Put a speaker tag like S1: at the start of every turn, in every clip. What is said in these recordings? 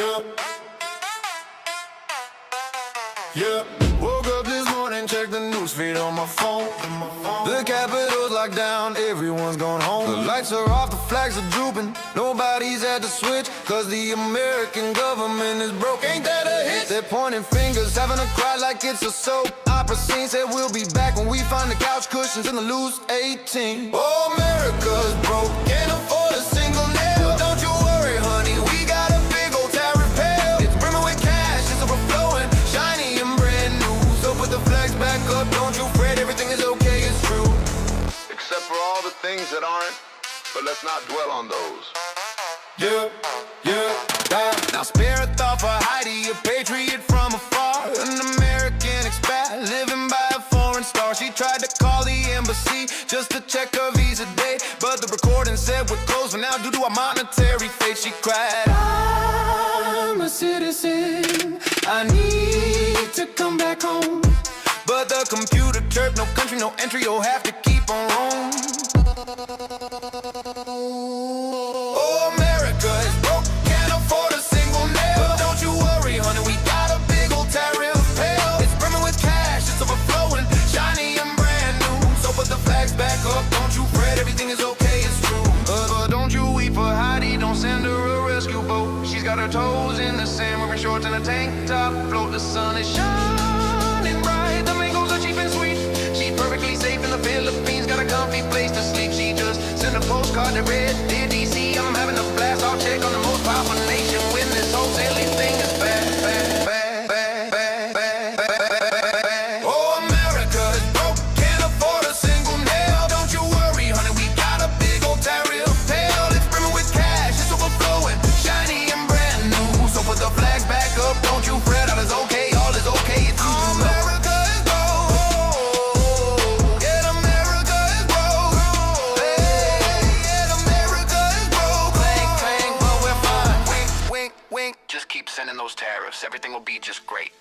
S1: Yeah, yeah. Woke up this morning, checked the newsfeed on my phone. The Capitol's locked down, everyone's gone home. The lights are off, the flags are drooping. Nobody's at the switch, cause the American government is broke. Ain't that a hit? They're pointing fingers, having a cry like it's a soap opera scene. Said we'll be back when we find the couch cushions in the loose 18. Oh, America's broke, can't afford a single nail. Don't you worry, honey, we got a big old tariff bill. It's brimming with cash, it's overflowing, shiny and brand new. So put the flags back up, don't you fret, everything is okay, it's true.
S2: Except for all the things that aren't, but let's not dwell on those.
S1: Yeah, now spare a thought for Heidi, a patriot from afar, an American expat living by a foreign star. She tried to call the embassy just to check her visa date, but the recording said we're closed for now due to our monetary fate. She cried, I'm a citizen, I need to come back home. But the computer chirped, no country, no entry, you'll have to keep on rolling. Oh, America is broke, can't afford a single nail. But don't you worry, honey, we got a big old tariff bill. It's brimming with cash, it's overflowing, shiny and brand new. So put the flags back up, don't you fret, everything is okay, it's true. But don't you weep for Heidi, don't send her a rescue boat. She's got her toes in the sand, wearing shorts and a tank top. Float, the sun is shining bright, the mangoes are cheap and sweet. She's perfectly safe in the Philippines, got a comfy place to sleep. She just sent a postcard to Red Deer, DC. I'm having a blast, I'll check on the most powerful nation when this whole silly thing is bad. Oh, America is broke, can't afford a single nail. Don't you worry, honey, we got a big old tariff bill. It's brimming with cash, it's overflowing, shiny and brand new. So put the flags back up, don't you fret, all is okay, all is okay. It's America is broke, yeah, America is broke. Yeah, America is broke. Clang, clang, but we're fine. Wink, wink, wink.
S2: Just keep sending those tariffs. Everything will be just great.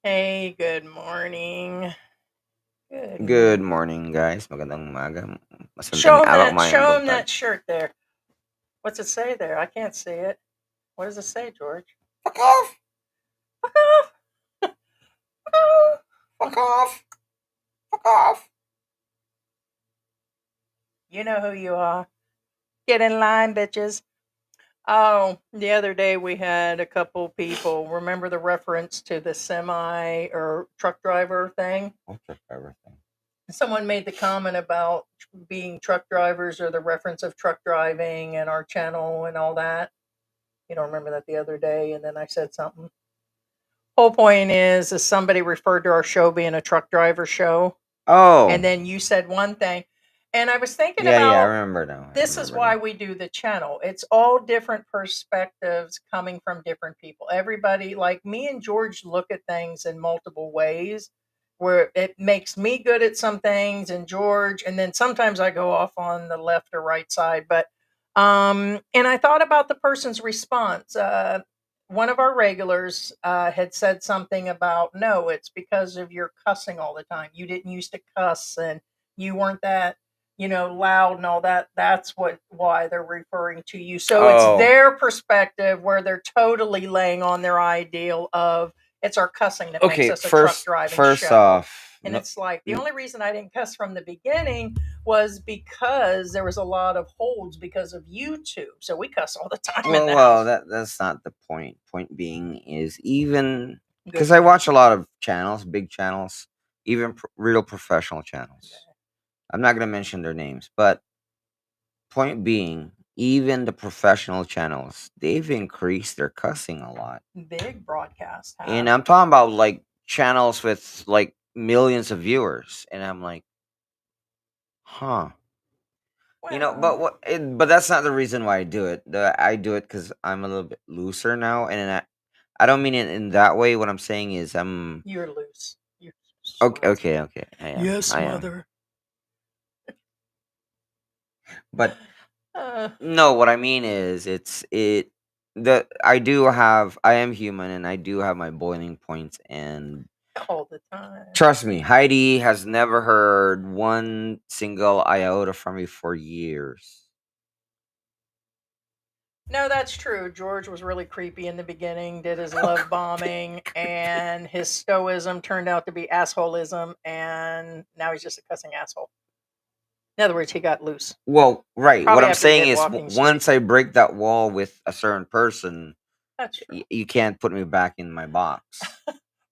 S3: Hey, good morning.
S4: Good morning, guys. Magandang umaga.
S3: Show
S4: Masandang
S3: him
S4: araw,
S3: that. Show
S4: mayang
S3: him
S4: buntag.
S3: that shirt there. What's it say there? I can't see it. What does it say, George?
S4: Fuck off!
S3: Fuck off!
S4: Fuck off! Fuck off!
S3: You know who you are. Get in line, bitches. Oh, the other day we had a couple people. Remember the reference to the semi or truck driver thing?
S4: What's your favorite thing?
S3: Someone made the comment about being truck drivers or the reference of truck driving and our channel and all that. You don't remember that the other day, and then I said something. Whole point is somebody referred to our show being a truck driver show,
S4: Oh,
S3: and then you said one thing, and I was thinking
S4: yeah, I
S3: about
S4: remember now.
S3: this is why we do the channel. It's all different perspectives coming from different people. Everybody, like me and George, look at things in multiple ways, where it makes me good at some things, and George, and then sometimes I go off on the left or right side. But and I thought about the person's response. One of our regulars had said something about, no, it's because of your cussing all the time. You didn't used to cuss, and you weren't that, loud and all that. That's why they're referring to you. So it's their perspective where they're totally laying on their ideal of it's our cussing that makes us a truck driving show.
S4: off,
S3: And
S4: no,
S3: it's like the only reason I didn't cuss from the beginning was because there was a lot of holds because of YouTube. So we cuss all the time.
S4: well, that's not the point. Point being is even
S3: Good
S4: because I
S3: point.
S4: watch a lot of channels, big channels, even real professional channels. I'm not gonna mention their names, but point being, even the professional channels, they've increased their cussing a lot.
S3: Big broadcast.
S4: And I'm talking about like channels with like millions of viewers, and I'm like, huh. But that's not the reason why I do it. I do it because I'm a little bit looser now, and I don't mean it in that way. What I'm saying is
S3: you're loose. You're
S4: okay. I am.
S3: Yes,
S4: I am.
S3: mother.
S4: But No, what I mean is I am human and I do have my boiling points, and
S3: all the time.
S4: trust me, Heidi has never heard one single iota from me for years.
S3: No, that's true. George was really creepy in the beginning, did his love bombing, and his stoicism turned out to be assholeism, and now he's just a cussing asshole. In other words, he got loose.
S4: Well, right. What
S3: Probably
S4: I'm
S3: after he
S4: saying
S3: hit
S4: is,
S3: Walking
S4: once I break that wall with a certain person,
S3: That's true.
S4: you can't put me back in my box.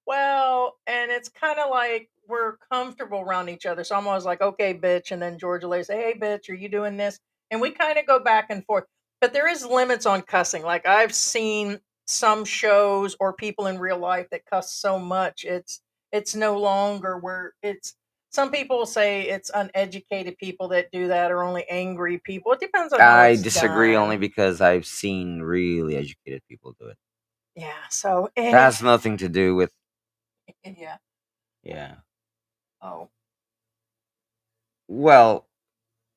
S3: Well, and it's kind of like we're comfortable around each other. So I'm always like, okay, bitch. And then George will say, hey, bitch, are you doing this? And we kind of go back and forth. But there is limits on cussing. Like I've seen some shows or people in real life that cuss so much. It's no longer where it's some people say it's uneducated people that do that or only angry people. It depends on how
S4: I
S3: it's
S4: disagree only
S3: done.
S4: because I've seen really educated people do it.
S3: Yeah. So
S4: That
S3: any
S4: has nothing to do with
S3: yeah.
S4: yeah.
S3: Oh.
S4: Well,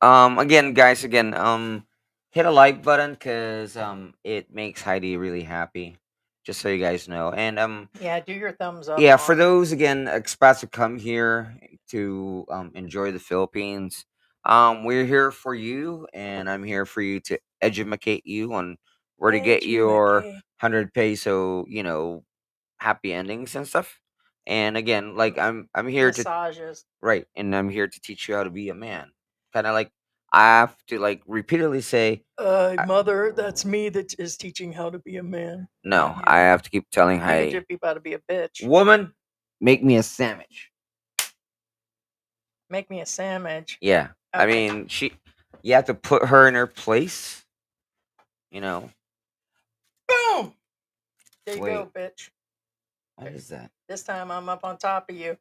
S4: again, guys, hit a like button because it makes Heidi really happy. Just so you guys know, and
S3: Yeah, do your thumbs up,
S4: yeah, for
S3: Mom.
S4: those again expats who come here to enjoy the Philippines, we're here for you, and I'm here for you to educate you on where to get your
S3: Educate.
S4: 100 peso, happy endings and stuff. And again, like I'm here to
S3: Massages.
S4: right, and I'm here to teach you how to be a man. Kind of like I have to like repeatedly say, I-
S3: Mother, that's me that is teaching how to be a man.
S4: no, I have to keep telling
S3: You could
S4: Heidi,
S3: just be about to be a bitch.
S4: woman, make me a sandwich.
S3: Make me a sandwich.
S4: Yeah. I
S3: Okay.
S4: mean, you have to put her in her place, you know.
S3: Boom! There you
S4: Wait,
S3: go, bitch.
S4: what is that?
S3: This time I'm up on top of you.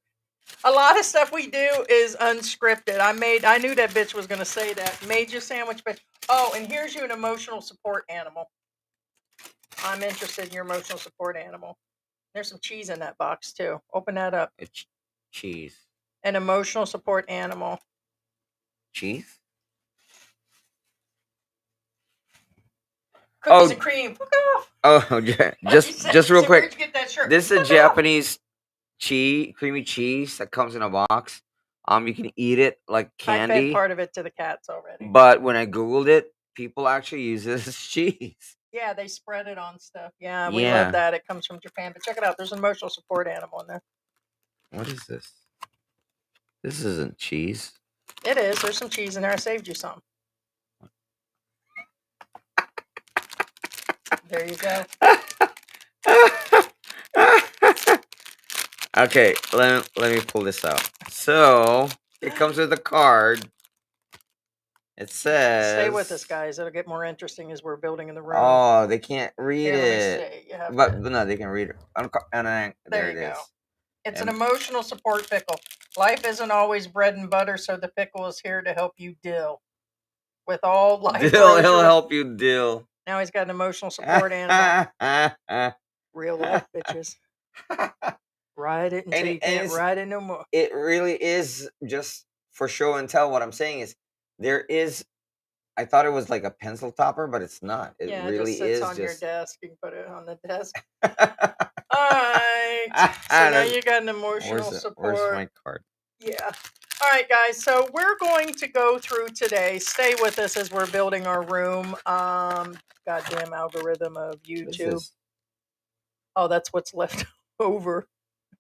S3: A lot of stuff we do is unscripted. I knew that bitch was gonna say that. Made you sandwich, bitch. Oh, and here's you an emotional support animal. I'm interested in your emotional support animal. There's some cheese in that box too. Open that up.
S4: It's cheese.
S3: An emotional support animal.
S4: Cheese?
S3: Cookies
S4: Oh,
S3: and cream. Fuck off.
S4: oh, just real
S3: Where'd
S4: quick.
S3: you get that shirt?
S4: This is a
S3: Fuck off.
S4: Japanese creamy cheese that comes in a box. You can eat it like
S3: I fed
S4: candy,
S3: part of it to the cats already.
S4: but when I googled it, people actually use this as cheese.
S3: Yeah, they spread it on stuff. Yeah, we love
S4: Yeah.
S3: that. It comes from Japan. But check it out. There's an emotional support animal in there.
S4: What is this? This isn't cheese.
S3: It is. There's some cheese in there. I saved you some. There you go.
S4: Okay, let me pull this out. So it comes with a card. It says,
S3: Stay with us, guys. It'll get more interesting as we're building in the room.
S4: Oh, they can't read
S3: Here, let me
S4: it.
S3: see. You have
S4: But
S3: to.
S4: no, they can read it. There
S3: There
S4: it
S3: you go.
S4: is.
S3: It's an
S4: And-
S3: emotional support pickle. Life isn't always bread and butter, so the pickle is here to help you deal with all life.
S4: He'll help you deal.
S3: Now he's got an emotional support animal. Real life, bitches. Ride it until you can't ride it no more.
S4: It really is just for show and tell. What I'm saying is, there is. I thought it was like a pencil topper, but it's not. It
S3: Yeah,
S4: really
S3: it just sits
S4: is
S3: on your
S4: just.
S3: desk. You can put it on the desk. All right. So now you got an emotional support.
S4: Where's my card?
S3: Yeah. All right, guys. So we're going to go through today. Stay with us as we're building our room. Goddamn algorithm of
S4: What is
S3: YouTube.
S4: this?
S3: Oh, that's what's left over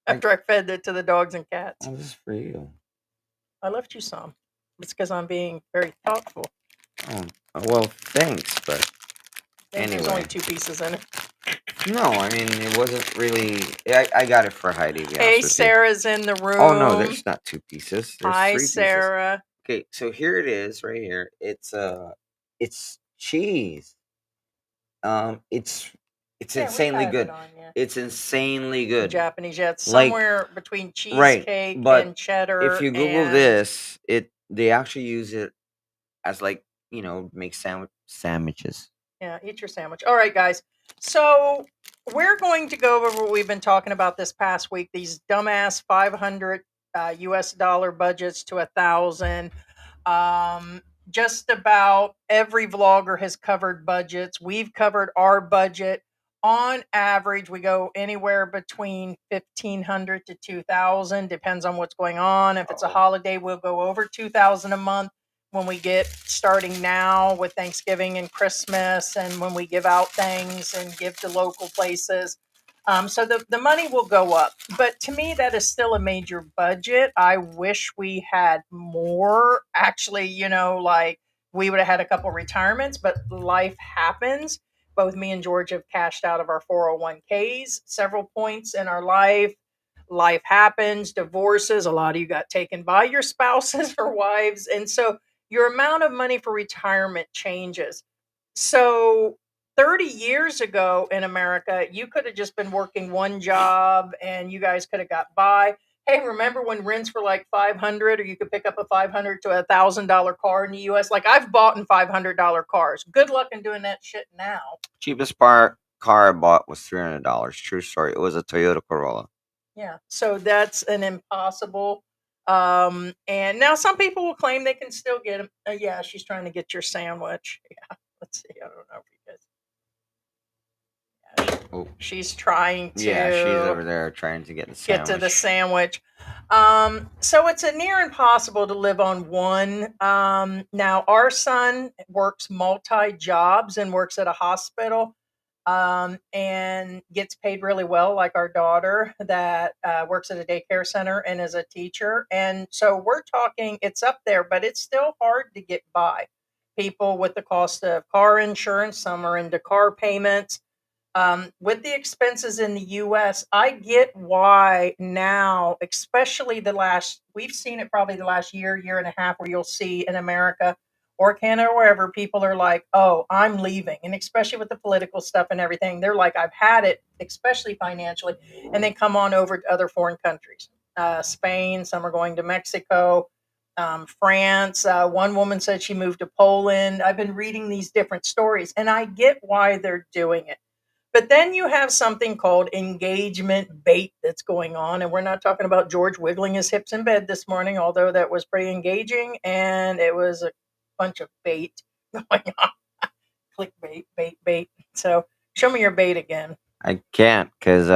S3: after I fed it to the dogs and cats.
S4: Oh, this is for you.
S3: I left you some. It's because I'm being very thoughtful.
S4: Oh, well, thanks, but
S3: There's only
S4: anyway.
S3: 2 pieces in it.
S4: No, I mean it wasn't really. I got it for Heidi. To be
S3: Hey,
S4: honest with you.
S3: Sarah's in the room.
S4: Oh no, there's not 2 pieces. There's
S3: Hi,
S4: 3 pieces.
S3: Sarah.
S4: Okay, so here it is, right here. It's cheese. It's
S3: Yeah, we
S4: insanely
S3: had
S4: good.
S3: it on, yeah.
S4: It's insanely good.
S3: Japanese. Yeah, it's
S4: Like-
S3: somewhere between
S4: right,
S3: cheesecake
S4: but
S3: and cheddar.
S4: If you Google
S3: and-
S4: this, they actually use it as like make sandwiches.
S3: Yeah, eat your sandwich. All right, guys. So we're going to go over what we've been talking about this past week. These dumbass 500 US dollar budgets to 1,000. just about every vlogger has covered budgets. We've covered our budget. On average, we go anywhere between 1,500 to 2,000, depends on what's going on. If it's a holiday, we'll go over 2,000 a month when we get starting now with Thanksgiving and Christmas, and when we give out things and give to local places. So the money will go up. But to me, that is still a major budget. I wish we had more. Actually, like we would have had a couple retirements, but life happens. Both me and George have cashed out of our 401ks several points in our life. Life happens, divorces. A lot of you got taken by your spouses or wives. And so your amount of money for retirement changes. So 30 years ago in America, you could have just been working one job and you guys could have got by. Hey, remember when rents were like 500, or you could pick up a 500 to $1,000 car in the US? Like I've bought in $500 cars. Good luck in doing that shit now.
S4: Cheapest car I bought was $300. True story. It was a Toyota Corolla.
S3: Yeah. So that's an impossible. And now some people will claim they can still get them. Yeah, she's trying to get your sandwich. Yeah. Let's see. I don't know if you guys.
S4: Oh,
S3: She's trying to
S4: yeah, she's over there trying to get the sandwich.
S3: get to the sandwich. So it's a near impossible to live on one. Now our son works multi jobs and works at a hospital, and gets paid really well, like our daughter that works at a daycare center and is a teacher. And so we're talking, it's up there, but it's still hard to get by. People with the cost of car insurance, some are into car payments. With the expenses in the US, I get why now, especially we've seen it probably the last year and a half, where you'll see in America or Canada or wherever, people are like, oh, I'm leaving. And especially with the political stuff and everything, they're like, I've had it, especially financially. And they come on over to other foreign countries. Spain, some are going to Mexico, France. One woman said she moved to Poland. I've been reading these different stories, and I get why they're doing it. But then you have something called engagement bait that's going on. And we're not talking about George wiggling his hips in bed this morning, although that was pretty engaging. And it was a bunch of bait going on. Clickbait, bait. So show me your bait again.
S4: I can't because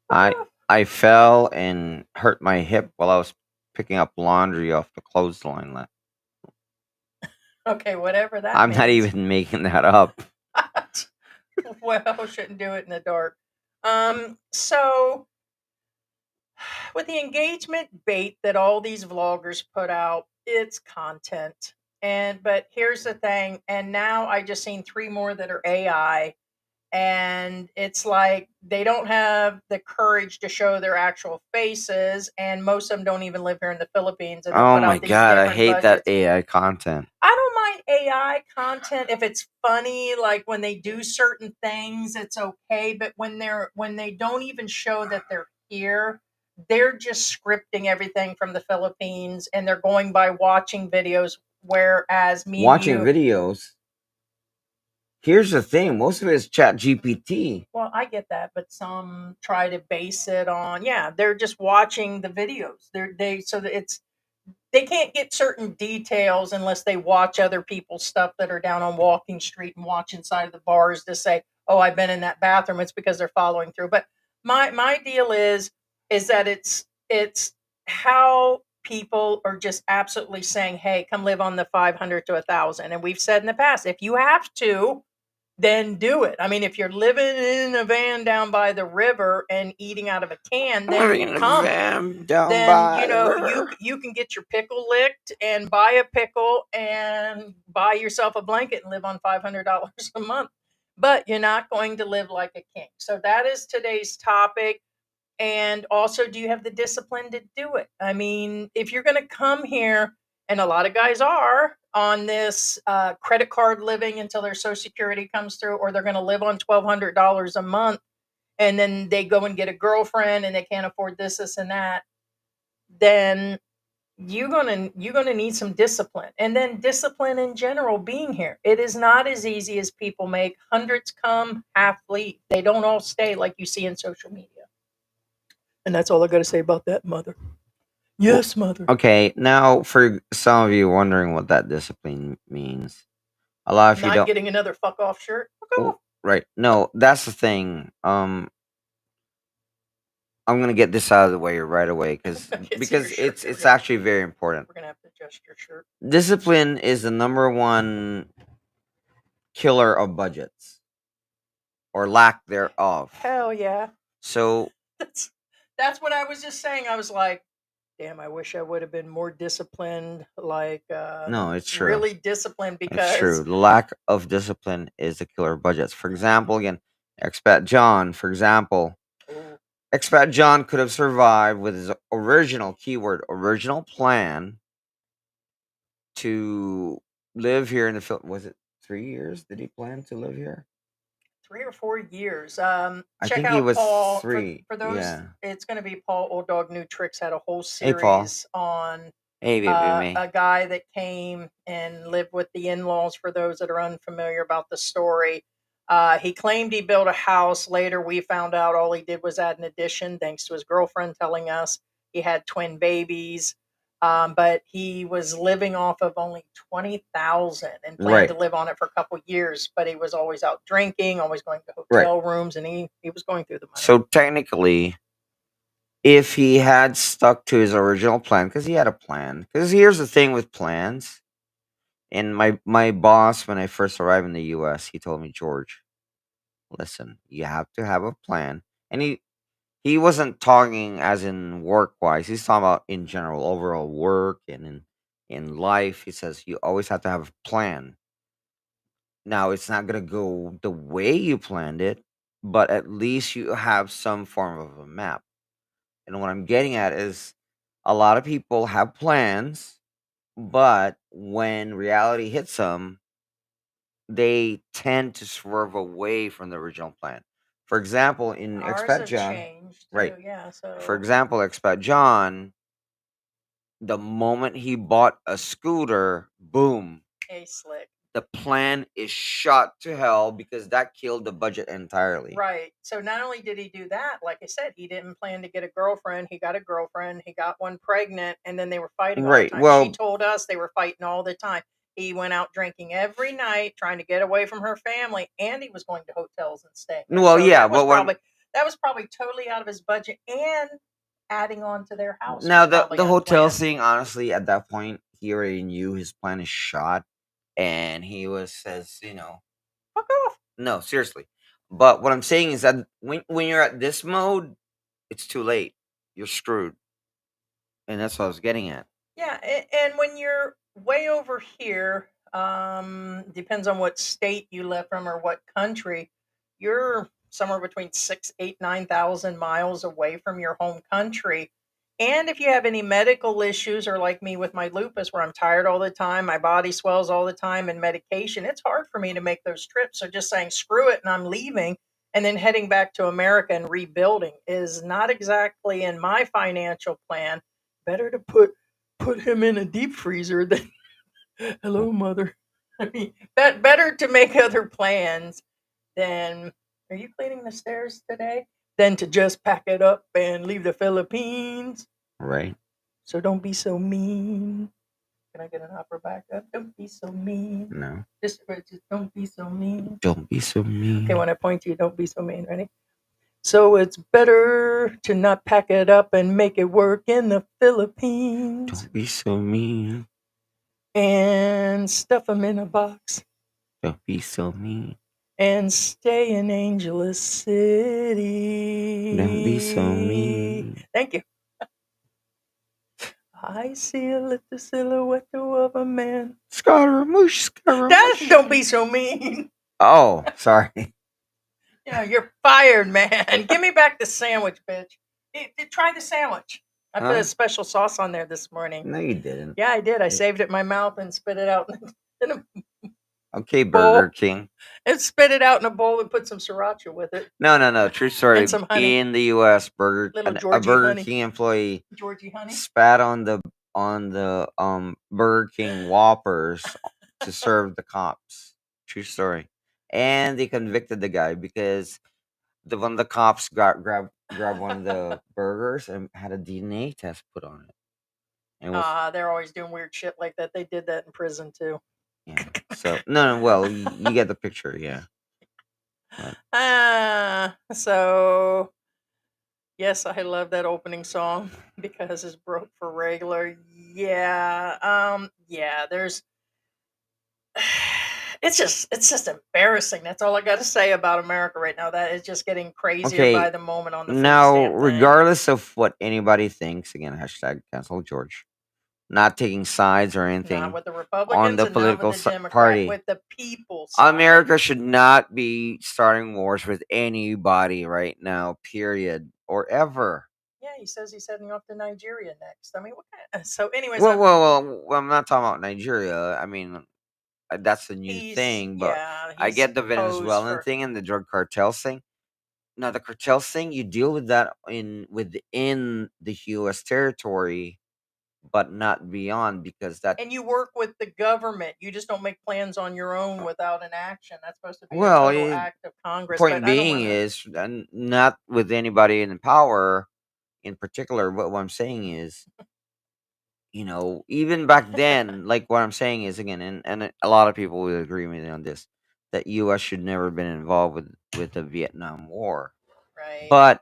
S4: I fell and hurt my hip while I was picking up laundry off the clothesline.
S3: Okay, whatever that
S4: I'm
S3: means.
S4: not even making that up.
S3: Well, shouldn't do it in the dark. So with the engagement bait that all these vloggers put out, it's content. But here's the thing, and now I just seen 3 more that are AI, and it's like they don't have the courage to show their actual faces, and most of them don't even live here in the Philippines. And
S4: Oh
S3: put
S4: my
S3: out these
S4: god, I
S3: different
S4: hate that
S3: budgets.
S4: AI content.
S3: I don't mind AI content if it's funny, like when they do certain things, it's okay. But when they don't even show that they're here, they're just scripting everything from the Philippines, and they're going by watching videos. Whereas me
S4: Watching
S3: and you,
S4: videos. Here's the thing, most of it is Chat GPT.
S3: well, I get that, but some try to base it on, yeah, they're just watching the videos. So that they can't get certain details unless they watch other people's stuff that are down on Walking Street and watch inside of the bars to say, "Oh, I've been in that bathroom." It's because they're following through. But my deal is that it's how people are just absolutely saying, "Hey, come live on the 500 to 1,000." And we've said in the past, if you have to, then do it. I mean, if you're living in a van down by the river and eating out of a can, then come. Then you can get your pickle licked and buy a pickle and buy yourself a blanket and live on $500 a month. But you're not going to live like a king. So that is today's topic. And also, do you have the discipline to do it? I mean, if you're going to come here, and a lot of guys are on this credit card living until their Social Security comes through, or they're going to live on $1,200 a month, and then they go and get a girlfriend and they can't afford this, and that, then you're gonna need some discipline. And then discipline in general being here. It is not as easy as people make. Hundreds come, half leave. They don't all stay like you see in social media. And that's all I got to say about that, mother. Yes, mother.
S4: Okay, now for some of you wondering what that discipline means, a lot of you
S3: Not
S4: don't.
S3: getting another fuck off shirt. Fuck off.
S4: Right? No, that's the thing. I'm gonna get this out of the way right away
S3: Okay, so your
S4: because
S3: shirt.
S4: it's actually very important.
S3: We're gonna have to adjust your shirt.
S4: Discipline is the number one killer of budgets or lack thereof.
S3: Hell yeah.
S4: So
S3: That's what I was just saying. I was like, damn, I wish I would have been more disciplined, like
S4: no, it's true.
S3: really disciplined,
S4: It's true.
S3: because
S4: The lack of discipline is the killer of budgets. For example, again, Expat John, for example,
S3: Ooh,
S4: Expat John could have survived with his original keyword, original plan to live here in the Philippines. Was it 3 years? Did he plan to live here?
S3: 3 or 4 years.
S4: I
S3: Check
S4: think he
S3: out
S4: was
S3: Paul.
S4: three.
S3: For those,
S4: Yeah.
S3: it's going to be Paul Old Dog New Tricks had a whole
S4: Hey, Paul.
S3: series on
S4: Hey, baby, me.
S3: a guy that came and lived with the in-laws. For those that are unfamiliar about the story, he claimed he built a house. Later, we found out all he did was add an addition, thanks to his girlfriend telling us he had twin babies. But he was living off of only 20,000 and planned to
S4: Right.
S3: live on it for a couple years. But he was always out drinking, always going to
S4: Right.
S3: hotel rooms, and he was going through the money.
S4: So technically, if he had stuck to his original plan, because he had a plan. Because here's the thing with plans. And my boss, when I first arrived in the U.S., he told me, George, listen, you have to have a plan. And he wasn't talking as in work wise. He's talking about in general, overall work and in life. He says you always have to have a plan. Now it's not gonna go the way you planned it, but at least you have some form of a map. And what I'm getting at is a lot of people have plans, but when reality hits them, they tend to swerve away from the original plan. For example, in
S3: Ours
S4: Expat
S3: have
S4: John,
S3: changed too,
S4: right?
S3: yeah.
S4: For
S3: So
S4: example, Expat John, the moment he bought a scooter, boom,
S3: a slick.
S4: the plan is shot to hell because that killed the budget entirely.
S3: Right. So not only did he do that, like I said, he didn't plan to get a girlfriend. He got a girlfriend. He got one pregnant, and then they were fighting all the
S4: Right.
S3: time. She
S4: Well,
S3: told us they were fighting all the time. He went out drinking every night, trying to get away from her family, and he was going to hotels and staying there.
S4: well,
S3: So
S4: yeah,
S3: that was
S4: but when
S3: probably totally out of his budget, and adding on to their house
S4: now
S3: was probably
S4: the hotel
S3: unplanned.
S4: thing, honestly, at that point, he already knew his plan is shot, and he was says,
S3: Fuck off.
S4: no, seriously. But what I'm saying is that when you're at this mode, it's too late. You're screwed, and that's what I was getting at.
S3: Yeah, and when you're way over here, depends on what state you left from or what country, you're somewhere between 6, 8, 9,000 miles away from your home country. And if you have any medical issues, or like me with my lupus, where I'm tired all the time, my body swells all the time, and medication, it's hard for me to make those trips. So just saying, screw it, and I'm leaving, and then heading back to America and rebuilding is not exactly in my financial plan. Better to put him in a deep freezer than hello mother. I mean, better to make other plans than, are you cleaning the stairs today, than to just pack it up and leave the Philippines.
S4: Right.
S3: So don't be so mean. Can I get an opera back up? Don't be so mean.
S4: No.
S3: Just don't be so mean.
S4: Don't be so mean.
S3: Okay, when I point to you, don't be so mean. Ready? So it's better to not pack it up and make it work in the Philippines.
S4: Don't be so mean.
S3: And stuff them in a box
S4: Don't be so mean.
S3: and stay in Angeles City.
S4: Don't be so mean.
S3: Thank you. I see a little silhouette of a man.
S4: Scaramouche, Scaramouche.
S3: Don't be so mean.
S4: Oh, sorry.
S3: Yeah, you're fired, man. Give me back the sandwich, bitch. Try the sandwich. I put
S4: Huh?
S3: a special sauce on there this morning.
S4: No, you didn't.
S3: Yeah, I did. I saved it in my mouth and spit it out in a
S4: Okay,
S3: bowl.
S4: Burger King.
S3: And spit it out in a bowl and put some siracha with it.
S4: No. True story.
S3: And some honey.
S4: In the U.S.,
S3: Little
S4: a
S3: Georgie
S4: Burger
S3: honey.
S4: King employee
S3: Georgie honey.
S4: spat on the Burger King Whoppers to serve the cops. True story. And they convicted the guy because when the cops grabbed one of the burgers and had a DNA test put on it. It was
S3: They're always doing weird shit like that. They did that in prison too.
S4: yeah. So no, well, you get the picture, yeah. But
S3: So yes, I love that opening song because it's broke for regular. Yeah, there's it's just embarrassing. That's all I got to say about America right now. That is just getting crazier by
S4: okay,
S3: the moment on the food
S4: now
S3: stamp thing.
S4: regardless of what anybody thinks, again, hashtag cancel George. Not taking sides or
S3: Not
S4: anything
S3: with the
S4: on
S3: Republicans
S4: the
S3: and not with
S4: political
S3: the Democrat,
S4: party.
S3: with the people side.
S4: America should not be starting wars with anybody right now, period, or ever.
S3: Yeah, he says he's heading off to Nigeria next. I mean, what kind of, so anyways,
S4: Well, I'm not talking about Nigeria. I mean, that's a new thing, but I
S3: he's
S4: get the
S3: posed
S4: Venezuelan
S3: for
S4: thing and the drug cartels thing. Now, the cartels thing, you deal with that within the U.S. territory, but not beyond, because that.
S3: and you work with the government. You just don't make plans on your own without an action. That's supposed to be a
S4: Well,
S3: total act of Congress.
S4: point
S3: But I don't
S4: being
S3: want to.
S4: is not with anybody in power in particular. But what I'm saying is, even back then, like what I'm saying is again, and a lot of people would agree with me on this, that U.S. should never been involved with the Vietnam War,
S3: Right.
S4: but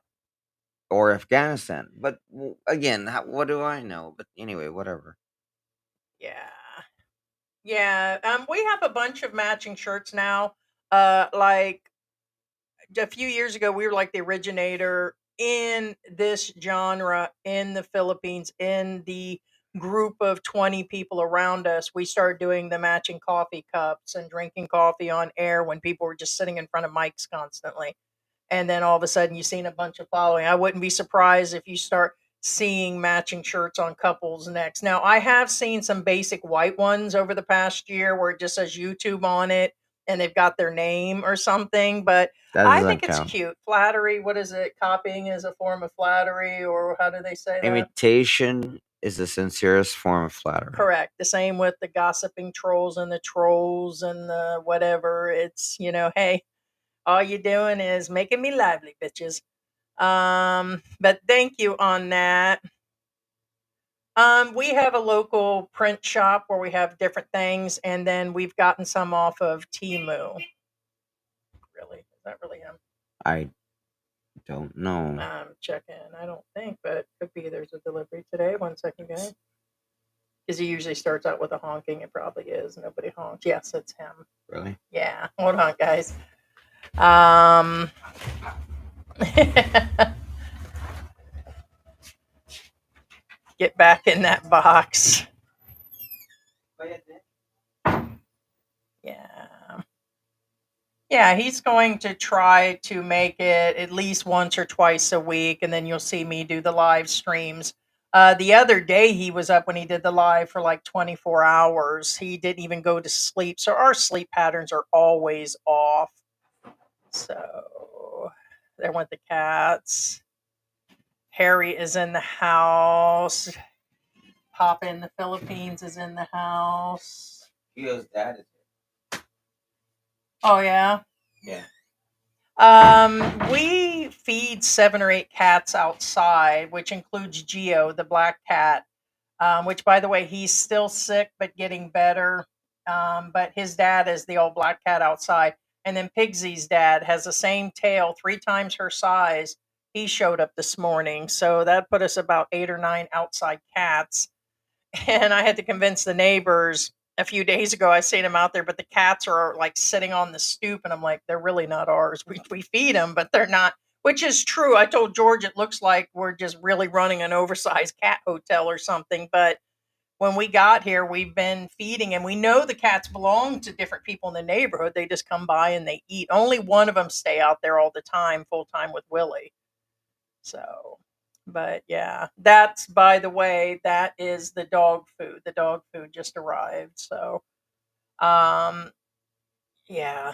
S4: or Afghanistan. But again, what do I know? But anyway, whatever.
S3: Yeah. Yeah. We have a bunch of matching shirts now. Like a few years ago, we were like the originator in this genre in the Philippines, in the group of 20 people around us. We started doing the matching coffee cups and drinking coffee on air when people were just sitting in front of mics constantly. And then all of a sudden, you've seen a bunch of following. I wouldn't be surprised if you start seeing matching shirts on couples next. Now, I have seen some basic white ones over the past year where it just says YouTube on it and they've got their name or something, but
S4: That
S3: I
S4: doesn't
S3: think it's
S4: count.
S3: cute. Flattery, what is it? Copying is a form of flattery, or how do they say that?
S4: Imitation is the sincerest form of flattery.
S3: Correct. The same with the gossiping trolls and the trolls and the whatever. It's, hey, all you doing is making me lively, bitches. But thank you on that. We have a local print shop where we have different things, and then we've gotten some off of Temu. Really? Is that really him?
S4: I don't know.
S3: Checking. I don't think, but it could be there's a delivery today. 1 second, guys. Because he usually starts out with a honking. It probably is. Nobody honks. Yes, it's him.
S4: Really?
S3: Yeah. Hold on, guys. Um. Get back in that box. Yeah. Yeah, he's going to try to make it at least once or twice a week, and then you'll see me do the live streams. The other day, he was up when he did the live for like 24 hours. He didn't even go to sleep. So our sleep patterns are always off. So there went the cats. Harry is in the house. Papa in the Philippines is in the house.
S4: Gio's dad is here.
S3: Oh, yeah?
S4: Yeah.
S3: We feed 7 or 8 cats outside, which includes Geo, the black cat, which, by the way, he's still sick but getting better. But his dad is the old black cat outside. And then Pigsy's dad has the same tail, 3 times her size. He showed up this morning. So that put us about 8 or 9 outside cats. And I had to convince the neighbors a few days ago. I seen them out there, but the cats are like sitting on the stoop, and I'm like, they're really not ours. We feed them, but they're not. Which is true. I told George it looks like we're just really running an oversized cat hotel or something. But when we got here, we've been feeding, and we know the cats belong to different people in the neighborhood. They just come by and they eat. Only one of them stay out there all the time, full time with Willie. So. But yeah, that's, by the way, that is the dog food. The dog food just arrived. So, yeah.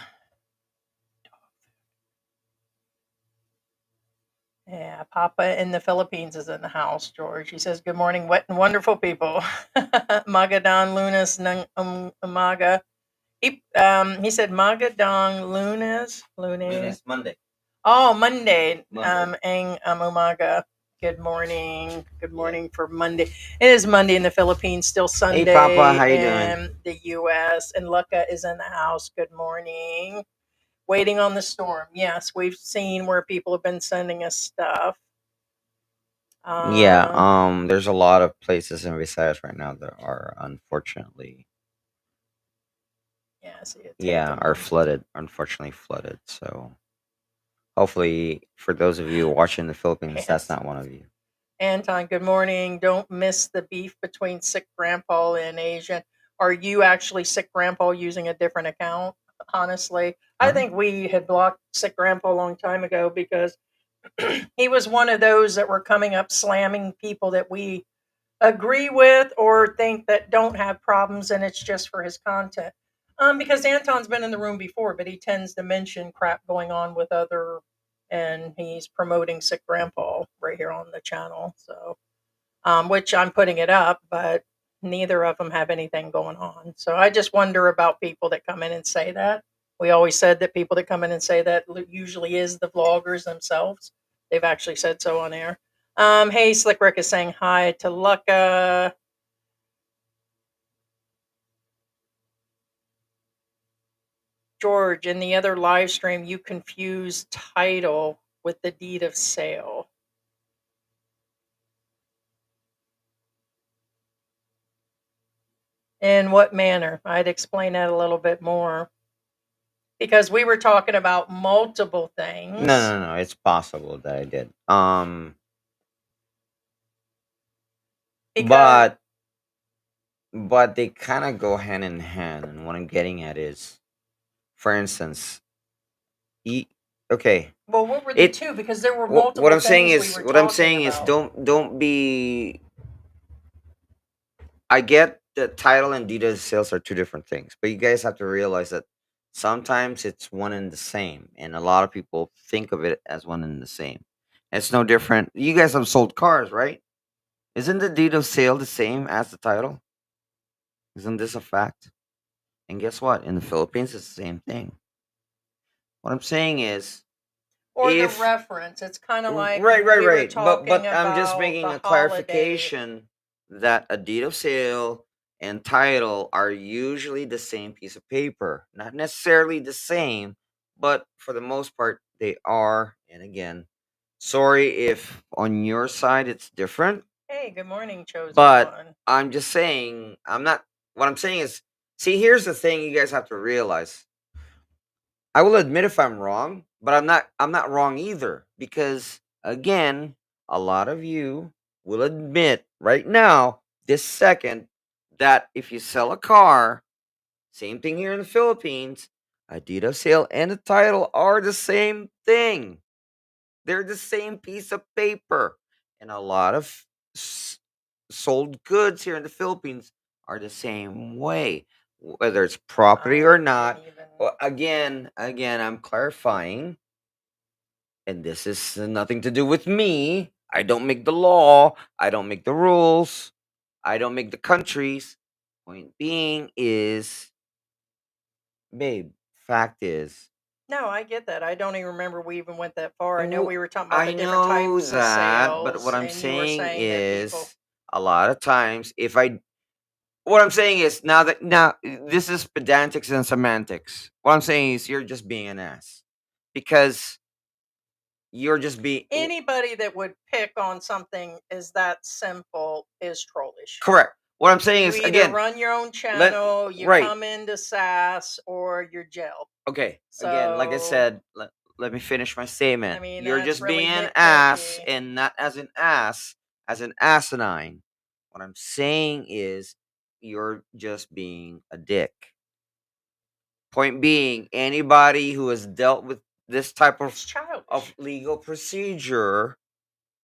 S3: Yeah, Papa in the Philippines is in the house, George. He says, "Good morning, wet and wonderful people." Magadang Lunas ng umaga. He said Magadang Lunas.
S4: Monday.
S3: Oh, Monday.
S4: Monday.
S3: Ang umaga. Good morning. Good morning for Monday. It is Monday in the Philippines, still
S4: Hey, Papa,
S3: Sunday
S4: how you doing?
S3: in the US. And Lucca is in the house. Good morning. Waiting on the storm. Yes, we've seen where people have been sending us stuff.
S4: Yeah,
S3: Um,
S4: there's a lot of places in Visayas right now that are unfortunately,
S3: yeah, see it
S4: yeah,
S3: taking
S4: are
S3: them.
S4: flooded, unfortunately flooded. So hopefully, for those of you watching the Philippines, that's
S3: Yes.
S4: not one of you.
S3: Anton, good morning. Don't miss the beef between sick grandpa and Asian. Are you actually sick grandpa using a different account? Honestly, I
S4: Huh?
S3: think we had blocked sick grandpa a long time ago because he was one of those that were coming up slamming people that we agree with or think that don't have problems, and it's just for his content. Because Anton's been in the room before, but he tends to mention crap going on with other, and he's promoting sick grandpa right here on the channel. So, which I'm putting it up, but neither of them have anything going on. So I just wonder about people that come in and say that. We always said that people that come in and say that usually is the vloggers themselves. They've actually said so on air. Hey, Slick Rick is saying hi to Lucca. George, in the other live stream, you confused title with the deed of sale. In what manner? I'd explain that a little bit more because we were talking about multiple
S4: No,
S3: things.
S4: no, no. It's possible that I did.
S3: Because
S4: But they kind of go hand in hand. And what I'm getting at is, for instance, e- okay,
S3: well, what were the
S4: it.
S3: two? Because there were
S4: What
S3: multiple
S4: I'm saying
S3: things we
S4: is,
S3: were
S4: what I'm
S3: talking
S4: saying is,
S3: about.
S4: don't be. I get that title and deed of sales are two different things, but you guys have to realize that sometimes it's one and the same, and a lot of people think of it as one and the same. It's no different. You guys have sold cars, right? Isn't the deed of sale the same as the title? Isn't this a fact? And guess what? In the Philippines, it's the same thing. What I'm saying is,
S3: Or the
S4: if
S3: reference. It's kind of like
S4: right, right,
S3: we were
S4: right,
S3: talking
S4: but I'm just
S3: about
S4: making
S3: the
S4: a
S3: holiday.
S4: clarification that a deed of sale and title are usually the same piece of paper. Not necessarily the same, but for the most part, they are. And again, sorry if on your side it's different,
S3: Hey, good morning, chosen
S4: but
S3: one.
S4: I'm just saying, I'm not, what I'm saying is, see, here's the thing you guys have to realize. I will admit if I'm wrong, but I'm not wrong either because again, a lot of you will admit right now, this second, that if you sell a car, same thing here in the Philippines, a deed of sale and a title are the same thing. They're the same piece of paper. And a lot of s- sold goods here in the Philippines are the same way, whether it's property or
S3: I
S4: not.
S3: didn't even.
S4: Well, again, I'm clarifying, and this is nothing to do with me. I don't make the law. I don't make the rules. I don't make the countries. Point being is, babe, fact is,
S3: No, I get that. I don't even remember we even went that far. I know
S4: w-
S3: we were talking about
S4: I
S3: the different
S4: know
S3: types of
S4: that, but what
S3: sales,
S4: I'm
S3: and you were
S4: saying
S3: saying that people.
S4: is, a lot of times, if I what I'm saying is, now this is pedantics and semantics. What I'm saying is you're just being an ass because you're just being
S3: Anybody that would pick on something is that simple is trollish.
S4: correct. What I'm saying
S3: You
S4: is
S3: either
S4: again,
S3: run your own
S4: let
S3: channel, you
S4: right.
S3: come into SAS, or you're jail.
S4: Okay, again, like I
S3: So,
S4: said, let me finish my
S3: I
S4: statement.
S3: mean,
S4: You're
S3: that's
S4: just being
S3: really
S4: an ass,
S3: nitpicky.
S4: and not as an ass, as an asinine. What I'm saying is you're just being a dick. Point being, anybody who has dealt with this type
S3: It's
S4: of
S3: childish.
S4: legal procedure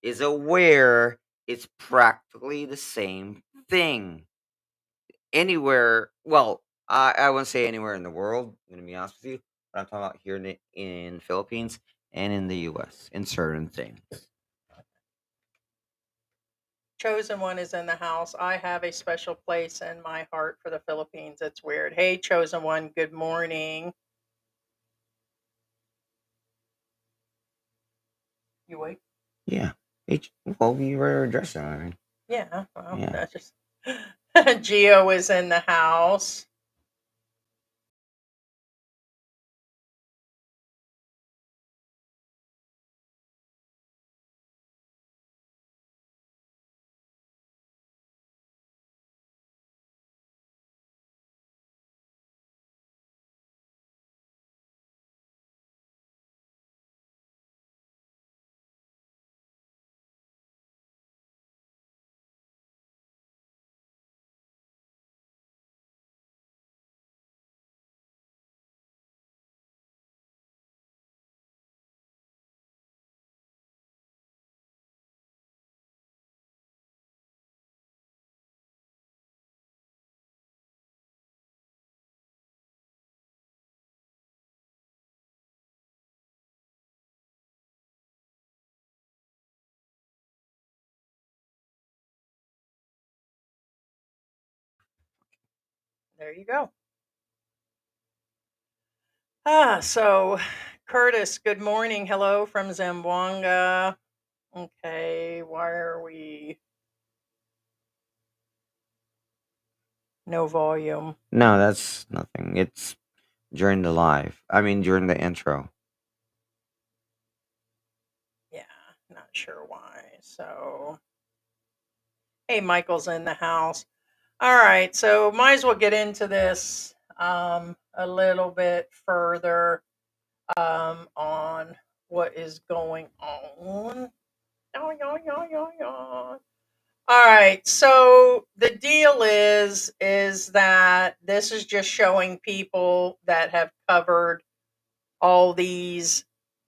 S4: is aware it's practically the same thing. Anywhere, well, I wouldn't say anywhere in the world, I'm gonna be honest with you, but I'm talking about here in Philippines and in the US in certain things.
S3: Chosen one is in the house. I have a special place in my heart for the Philippines. It's weird. Hey, chosen one, good morning. You wait.
S4: Yeah. Well, we were addressing. I mean,
S3: Yeah, well,
S4: yeah.
S3: that's just Geo is in the house. There you go. So Curtis, good morning. Hello from Zamboanga. Okay, why are we no volume?
S4: No, that's nothing. It's during the live. I mean, during the intro.
S3: Yeah, not sure why. So, hey, Michael's in the house. All right, so might as well get into this a little bit further on what is going on. Yaw, yaw, yaw, yaw, yaw. All right, so the deal is that this is just showing people that have covered all these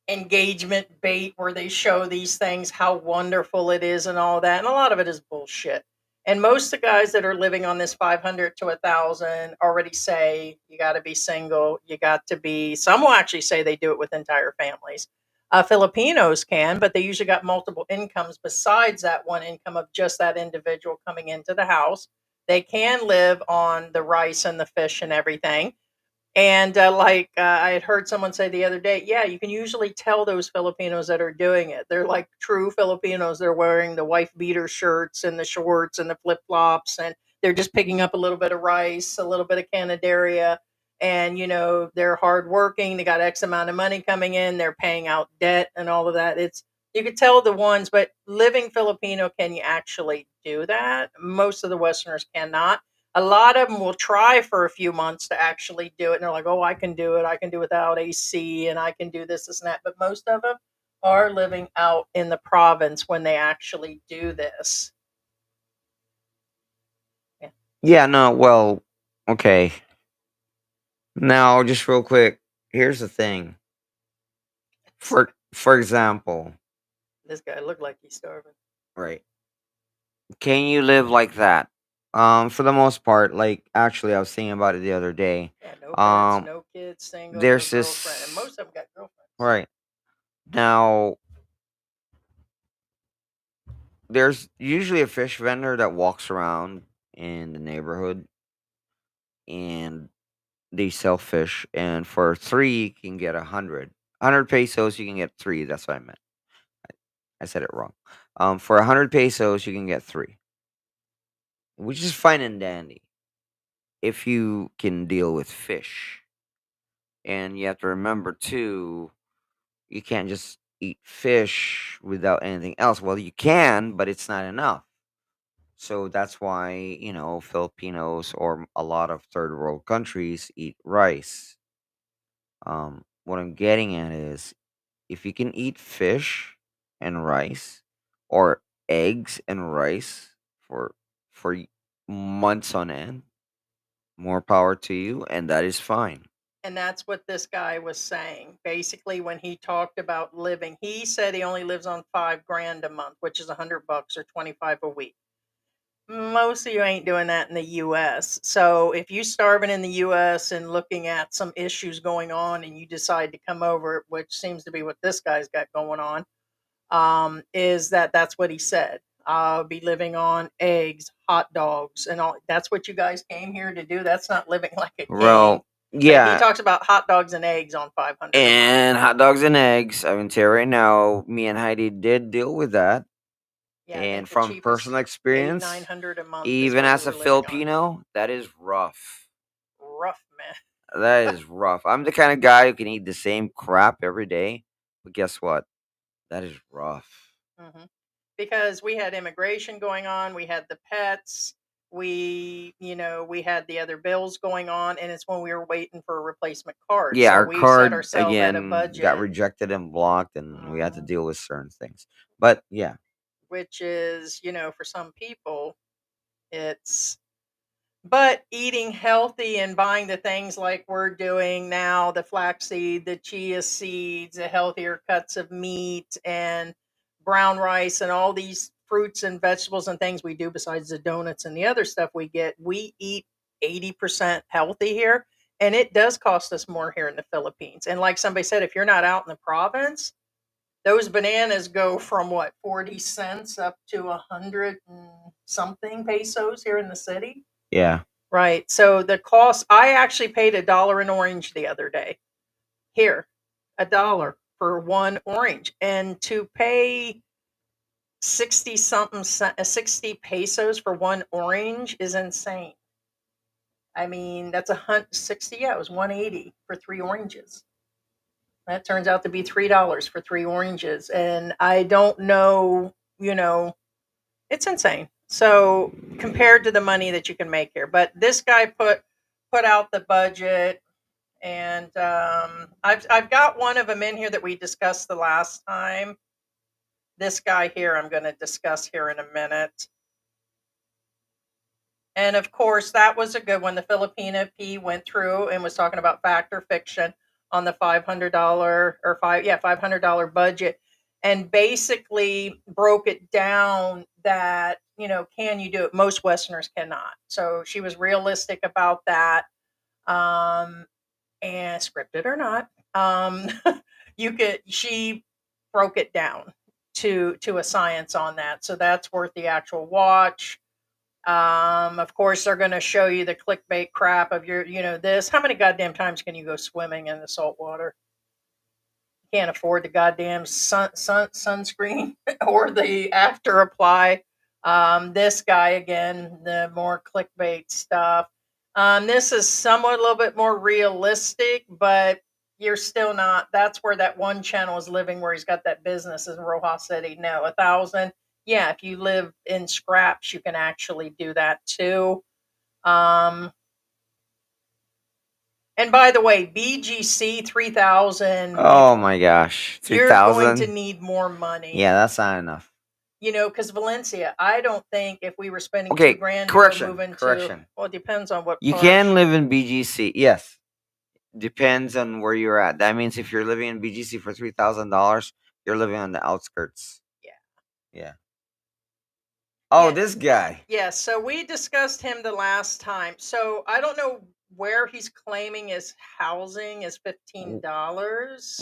S3: engagement bait where they show these things how wonderful it is and all that, and a lot of it is bullshit. And most of the guys that are living on this 500 to 1,000 already say you got to be single, you got to be, some will actually say they do it with entire families. Filipinos can, but they usually got multiple incomes besides that one income of just that individual coming into the house. They can live on the rice and the fish and everything. And I had heard someone say the other day, yeah, you can usually tell those Filipinos that are doing it. They're like true Filipinos. They're wearing the wife beater shirts and the shorts and the flip flops, and they're just picking up a little bit of rice, a little bit of Canadaria, and they're hardworking. They got X amount of money coming in. They're paying out debt and all of that. It's You could tell the ones, but living Filipino, can you actually do that? Most of the Westerners cannot. A lot of them will try for a few months to actually do it. And they're like, oh, I can do it. I can do without AC and I can do this and that. But most of them are living out in the province when they actually do this. Yeah.
S4: Yeah. No. Well. Okay. Now, just real quick. Here's the thing. For example,
S3: This guy looked like he's starving.
S4: right? Can you live like that? For the most part, like actually, I was thinking about it the other day.
S3: Yeah, no pets,
S4: Um,
S3: no kids, single, no
S4: there's
S3: girlfriend. And
S4: this
S3: most of them got girlfriends.
S4: right now. There's usually a fish vendor that walks around in the neighborhood, and they sell fish. And for three, you can get 100 pesos. You can get three. That's what I meant. I said it wrong. For 100 pesos, you can get three, which is fine and dandy if you can deal with fish. And you have to remember too, you can't just eat fish without anything else. Well, you can, but it's not enough. So that's why, Filipinos or a lot of third world countries eat rice. What I'm getting at is if you can eat fish and rice or eggs and rice for months on end, more power to you, and that is fine.
S3: And that's what this guy was saying. Basically, when he talked about living, he said he only lives on 5 grand a month, which is $100 or 25 a week. Most of you ain't doing that in the US. So if you starving in the US and looking at some issues going on and you decide to come over, which seems to be what this guy's got going on, is that's what he said. I'll be living on eggs, hot dogs, and all. That's what you guys came here to do. That's not living like a king.
S4: Well,
S3: But he
S4: yeah,
S3: talks about hot dogs and eggs on 500 a month.
S4: and hot dogs and eggs. I can tell you right now, me and Heidi did deal with that.
S3: Yeah, I
S4: And
S3: think the
S4: from
S3: cheapest
S4: personal
S3: eight, nine
S4: experience,
S3: hundred a month is
S4: even
S3: what
S4: as a
S3: we're living on.
S4: Filipino, that is rough.
S3: Rough, man.
S4: That is rough. I'm the kind of guy who can eat the same crap every day, but guess what? That is rough.
S3: Hmm. Because we had immigration going on, we had the pets, we had the other bills going on, and it's when we were waiting for a replacement card.
S4: Yeah,
S3: So
S4: our
S3: we set
S4: card
S3: ourselves at a
S4: again got
S3: budget,
S4: rejected and blocked, and we had to
S3: mhm,
S4: deal with certain things. But yeah,
S3: which is, for some people, it's but eating healthy and buying the things like we're doing now, the flaxseed, the chia seeds, the healthier cuts of meat and brown rice and all these fruits and vegetables and things we do besides the donuts and the other stuff we get, we eat 80% healthy here. And it does cost us more here in the Philippines. And like somebody said, if you're not out in the province, those bananas go from what, 40 cents up to 100 and something pesos here in the city.
S4: yeah.
S3: Right. So the cost, I actually paid $1 an orange the other day. Here, $1 for one orange. And to pay 60 something, 60 pesos for one orange is insane. I mean, that's 60, yeah, it was 180 for three oranges. That turns out to be $3 for three oranges. And I don't know, it's insane. So compared to the money that you can make here, but this guy put out the budget, and I've got one of them in here that we discussed the last time. This guy here, I'm going to discuss here in a minute. And of course, that was a good one. The Filipino P went through and was talking about fact or fiction on the $500 or $500 budget, and basically broke it down that can you do it? Most Westerners cannot. So she was realistic about that, and scripted or not, um, she broke it down to a science on that. So that's worth the actual watch. Of course, they're going to show you the clickbait crap of this. How many goddamn times can you go swimming in the salt water? You can't afford the goddamn sunscreen or the after apply. This guy again, the more clickbait stuff. This is somewhat a little bit more realistic, but you're still not. That's where that one channel is living, where he's got that business in Rojas City. No, 1,000. Yeah, if you live in scraps, you can actually do that too. Um, and by the way, BGC 3,000. If
S4: Oh my gosh,
S3: you're going to
S4: 3,000.
S3: need more money,
S4: Yeah, that's not enough.
S3: because Valencia, I don't think if we were spending
S4: Okay,
S3: 2 grand to go
S4: correction,
S3: move into,
S4: correction.
S3: well, it depends on what
S4: You
S3: part.
S4: can live in BGC. Yes, depends on where you're at. That means if you're living in BGC for $3,000, you're living on the outskirts.
S3: Yeah.
S4: Yeah. Oh,
S3: Yeah.
S4: this guy.
S3: Yeah. So we discussed him the last time. So I don't know where he's claiming his housing is $15.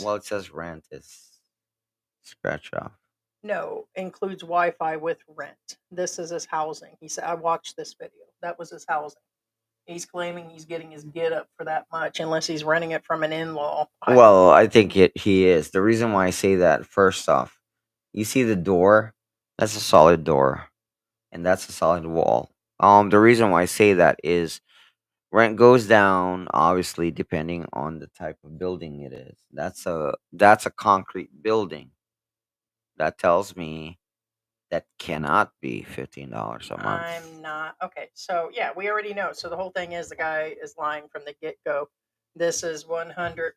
S4: Well, it says rent is scratch off.
S3: No, includes Wi-Fi with rent. This is his housing. He said, I watched this video. That was his housing. He's claiming he's getting his get up for that much, unless he's renting it from an in-law.
S4: Well, I think he is. The reason why I say that, first off, you see the door? That's a solid door, and that's a solid wall. The reason why I say that is rent goes down, obviously, depending on the type of building it is. That's a concrete building. That tells me that cannot be $15 a month.
S3: I'm not okay. So yeah, we already know. So the whole thing is the guy is lying from the get go. This is 100%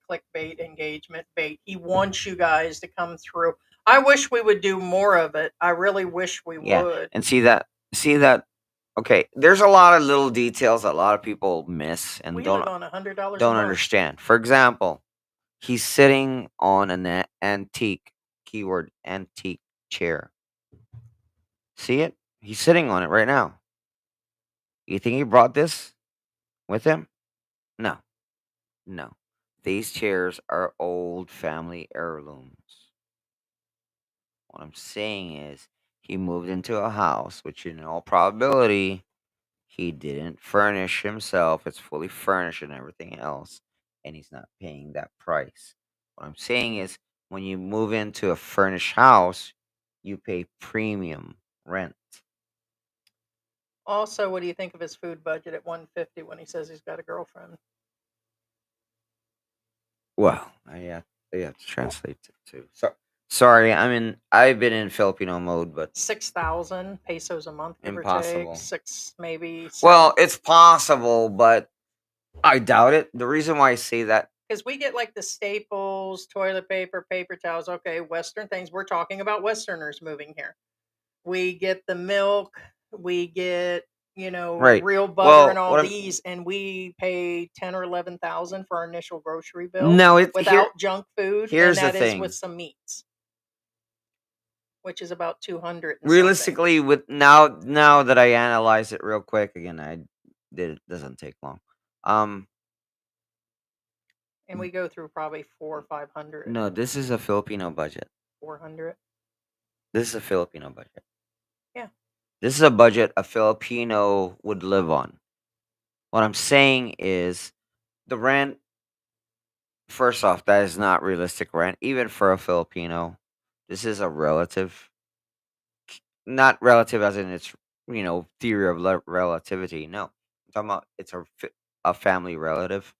S3: clickbait engagement bait. He wants you guys to come through. I wish we would do more of it. I really wish we
S4: Yeah,
S3: would.
S4: and see that. Okay, there's a lot of little details that a lot of people miss and
S3: We
S4: don't
S3: live on $100 a
S4: don't
S3: month.
S4: understand. For example, he's sitting on an antique, keyword antique chair. See it? He's sitting on it right now. You think he brought this with him? No, no. These chairs are old family heirlooms. What I'm saying is, he moved into a house, which in all probability, he didn't furnish himself. It's fully furnished and everything else, and he's not paying that price. What I'm saying is, when you move into a furnished house, you pay premium rent.
S3: Also, what do you think of his food budget at 150 when he says he's got a girlfriend?
S4: Well, I have to translate it too. So sorry, I've been in Filipino mode, but
S3: 6,000 pesos a month, give or take.
S4: impossible.
S3: Six, maybe
S4: Well,
S3: seven.
S4: it's possible, but I doubt it. The reason why I say that,
S3: Because we get like the staples, toilet paper, paper towels. Okay, Western things. We're talking about Westerners moving here. We get the milk. We get,
S4: right?
S3: real butter and
S4: Well,
S3: all
S4: what I'm
S3: these, and we pay 10 or 11,000 for our initial grocery bill
S4: no, it's here.
S3: without junk food, and
S4: Here's the
S3: that is with
S4: thing.
S3: some meats, which is about 200 and something.
S4: Realistically, with now that I analyze it real quick again, I did it doesn't take long. Um,
S3: And we go through probably 400 or 500,
S4: no, this is a Filipino budget.
S3: 400.
S4: This is a Filipino budget.
S3: Yeah.
S4: This is a budget a Filipino would live on. What I'm saying is the rent. First off, that is not realistic rent, even for a Filipino. This is a relative, not relative as in its theory of relativity. No, I'm talking about it's a family relative.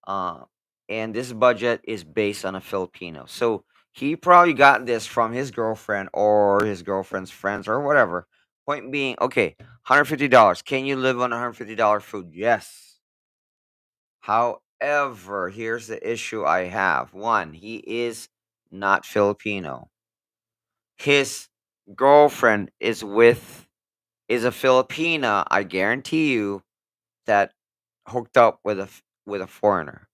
S4: Uh, and this budget is based on a Filipino. So he probably got this from his girlfriend or his girlfriend's friends or whatever. Point being, okay, $150. Can you live on $150 food? Yes. However, here's the issue I have. One, he is not Filipino. His girlfriend is a Filipina. I guarantee you that hooked up with a foreigner.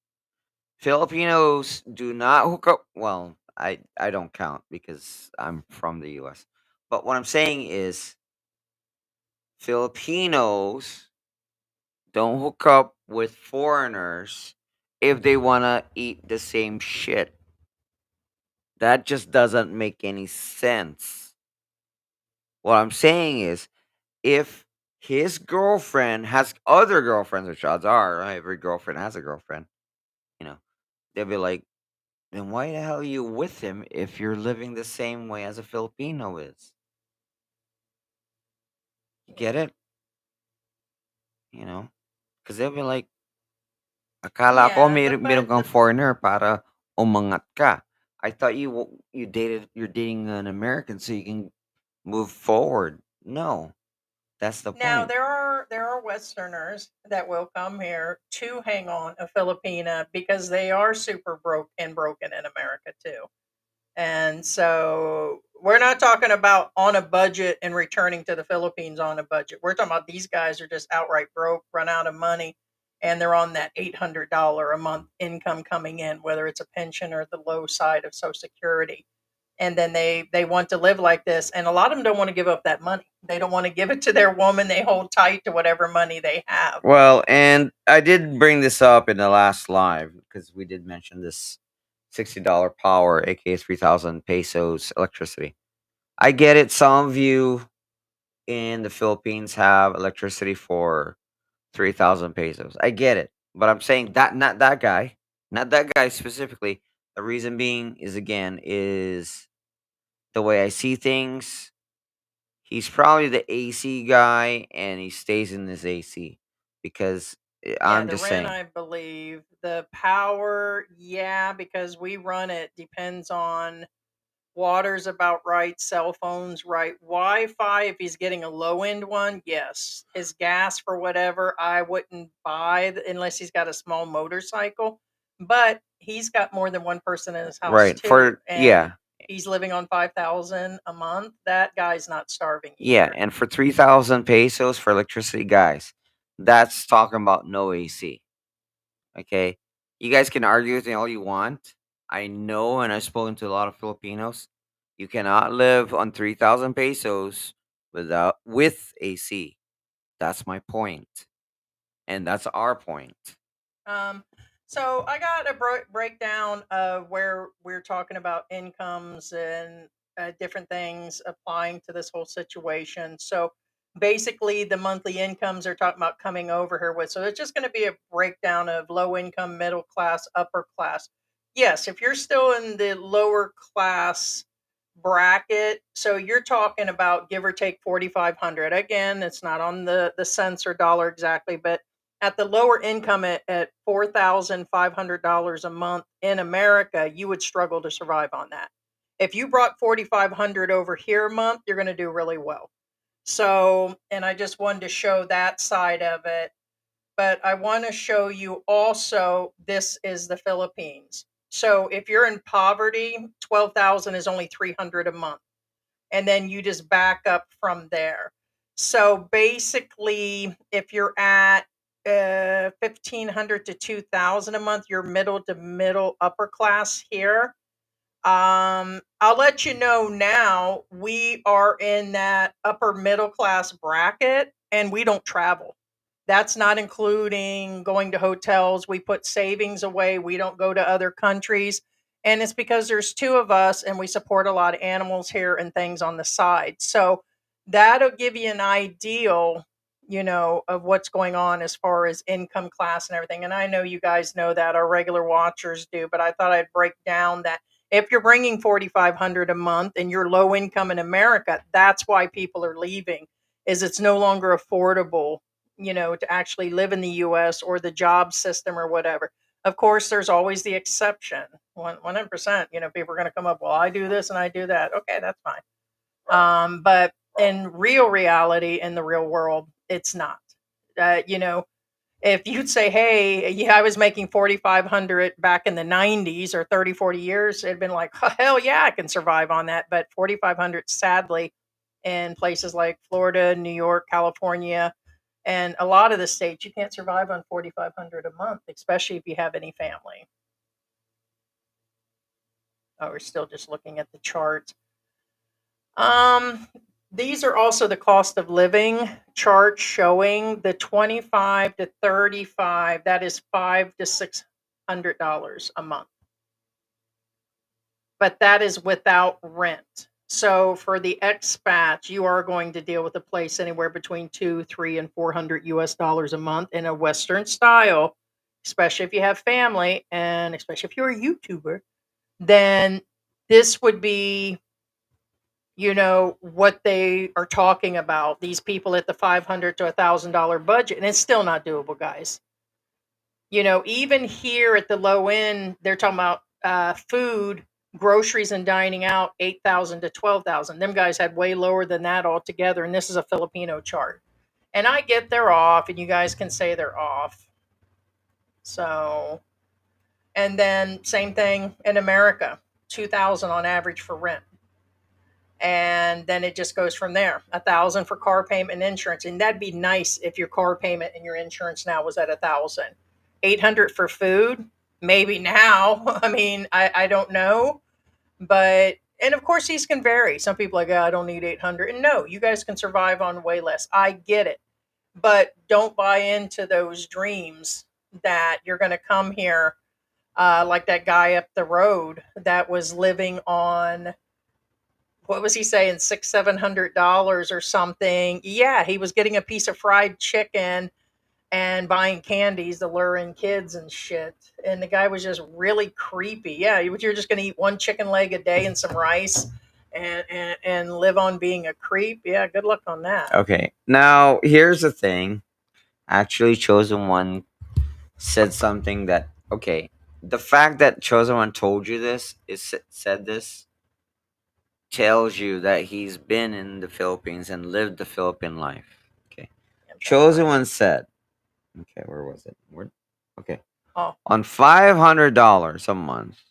S4: Filipinos do not hook up. Well, I don't count because I'm from the U.S. But what I'm saying is Filipinos don't hook up with foreigners if they want to eat the same shit. That just doesn't make any sense. What I'm saying is if his girlfriend has other girlfriends, which odds are, right? Every girlfriend has a girlfriend, you know, they'll be like, then why the hell are you with him if you're living the same way as a Filipino is? You get it? You know? Because they'll be like, akala ko
S3: Yeah,
S4: meron kang foreigner para umangat ka. I thought you're dating an American so you can move forward. No, that's the
S3: now
S4: point.
S3: there are Westerners that will come here to hang on a Filipina because they are super broke and broken in America too. And so we're not talking about on a budget and returning to the Philippines on a budget. We're talking about these guys are just outright broke, run out of money, and they're on that $800 a month income coming in, whether it's a pension or the low side of Social Security. And then they want to live like this, and a lot of them don't want to give up that money. They don't want to give it to their woman. They hold tight to whatever money they have.
S4: Well, and I did bring this up in the last live because we did mention this $60 power, aka 3,000 pesos electricity. I get it. Some of you in the Philippines have electricity for 3,000 pesos. I get it. But I'm saying that not that guy specifically. The reason being is again is the way I see things. He's probably the AC guy and he stays in this AC because
S3: Yeah,
S4: I'm
S3: the
S4: just
S3: rent,
S4: saying.
S3: I believe. The power, yeah, because we run it depends on water's about right, cell phones right, Wi-Fi. If he's getting a low end one, yes. His gas for whatever, I wouldn't buy unless he's got a small motorcycle. But he's got more than one person in his house
S4: Right.
S3: too,
S4: For
S3: and
S4: yeah.
S3: he's living on 5,000 a month. That guy's not starving
S4: Yeah,
S3: either.
S4: and for 3,000 pesos for electricity, guys, that's talking about no AC. Okay. You guys can argue with me all you want. I know, and I've spoken to a lot of Filipinos. You cannot live on 3,000 pesos with AC. That's my point, and that's our point.
S3: Um, so I got a breakdown of where we're talking about incomes and different things applying to this whole situation. So basically, the monthly incomes are talking about coming over here with. So it's just going to be a breakdown of low income, middle class, upper class. Yes, if you're still in the lower class bracket. So you're talking about give or take 4,500. Again, it's not on the cents or dollar exactly, but at the lower income at $4,500 a month in America, you would struggle to survive on that. If you brought 4,500 over here a month, you're going to do really well. So, and I just wanted to show that side of it, but I want to show you also this is the Philippines. So if you're in poverty, 12,000 is only 300 a month. And then you just back up from there. So basically, if you're at 1,500 to 2,000 a month, you're middle to middle upper class here. I'll let you know now, we are in that upper middle class bracket and we don't travel. That's not including going to hotels. We put savings away. We don't go to other countries. And it's because there's two of us and we support a lot of animals here and things on the side. So that'll give you an ideal, of what's going on as far as income class and everything. And I know you guys know that, our regular watchers do, but I thought I'd break down that if you're bringing 4,500 a month and you're low income in America, that's why people are leaving, is it's no longer affordable, to actually live in the US or the job system or whatever. Of course, there's always the exception. 100%, people are going to come up, well, I do this and I do that. Okay, that's fine. But in real reality, in the real world, it's not. If you'd say, hey, yeah, I was making 4,500 back in the 90s or 30, 40 years, it'd been like, oh, hell yeah, I can survive on that. But 4,500, sadly, in places like Florida, New York, California, and a lot of the states, you can't survive on 4,500 a month, especially if you have any family. Oh, we're still just looking at the charts. These are also the cost of living charts showing the 25 to 35. That is $500 to $600 a month. But that is without rent. So for the expats, you are going to deal with a place anywhere between 2, 3, and 400 US dollars a month in a Western style, especially if you have family and especially if you're a YouTuber, then this would be, what they are talking about. These people at the $500 to $1,000 budget, and it's still not doable, guys. Even here at the low end, they're talking about food, groceries, and dining out, 8,000 to 12,000. Them guys had way lower than that altogether, and this is a Filipino chart. And I get they're off, and you guys can say they're off. So, and then same thing in America, 2,000 on average for rent. And then it just goes from there. 1,000 for car payment and insurance, and that'd be nice if your car payment and your insurance now was at 1,000. 800 for food, maybe now. I mean, I don't know, but and of course these can vary. Some people are like, oh, I don't need 800, and no, you guys can survive on way less. I get it, but don't buy into those dreams that you're going to come here like that guy up the road that was living on, what was he saying, $600-700 or something. Yeah, he was getting a piece of fried chicken and buying candies to lure in kids and shit. And the guy was just really creepy. Yeah, you're just going to eat one chicken leg a day and some rice and live on being a creep. Yeah, good luck on that.
S4: Okay, now here's the thing. Actually, Chosen One said something that, okay, the fact that Chosen One told you this, said this, tells you that he's been in the Philippines and lived the Philippine life. Okay. Chosen One said, okay, where was it? Okay.
S3: Oh,
S4: On $500 a month,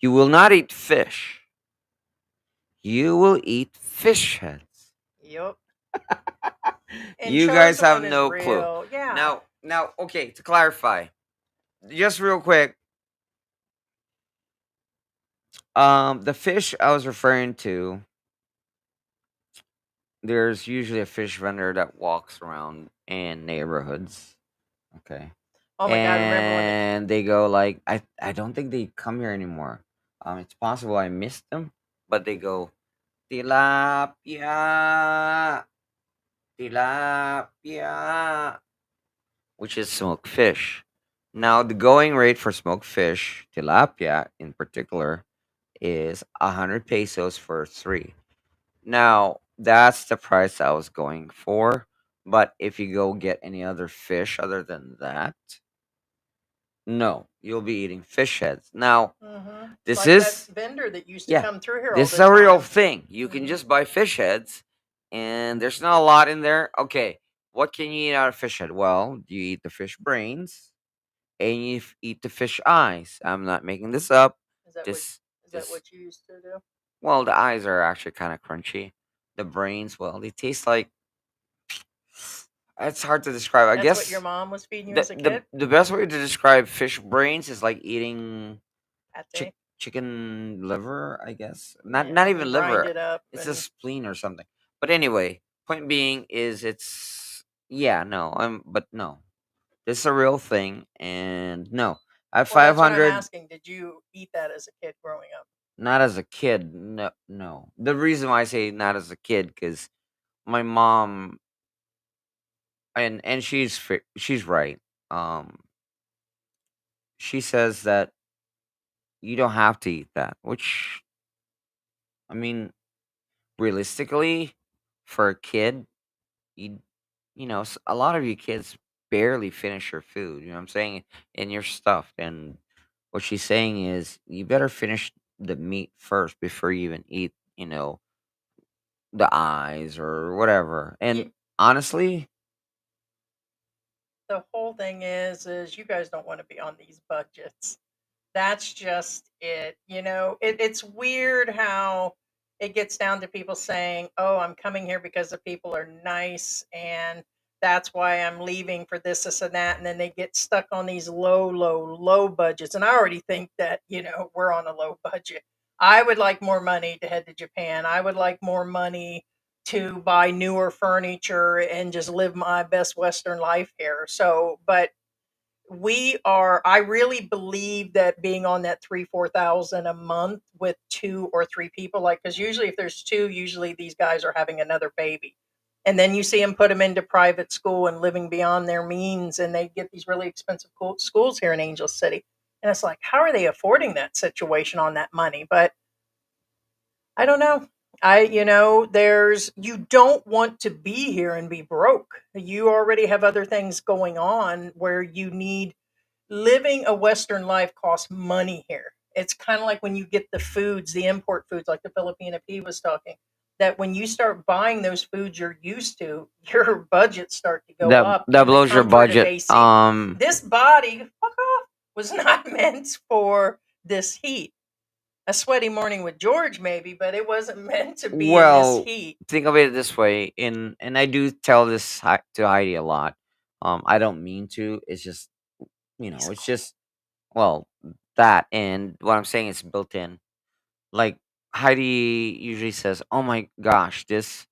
S4: you will not eat fish. You will eat fish heads.
S3: yep. And
S4: You guys
S3: Chosen
S4: have
S3: One is
S4: no clue.
S3: real. Yeah.
S4: Now, okay, to clarify, just real quick, the fish I was referring to, there's usually a fish vendor that walks around in neighborhoods. Okay.
S3: Oh my God, remember when
S4: And they go like, I don't think they come here anymore. It's possible I missed them, but they go tilapia, tilapia, which is smoked fish. Now the going rate for smoked fish, tilapia in particular, is 100 pesos for 3. Now, that's the price I was going for. But if you go get any other fish other than that, no, you'll be eating fish heads. Now,
S3: It's
S4: this
S3: like that
S4: is,
S3: vendor that used to
S4: yeah,
S3: come through here all
S4: this is
S3: the
S4: a real
S3: time.
S4: thing. You can
S3: Mhm.
S4: just buy fish heads, and there's not a lot in there. Okay, what can you eat out of fish head? Well, you eat the fish brains, and you eat the fish eyes. I'm not making this up.
S3: Is that what
S4: This,
S3: is that
S4: this.
S3: what you used to do?
S4: Well, the eyes are actually kind of crunchy. The brains, well, they taste like. It's hard to describe. I
S3: That's what your
S4: guess
S3: mom was feeding you
S4: the
S3: as a
S4: the
S3: kid?
S4: the best way to describe fish brains is like eating
S3: Pate?
S4: chicken liver. I guess not
S3: Yeah, they
S4: even
S3: grind
S4: liver.
S3: it up
S4: It's a
S3: and
S4: spleen or something. But anyway, point being is it's yeah no but no, this is a real thing and no. At
S3: well, that's what I'm
S4: 500,
S3: asking. Did you eat that as a kid growing up?
S4: not as a kid. No, no. The reason why I say not as a kid because my mom and she's right. Um, she says that you don't have to eat that, which I mean, realistically, for a kid, you a lot of you kids barely finish your food. You know what I'm saying? And you're stuffed. And what she's saying is, you better finish the meat first before you even eat. The eyes or whatever.
S3: Yeah,
S4: And honestly,
S3: the whole thing is you guys don't want to be on these budgets. That's just it. It's weird how it gets down to people saying, "Oh, I'm coming here because the people are nice, and that's why I'm leaving for this, and that." And then they get stuck on these low, low, low budgets. And I already think that we're on a low budget. I would like more money to head to Japan. I would like more money to buy newer furniture and just live my best Western life here. So, but I really believe that being on that 3-4 thousand a month with 2 or 3 people, like, because usually if there's two, usually these guys are having another baby, and then you see them put them into private school and living beyond their means, and they get these really expensive schools here in Angel City, and it's like, how are they affording that situation on that money? But I don't know. You don't want to be here and be broke. You already have other things going on where you need living a Western life costs money here. It's kind of like when you get the foods, the import foods, like the Filipino P was talking, that when you start buying those foods you're used to, your budgets start to go
S4: that
S3: up
S4: that
S3: in the
S4: blows your
S3: comfort of
S4: budget.
S3: AC. This body, fuck off, was not meant for this heat. A sweaty morning with George, maybe, but it wasn't meant to be in this
S4: Well,
S3: heat.
S4: think of it this way, and I do tell this to Heidi a lot. I don't mean to. It's just
S3: He's
S4: it's
S3: cold.
S4: just well that, and what I'm saying is built in. Like Heidi usually says, "Oh my gosh, this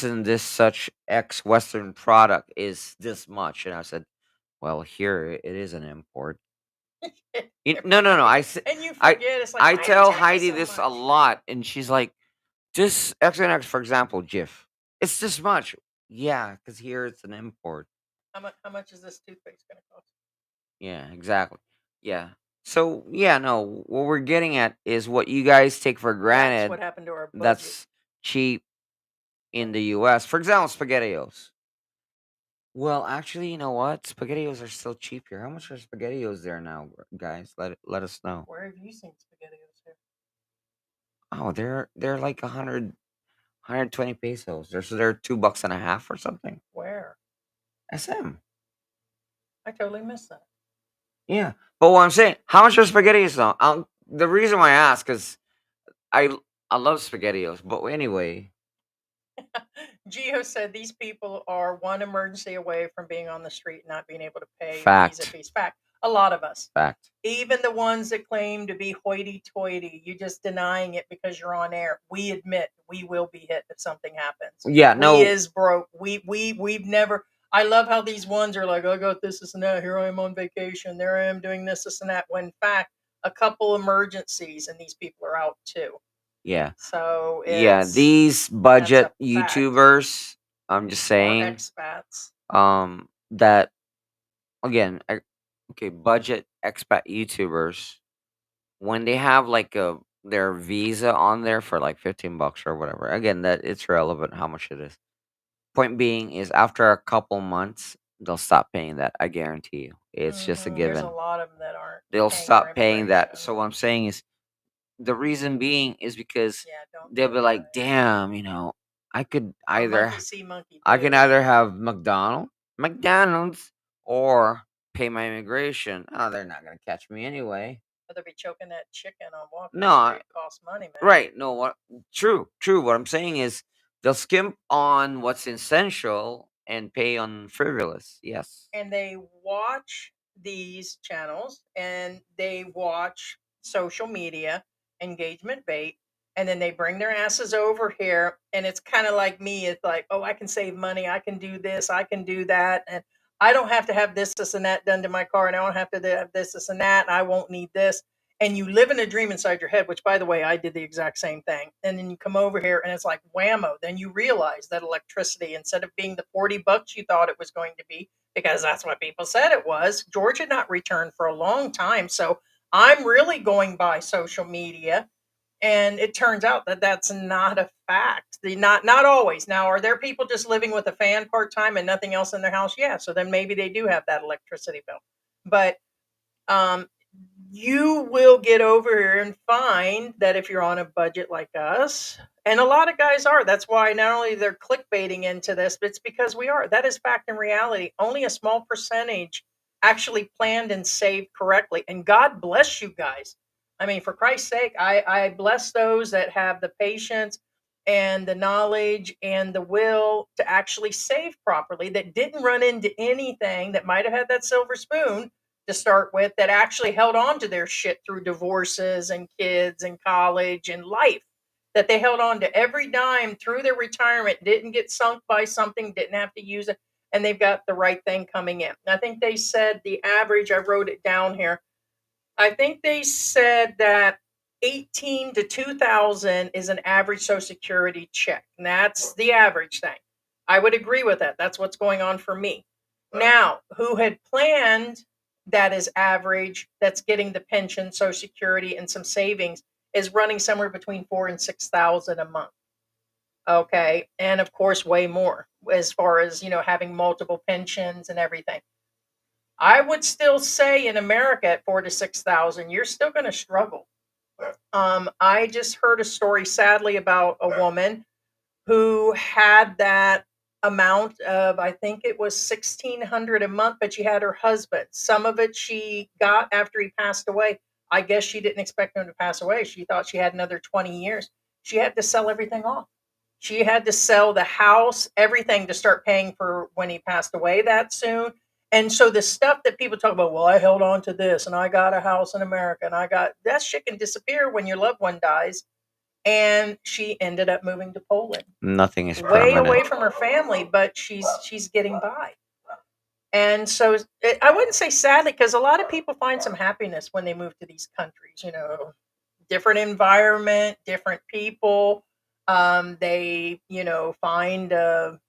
S4: and this such X Western product is this much," and I said, "Well, here it is an import." No, no, no.
S3: Right. And you
S4: I,
S3: forget, it's like,
S4: I
S3: why are you
S4: tell
S3: charging
S4: Heidi
S3: so
S4: this a
S3: much?
S4: lot, and she's like, "Just X and X, for example, Jif. It's this much." Yeah, because here it's an import.
S3: How much is this toothpaste going to cost?
S4: Yeah, exactly. Yeah. So yeah, no. What we're getting at is what you guys take for
S3: That's
S4: granted.
S3: what happened to our budget.
S4: That's cheap in the U.S. For example, SpaghettiOs. Well, actually, you know what? SpaghettiOs are still cheap here. How much are SpaghettiOs there now, guys? Let us know.
S3: Where have you seen SpaghettiOs here?
S4: Oh, they're like 120 pesos. They're $2 and a half or something.
S3: Where?
S4: SM.
S3: I totally missed that.
S4: Yeah. But what I'm saying, how much are SpaghettiOs now? The reason why I ask is I I love SpaghettiOs. But anyway,
S3: Gio said these people are one emergency away from being on the street and not being able to pay visa
S4: fact,
S3: fees. Fact, a lot of us,
S4: fact.
S3: even the ones that claim to be hoity-toity, you just denying it because you're on air. We admit we will be hit if something happens.
S4: Yeah,
S3: We
S4: no,
S3: is broke. We've never. I love how these ones are like, I got this, and that. Here I am on vacation. There I am doing this, and that. When in fact, a couple emergencies and these people are out too.
S4: yeah.
S3: So
S4: Yeah,
S3: it's
S4: these
S3: that's a
S4: budget
S3: fact.
S4: YouTubers, I'm just
S3: Or
S4: saying,
S3: expats.
S4: that again, okay, budget expat YouTubers, when they have like a their Visa on there for like $15 or whatever. Again, that it's relevant how much it is. Point being is after a couple months, they'll stop paying that. I guarantee you. It's just a
S3: There's a
S4: given.
S3: lot of them that aren't
S4: They'll
S3: paying their
S4: stop paying that.
S3: immigration.
S4: So what I'm saying is the reason being is because
S3: Yeah, don't
S4: they'll
S3: do
S4: be
S3: it,
S4: like,
S3: guys.
S4: damn, I could either
S3: Monkey see, monkey
S4: I can
S3: do.
S4: either have McDonald's or pay my immigration. Oh, they're not gonna catch me anyway.
S3: They'll be choking that chicken on Walker
S4: No,
S3: Street. Costs money, man.
S4: right. No, what true. What I'm saying is they'll skimp on what's essential and pay on frivolous. Yes.
S3: And they watch these channels and they watch social media, engagement bait, and then they bring their asses over here. And it's kind of like me. It's like, oh, I can save money. I can do this. I can do that. And I don't have to have this, and that done to my car. And I don't have to have this, and that. And I won't need this. And you live in a dream inside your head, which, by the way, I did the exact same thing. And then you come over here and it's like whammo. Then you realize that electricity, instead of being the $40 you thought it was going to be, because that's what people said it was, George had not returned for a long time. So I'm really going by social media. And it turns out that that's not a fact. Not always. Now, are there people just living with a fan part time and nothing else in their house? Yeah. So then maybe they do have that electricity bill. But um, you will get over here and find that if you're on a budget like us, and a lot of guys are, that's why not only they're clickbaiting into this, but it's because we are. That is fact and reality. Only a small percentage actually planned and saved correctly. And God bless you guys. I mean, for Christ's sake, I bless those that have the patience and the knowledge and the will to actually save properly, that didn't run into anything, that might have had that silver spoon to start with, that actually held on to their shit through divorces and kids and college and life, that they held on to every dime through their retirement, didn't get sunk by something, didn't have to use it, and they've got the right thing coming in. I think they said the average, I wrote it down here, I think they said that 18 to 2000 is an average Social Security check. And that's the average thing. I would agree with that. That's what's going on for me. Now, who had planned that is average, that's getting the pension, Social Security, and some savings, is running somewhere between 4 and 6,000 a month. Okay, and of course, way more as far as having multiple pensions and everything. I would still say in America at 4 to 6,000, you're still going to struggle. I just heard a story, sadly, about a woman who had that amount of, I think it was 1,600 a month, but she had her husband. Some of it she got after he passed away. I guess she didn't expect him to pass away. She thought she had another 20 years. She had to sell everything off. She had to sell the house, everything, to start paying for when he passed away that soon. And so the stuff that people talk about, well, I held on to this and I got a house in America and I got that shit can disappear when your loved one dies. And she ended up moving to Poland,
S4: Nothing is
S3: way away
S4: permanent.
S3: from her family, but she's getting by. And so I wouldn't say sadly, because a lot of people find some happiness when they move to these countries. Different environment, different people. They find a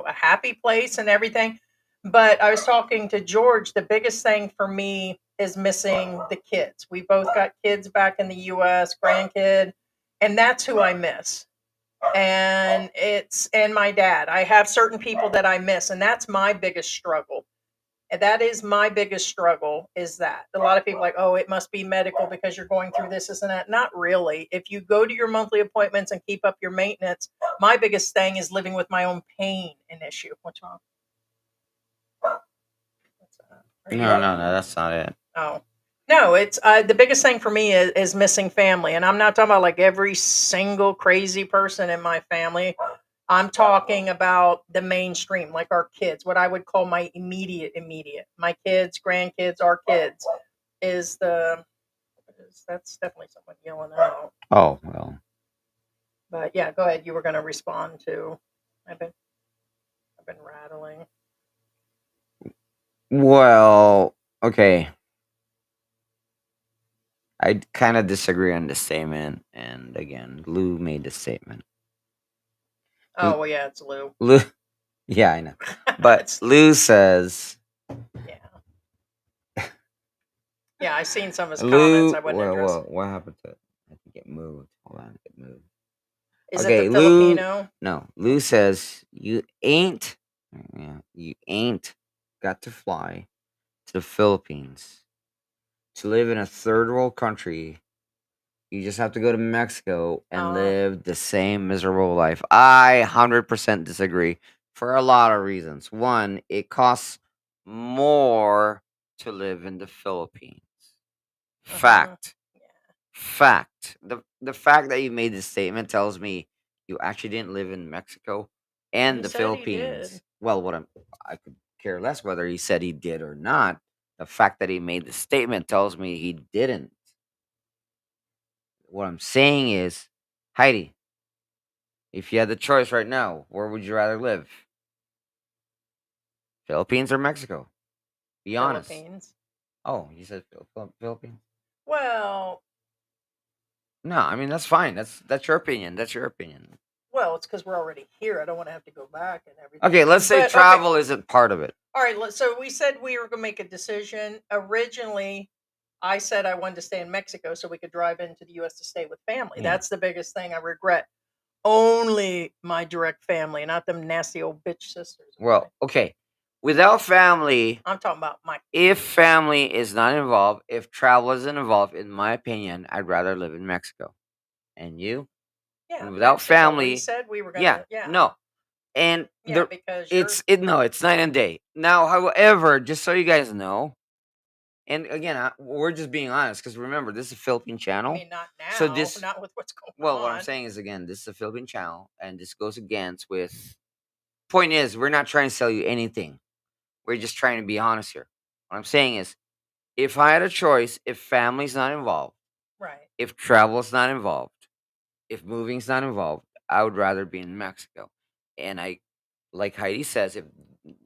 S3: happy place and everything. But I was talking to George. The biggest thing for me is missing the kids. We both got kids back in the U.S., grandkid, and that's who I miss. And my dad. I have certain people that I miss, and that's my biggest struggle. And that is my biggest struggle, is that a lot of people are like, oh, it must be medical because you're going through this and that. Not really. If you go to your monthly appointments and keep up your maintenance, my biggest thing is living with my own pain and issue. What's wrong?
S4: No, that's not it.
S3: Oh, no, it's the biggest thing for me is missing family. And I'm not talking about like every single crazy person in my family. I'm talking about the mainstream, like our kids, what I would call my immediate. My kids, grandkids, our kids that's definitely someone yelling out.
S4: Oh well.
S3: But yeah, go ahead. You were going to respond to. I've been rattling.
S4: Well, okay. I kind of disagree on the statement, and again, Lou made the statement.
S3: Oh well, yeah, it's Lou.
S4: Lou, yeah, I know, but Lou says,
S3: yeah, I seen some of his
S4: Lou.
S3: comments. I wasn't
S4: Well,
S3: interested.
S4: what happened to it? I think it moved. Hold on, it moved.
S3: Is
S4: Okay,
S3: it the
S4: Lou.
S3: Filipino?
S4: No, Lou says you ain't got to fly to the Philippines to live in a third world country. You just have to go to Mexico and
S3: Oh,
S4: live the same miserable life. I 100% disagree for a lot of reasons. One, it costs more to live in the Philippines.
S3: uh-huh.
S4: Fact. Fact. The fact that you made this statement tells me you actually didn't live in Mexico and
S3: He
S4: the
S3: said he did.
S4: Philippines. Well, I could care less whether he said he did or not. The fact that he made the statement tells me he didn't. What I'm saying is, Heidi, if you had the choice right now, where would you rather live? Philippines or Mexico? Be honest.
S3: Philippines.
S4: Oh, you said Philippines?
S3: Well,
S4: No, I mean that's fine. That's your opinion. That's your opinion.
S3: it's because we're already here. I don't want to have to go back and everything.
S4: Okay, let's say
S3: But okay,
S4: travel isn't part of it.
S3: all right. So we said we were going to make a decision. Originally, I said I wanted to stay in Mexico so we could drive into the U.S. to stay with family.
S4: Yeah.
S3: That's the biggest thing I regret. Only my direct family, not them nasty old bitch sisters.
S4: Well, okay. Without family,
S3: I'm talking about my.
S4: if family is not involved, if travel isn't involved, in my opinion, I'd rather live in Mexico. And you?
S3: Yeah,
S4: And without
S3: Mexico, we
S4: family,
S3: said we were
S4: yeah,
S3: gonna. Yeah,
S4: no. And
S3: yeah, because you're.
S4: it's night and day. Now, however, just so you guys know, and again, we're just being honest because remember, this is a Philippine
S3: I
S4: channel.
S3: mean, not
S4: So
S3: now,
S4: this,
S3: not with what's going
S4: well,
S3: on.
S4: what I'm saying is again, this is a Philippine channel, and this goes against with. Point is, we're not trying to sell you anything. We're just trying to be honest here. What I'm saying is, if I had a choice, if family's not involved,
S3: Right.
S4: if travel's not involved, if moving's not involved, I would rather be in Mexico. And like Heidi says, if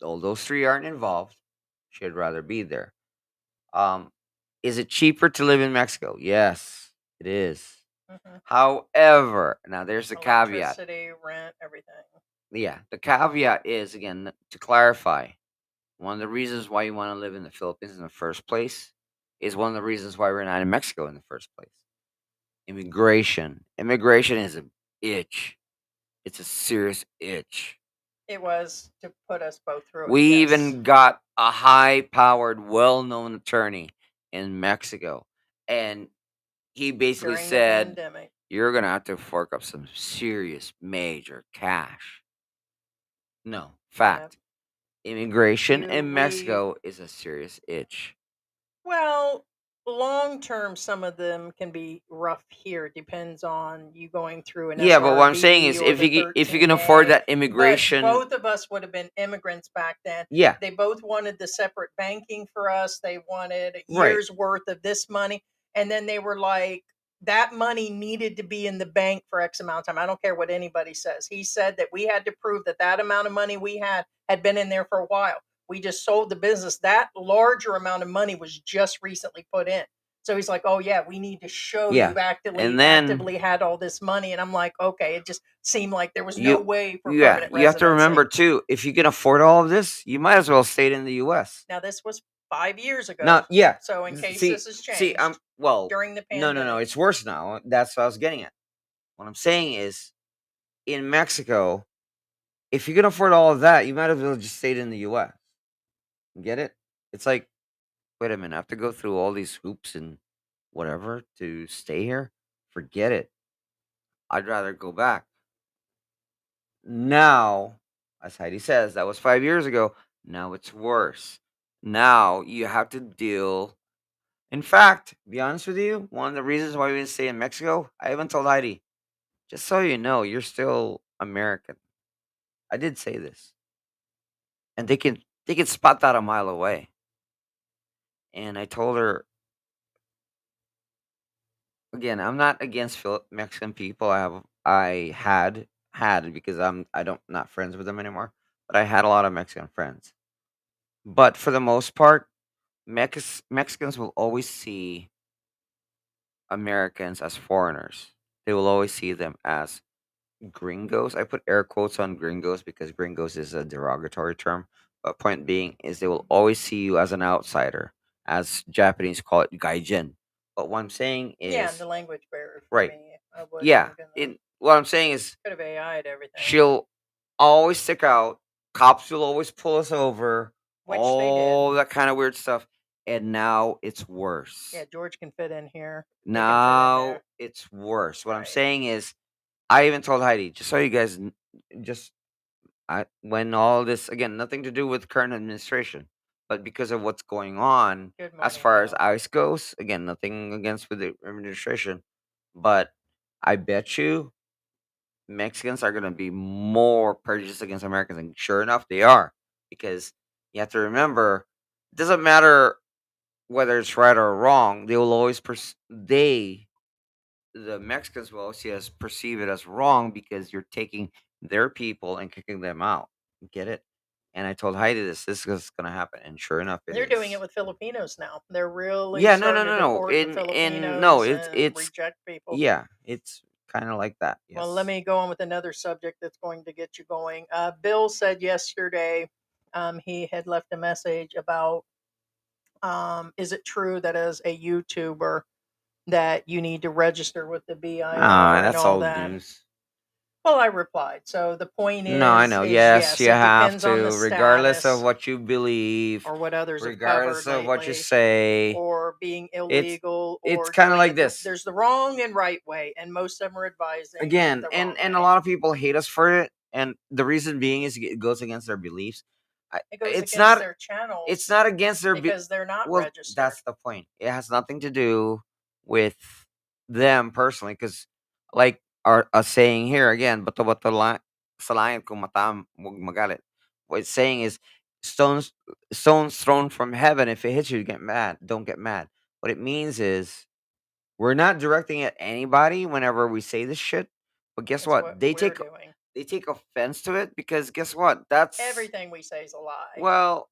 S4: all those three aren't involved, she'd rather be there. Um, is it cheaper to live in Mexico? Yes, it is.
S3: Mm-hmm.
S4: However, now there's the caveat.
S3: Electricity, rent, everything.
S4: Yeah, the caveat is again to clarify. One of the reasons why you want to live in the Philippines in the first place is one of the reasons why we're not in Mexico in the first place. Immigration. Immigration is a itch. It's a serious itch.
S3: It was to put us both through it.
S4: We
S3: yes.
S4: even got a high-powered, well-known attorney in Mexico, and he basically
S3: During the
S4: said,
S3: pandemic.
S4: "You're gonna have to fork up some serious, major cash." No, fact. Immigration in Mexico is a serious itch.
S3: Well, long term, some of them can be rough here. It depends on you going through an
S4: Yeah, but what I'm saying is,
S3: SRB or
S4: if
S3: the
S4: you can afford
S3: 13A.
S4: that
S3: But
S4: immigration,
S3: both of us would have been immigrants back then.
S4: yeah,
S3: They both wanted the separate banking for us. They wanted a
S4: Right.
S3: year's worth of this money. And then they were like, that money needed to be in the bank for X amount of time. I don't care what anybody says. He said that we had to prove that that amount of money we had been in there for a while. We just sold the business. That larger amount of money was just recently put in. So he's like, "Oh yeah, we need to show
S4: Yeah.
S3: you actively
S4: And then-
S3: actively had all this money." And I'm like, "Okay." It just seemed like there was no
S4: You-
S3: way for
S4: yeah,
S3: permanent
S4: you have to
S3: residency.
S4: remember too, if you can afford all of this, you might as well stay in the U.S.
S3: Now this was 5 years ago.
S4: Now, yeah.
S3: So in case
S4: See-
S3: this has changed
S4: See, I'm well.
S3: during the
S4: No,
S3: pandemic.
S4: it's worse now. That's what I was getting at. What I'm saying is, in Mexico, if you can afford all of that, you might as well just stay in the U.S. Get it? It's like, wait a minute, I have to go through all these hoops and whatever to stay here. Forget it. I'd rather go back. Now, as Heidi says, that was 5 years ago. Now it's worse. Now you have to deal. In fact, be honest with you, one of the reasons why we didn't stay in Mexico, I even told Heidi, just so you know, you're still American. I did say this, and they can spot that a mile away. And I told her again, I'm not against Mexican people. I had because I don't not friends with them anymore. But I had a lot of Mexican friends. But for the most part, Mexicans will always see Americans as foreigners. They will always see them as gringos. I put air quotes on gringos because gringos is a derogatory term. But point being is they will always see you as an outsider, as Japanese call it gaijin. But what I'm saying is
S3: Yeah, and the language barrier for
S4: right.
S3: me. I wouldn't
S4: Yeah.
S3: even.
S4: What I'm saying is
S3: Could have AI'd everything,
S4: she'll always stick out. Cops will always pull us over.
S3: which they did.
S4: All that kind of weird stuff. And now it's worse.
S3: Yeah, George can fit in here. He can fit in
S4: Now
S3: there.
S4: it's worse. What I'm
S3: Right.
S4: saying is, I even told Heidi, just so you guys, just when all this, again, nothing to do with current administration, but because of what's going on
S3: Good
S4: as
S3: morning,
S4: far as
S3: Bill.
S4: ICE goes, again, nothing against with the administration, but I bet you Mexicans are going to be more prejudiced against Americans, and sure enough, they are, because you have to remember, it doesn't matter whether it's right or wrong. They will always the Mexicans will always perceive it as wrong because you're taking their people and kicking them out. Get it? And I told Heidi this is going to happen, and sure enough, it
S3: They're doing
S4: is.
S3: it with Filipinos now. They're really
S4: Yeah, no, no,
S3: starting to
S4: no, no.
S3: deport the
S4: In
S3: Filipinos
S4: no,
S3: and
S4: it's
S3: reject people.
S4: yeah, it's kind of like that.
S3: Well, let
S4: Yes.
S3: me go on with another subject that's going to get you going. Bill said yesterday he had left a message about is it true that as a YouTuber that you need to register with the
S4: Ah,
S3: BIR and
S4: that's
S3: all
S4: old
S3: that?
S4: news.
S3: Well, I replied. So the point
S4: No, I know.
S3: is
S4: Yes, you
S3: it
S4: have
S3: depends on the
S4: to, regardless of
S3: status
S4: what you believe,
S3: or what others have
S4: regardless
S3: covered
S4: of what you
S3: lately,
S4: say.
S3: or being
S4: It's
S3: illegal
S4: it's
S3: or
S4: kind of
S3: doing
S4: like
S3: it.
S4: this.
S3: There's the wrong and right way, and most of them are advising
S4: Again,
S3: the
S4: and
S3: wrong
S4: and a
S3: way.
S4: lot of people hate us for it, and the reason being is it goes against their beliefs.
S3: It goes
S4: It's
S3: against
S4: not
S3: their
S4: it's
S3: channels
S4: not against their
S3: because they're not
S4: well,
S3: registered.
S4: that's the point. It has nothing to do with them personally, because like our a saying here again, bato sa langit kung matam wag magalit. What it's saying is stones stones thrown from heaven. If it hits you, get mad. Don't get mad. What it means is we're not directing at anybody whenever we say this shit. But guess
S3: That's
S4: what?
S3: what we're doing.
S4: They take offense to it because guess what? That's
S3: Everything we say is a lie.
S4: well,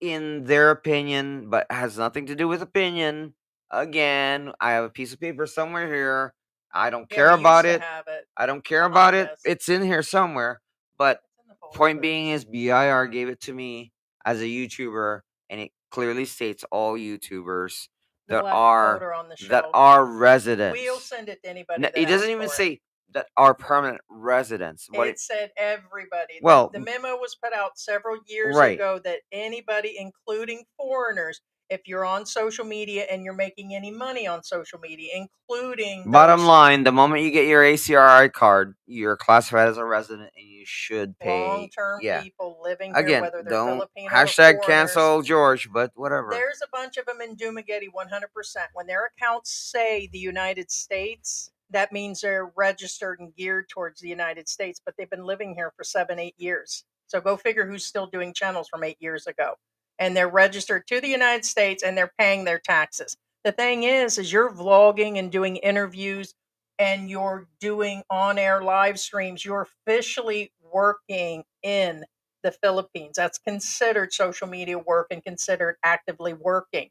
S4: in their opinion, but has nothing to do with opinion. Again, I have a piece of paper somewhere here. I don't
S3: Yeah,
S4: care
S3: we
S4: about
S3: used to
S4: it.
S3: have it
S4: I don't care about
S3: behind
S4: it.
S3: us.
S4: It's in here somewhere. But
S3: It's in the folder.
S4: point being is BIR gave it to me as a YouTuber, and it clearly states all YouTubers
S3: The
S4: that
S3: black
S4: are
S3: folder on the
S4: that
S3: shelf.
S4: are residents.
S3: We'll send it to anybody that
S4: It doesn't
S3: asks
S4: even
S3: for it.
S4: say that are permanent residents. What
S3: It said everybody.
S4: well,
S3: The memo was put out several years
S4: right.
S3: ago that anybody, including foreigners, if you're on social media and you're making any money on social media, including
S4: Bottom
S3: those
S4: line, the moment you get your ACRI card, you're classified as a resident and you should pay.
S3: long-term
S4: Yeah.
S3: people living here,
S4: Again,
S3: whether they're
S4: don't
S3: Filipino or
S4: hashtag
S3: foreigners.
S4: cancel George, but whatever.
S3: There's a bunch of them in Dumaguete 100%. When their accounts say the United States, that means they're registered and geared towards the United States, but they've been living here for 7, 8 years. So go figure who's still doing channels from 8 years ago. And they're registered to the United States and they're paying their taxes. The thing is you're vlogging and doing interviews and you're doing on-air live streams. You're officially working in the Philippines. That's considered social media work and considered actively working.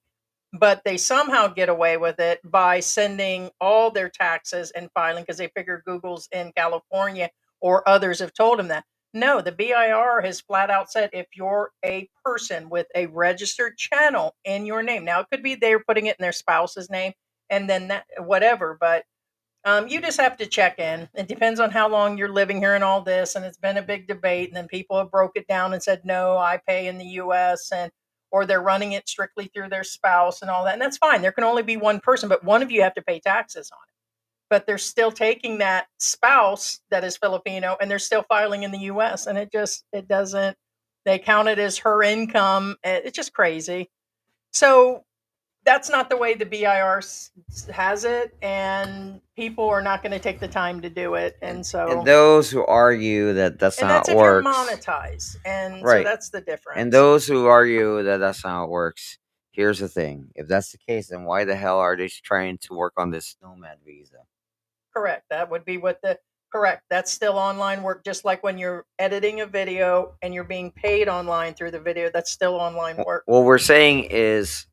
S3: But they somehow get away with it by sending all their taxes and filing because they figure Google's in California or others have told them that. No, the BIR has flat out said if you're a person with a registered channel in your name, now it could be they're putting it in their spouse's name and then that whatever, but you just have to check in. It depends on how long you're living here and all this. And it's been a big debate. And then people have broke it down and said, no, I pay in the US and or they're running it strictly through their spouse and all that. And that's fine. There can only be one person, but one of you have to pay taxes on it. But they're still taking that spouse that is Filipino and they're still filing in the US. And it doesn't, they count it as her income. It's just crazy. So that's not the way the BIR has it, and people are not going to take the time to do it. And so,
S4: And those who argue that that's
S3: and
S4: not
S3: that's
S4: how it
S3: if you're
S4: works,
S3: monetized, and so
S4: right?
S3: that's the difference.
S4: And those who argue that that's not how it works, here's the thing: if that's the case, then why the hell are they trying to work on this nomad visa?
S3: Correct. That would be what the correct. That's still online work, just like when you're editing a video and you're being paid online through the video. That's still online work.
S4: What we're saying is,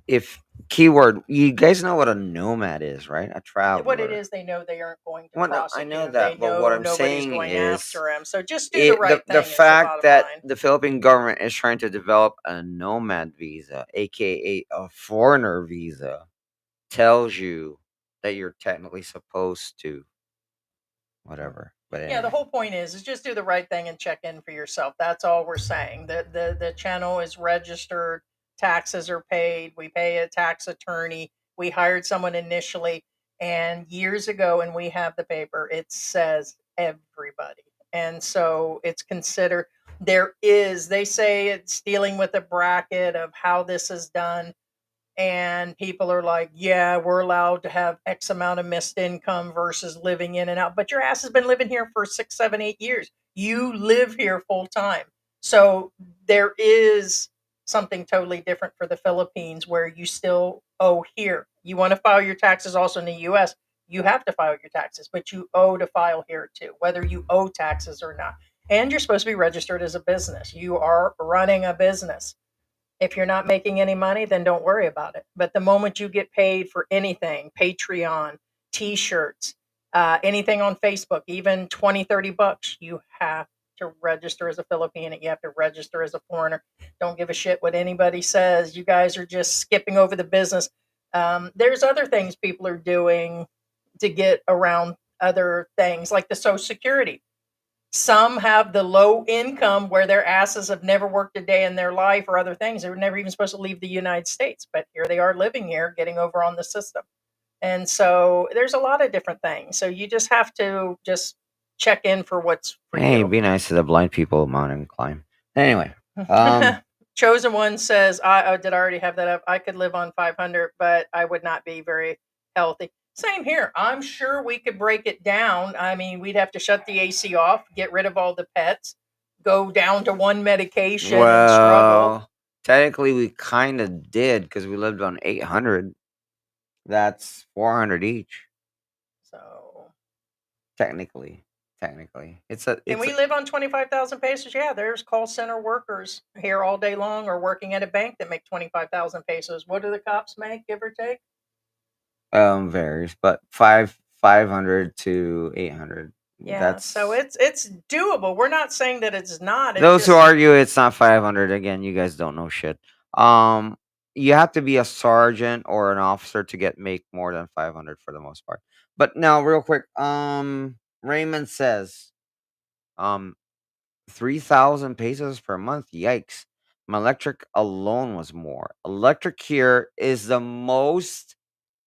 S4: if keyword, you guys know what a nomad is, right? A traveler.
S3: What it is, they know they aren't going to
S4: Well, no, I
S3: prosecute
S4: know
S3: them.
S4: that,
S3: They
S4: but
S3: know
S4: what I'm
S3: nobody's
S4: saying
S3: going
S4: is,
S3: after them. So just do the right
S4: the
S3: thing. Is
S4: fact
S3: the
S4: that
S3: bottom line.
S4: the Philippine government is trying to develop a nomad visa, aka a foreigner visa, tells you that you're technically supposed to, whatever. But
S3: Yeah, the
S4: anyway.
S3: whole point is just do the right thing and check in for yourself. That's all we're saying. The channel is registered, taxes are paid, we pay a tax attorney, we hired someone initially, and years ago, and we have the paper, it says everybody. And so it's considered they say it's dealing with a bracket of how this is done, and people are like, yeah, we're allowed to have X amount of missed income versus living in and out. But your ass has been living here for 6, 7, 8 years. You live here full time. So there is something totally different for the Philippines where you still owe here. You want to file your taxes also in the US, you have to file your taxes, but you owe to file here too, whether you owe taxes or not. And you're supposed to be registered as a business. You are running a business. If you're not making any money, then don't worry about it. But the moment you get paid for anything, Patreon, t-shirts, anything on Facebook, even 20, 30 bucks, you have to register as a Filipino. You have to register as a foreigner. Don't give a shit what anybody says. You guys are just skipping over the business. There's other things people are doing to get around other things like the Social Security. Some have the low income where their asses have never worked a day in their life or other things. They were never even supposed to leave the United States, but here they are living here, getting over on the system. And so there's a lot of different things. So you just have to just check in for what's for
S4: Hey,
S3: you.
S4: be nice to the blind people of mountain climb. Anyway, um,
S3: Chosen One says, did I already have that up? I could live on 500, but I would not be very healthy. Same here. I'm sure we could break it down. I mean, we'd have to shut the AC off, get rid of all the pets, go down to one medication and struggle.
S4: well, technically we kind of did because we lived on 800. That's 400 each.
S3: So,
S4: Technically, it's a
S3: can we live on 25,000 pesos? Yeah, there's call center workers here all day long or working at a bank that make 25,000 pesos. What do the cops make, give or take?
S4: varies, but 500 to 800.
S3: Yeah, so
S4: That's
S3: it's doable. We're not saying that it's not. It's
S4: those who
S3: just
S4: argue it's not 500. Again, you guys don't know shit. Um, you have to be a sergeant or an officer to make more than 500 for the most part. But now, real quick, Raymond says, um, 3,000 pesos per month. Yikes! My electric alone was more. Electric here is the most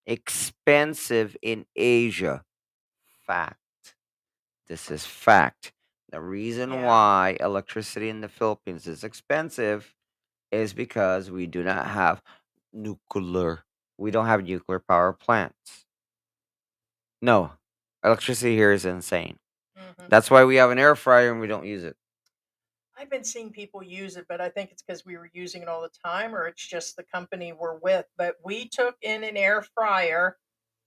S4: expensive in Asia. Fact. This is fact. The reason
S3: yeah.
S4: why electricity in the Philippines is expensive is because we do not have nuclear. We don't have nuclear power plants. No, electricity here is insane.
S3: hmm
S4: That's why we have an air fryer and we don't use it.
S3: I've been seeing people use it, but I think it's because we were using it all the time, or it's just the company we're with. But we took in an air fryer,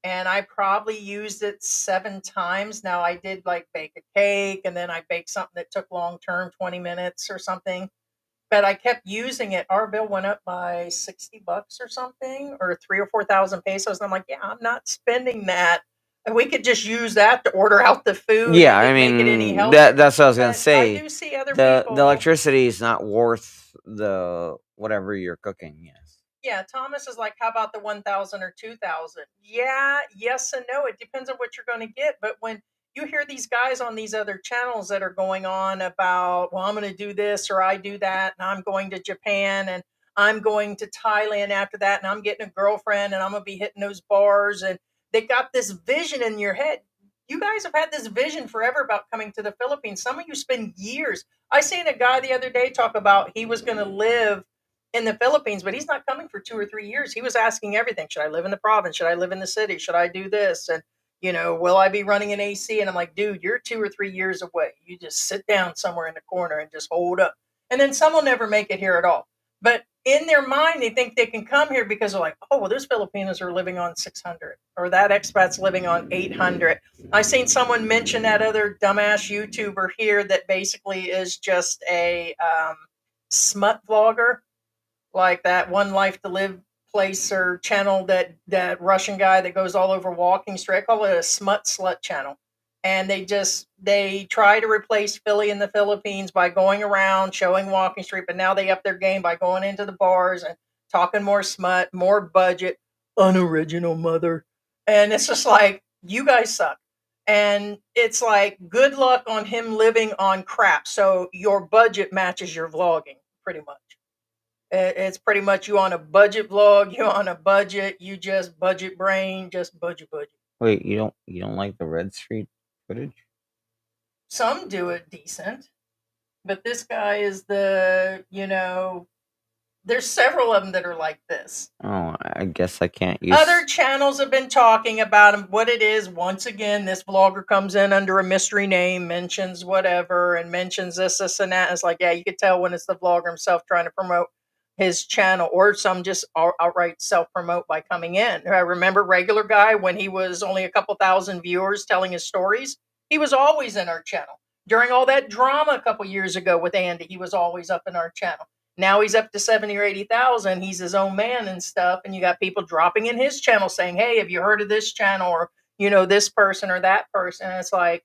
S3: and I probably used it 7 times. Now I did like bake a cake, and then I baked something that took long term, 20 minutes or something. But I kept using it. Our bill went up by 60 bucks or something, or 3 or 4 thousand pesos. And I'm like, yeah, I'm not spending that. And we could just use that to order out the food.
S4: Yeah,
S3: It
S4: I
S3: didn't make it any
S4: mean
S3: healthier.
S4: that's what I was gonna
S3: But I
S4: say.
S3: do see other
S4: The
S3: people.
S4: electricity is not worth the whatever you're cooking. Yes.
S3: Yeah, Thomas is like, how about the 1,000 or 2,000? Yeah, yes and no. It depends on what you're going to get. But when you hear these guys on these other channels that are going on about, well, I'm going to do this or I do that, and I'm going to Japan and I'm going to Thailand after that, and I'm getting a girlfriend and I'm going to be hitting those bars. And they got this vision in your head. You guys have had this vision forever about coming to the Philippines. Some of you spend years. I seen a guy the other day talk about he was going to live in the Philippines, but he's not coming for 2 or 3 years. He was asking everything. Should I live in the province? Should I live in the city? Should I do this? And, will I be running an AC? And I'm like, dude, you're 2 or 3 years away. You just sit down somewhere in the corner and just hold up. And then some will never make it here at all. But in their mind, they think they can come here because they're like, oh, well, those Filipinos are living on 600 or that expat's living on 800. I seen someone mention that other dumbass YouTuber here that basically is just a smut vlogger, like that One Life to Live place or channel, that Russian guy that goes all over walking street. I call it a smut slut channel. And they try to replace Philly in the Philippines by going around showing walking street, but now they up their game by going into the bars and talking more smut, more budget, unoriginal mother. And it's just like, you guys suck. And it's like, good luck on him living on crap. So your budget matches your vlogging, pretty much. It's pretty much, you on a budget vlog, you on a budget, you just budget brain, just budget.
S4: Wait, you don't like the Red Street footage?
S3: Some do it decent, but this guy is there's several of them that are like this.
S4: Oh, I guess I can't use.
S3: Other channels have been talking about him, what it is. Once again, this vlogger comes in under a mystery name, mentions whatever, and mentions this, and that. And it's like, yeah, you could tell when it's the vlogger himself trying to promote his channel, or some just outright self-promote by coming in. I remember Regular Guy, when he was only a couple thousand viewers telling his stories. He was always in our channel. During all that drama a couple years ago with Andy, he was always up in our channel. Now he's up to 70 or 80,000. He's his own man and stuff. And you got people dropping in his channel saying, hey, have you heard of this channel, or, this person or that person? And it's like,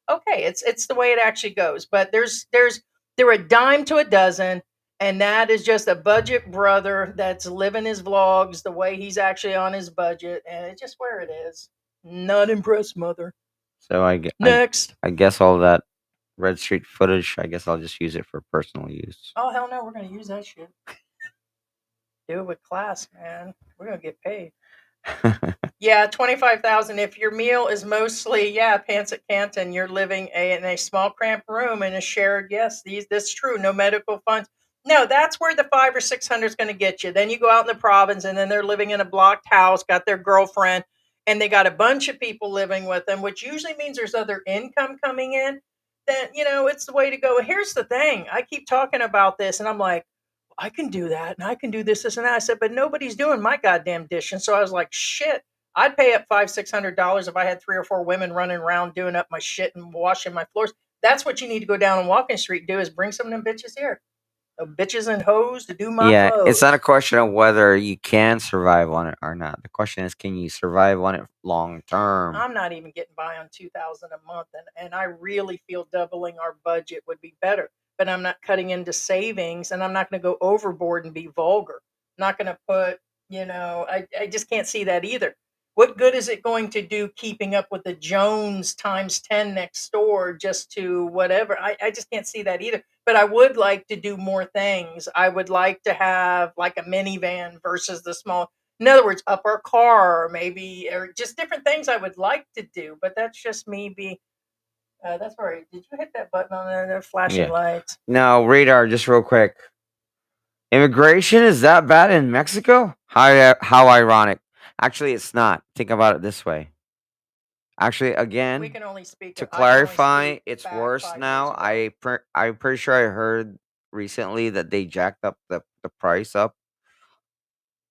S3: okay, it's the way it actually goes. But they're a dime to a dozen. And that is just a budget brother that's living his vlogs the way he's actually on his budget. And it's just where it is. Not impressed, mother.
S4: So
S3: Next.
S4: I guess all that Red Street footage, I guess I'll just use it for personal use.
S3: Oh, hell no, we're going to use that shit. Do it with class, man. We're going to get paid. Yeah, 25,000. If your meal is mostly, pants at Canton, you're living in a small cramped room in a shared, yes, that's true. No medical funds. No, that's where the 500 or 600 is going to get you. Then you go out in the province, and then they're living in a blocked house, got their girlfriend, and they got a bunch of people living with them, which usually means there's other income coming in. Then, it's the way to go. Here's the thing. I keep talking about this, and I'm like, I can do that, and I can do this, and that. I said, but nobody's doing my goddamn dish. And so I was like, shit, I'd pay up $500-600 if I had 3 or 4 women running around doing up my shit and washing my floors. That's what you need to go down on Walking Street and do, is bring some of them bitches here. The bitches and hoes to do my
S4: Yeah,
S3: clothes.
S4: it's not a question of whether you can survive on it or not. The question is, can you survive on it long term?
S3: I'm not even getting by on $2,000 a month, and I really feel doubling our budget would be better. But I'm not cutting into savings, and I'm not going to go overboard and be vulgar. I'm not going to put, I just can't see that either. What good is it going to do keeping up with the Jones times 10 next door just to whatever? I just can't see that either. But I would like to do more things. I would like to have like a minivan versus the small. In other words, up our car, maybe, or just different things I would like to do. But that's just me. That's right. Did you hit that button on there? The flashing
S4: Yeah.
S3: lights.
S4: Now, radar, just real quick. Immigration is that bad in Mexico? How ironic. Actually, it's not. Think about it this way. Actually,
S3: We
S4: again,
S3: can only speak.
S4: to
S3: I can only
S4: clarify,
S3: speak
S4: it's
S3: back
S4: worse
S3: 5 years
S4: now.
S3: ago.
S4: I'm pretty sure I heard recently that they jacked up the price up.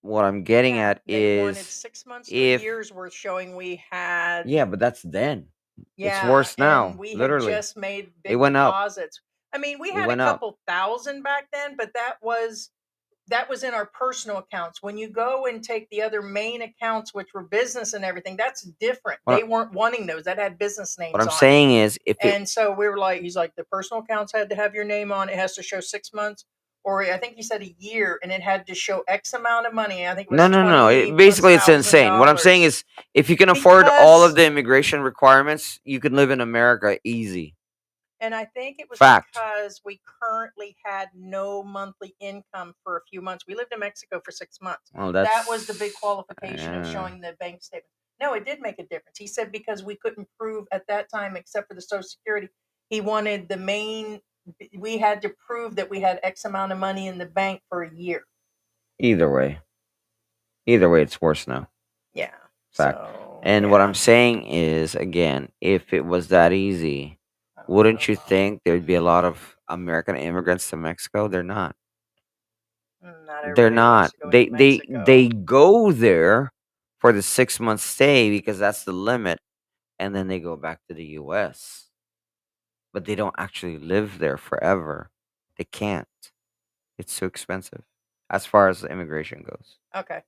S4: What I'm getting
S3: Yeah,
S4: at
S3: they wanted
S4: is
S3: 6 months to a
S4: if
S3: year's worth showing we had.
S4: yeah, but that's then. It's
S3: Yeah,
S4: worse
S3: and
S4: now.
S3: we had
S4: Literally,
S3: just made
S4: it
S3: big
S4: went up.
S3: deposits. I mean, we
S4: It
S3: had a
S4: went up.
S3: couple thousand back then, but that was in our personal accounts. When you go and take the other main accounts, which were business and everything, that's different.
S4: What
S3: They weren't wanting those. That had business names
S4: What I'm
S3: on it.
S4: saying is, if it
S3: And so we were like, he's like, the personal accounts had to have your name on it. It has to show 6 months, or I think he said a year, and it had to show X amount of money. I think it was
S4: no.
S3: 28
S4: Basically,
S3: plus
S4: it's insane. What I'm saying
S3: $1,000.
S4: is, if you can afford all of
S3: Because,
S4: the immigration requirements, you can live in America easy.
S3: and I think it was
S4: Fact.
S3: because we currently had no monthly income for a few months. We lived in Mexico for 6 months.
S4: Well,
S3: That was the big qualification of
S4: uh,
S3: showing the bank statement. No, it did make a difference. He said because we couldn't prove at that time, except for the Social Security, he wanted the main. We had to prove that we had X amount of money in the bank for a year.
S4: either way, it's worse now.
S3: Yeah.
S4: Fact.
S3: So,
S4: And what
S3: yeah.
S4: I'm saying is, again, if it was that easy, wouldn't you think there'd be a lot of American immigrants to Mexico? They're not.
S3: Not
S4: They're
S3: everybody wants
S4: not.
S3: to go
S4: They
S3: into
S4: they
S3: Mexico.
S4: they go there for the 6 month stay because that's the limit, and then they go back to the U.S. But they don't actually live there forever. They can't. It's too expensive as far as immigration goes.
S3: Okay.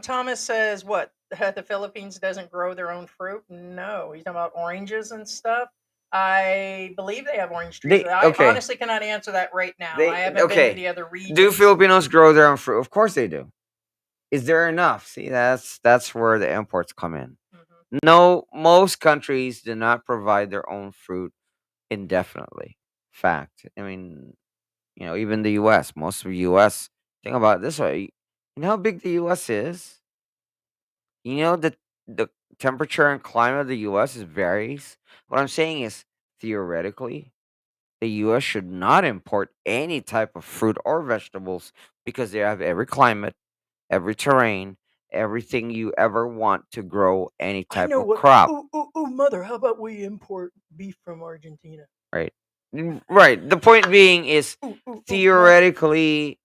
S3: Thomas says what? The Philippines doesn't grow their own fruit? No. He's talking about oranges and stuff. I believe they have orange trees.
S4: They
S3: I
S4: okay.
S3: honestly cannot answer that right now. I
S4: They
S3: haven't been to
S4: okay.
S3: the other
S4: Do
S3: regions.
S4: Filipinos grow their own fruit? Of course they do. Is there enough? See, that's where the imports come in. No, most countries do not provide their own fruit indefinitely. Fact. I mean, even the US, most of the US, think about it this way. You know how big the US is? You know that the temperature and climate of the US is varies. What I'm saying is theoretically, the US should not import any type of fruit or vegetables because they have every climate, every terrain, everything you ever want to grow any
S3: I
S4: type
S3: know
S4: of
S3: what.
S4: crop,
S3: Oh, mother, how about we import beef from Argentina?
S4: right? Right. The point being is
S3: Mother.
S4: theoretically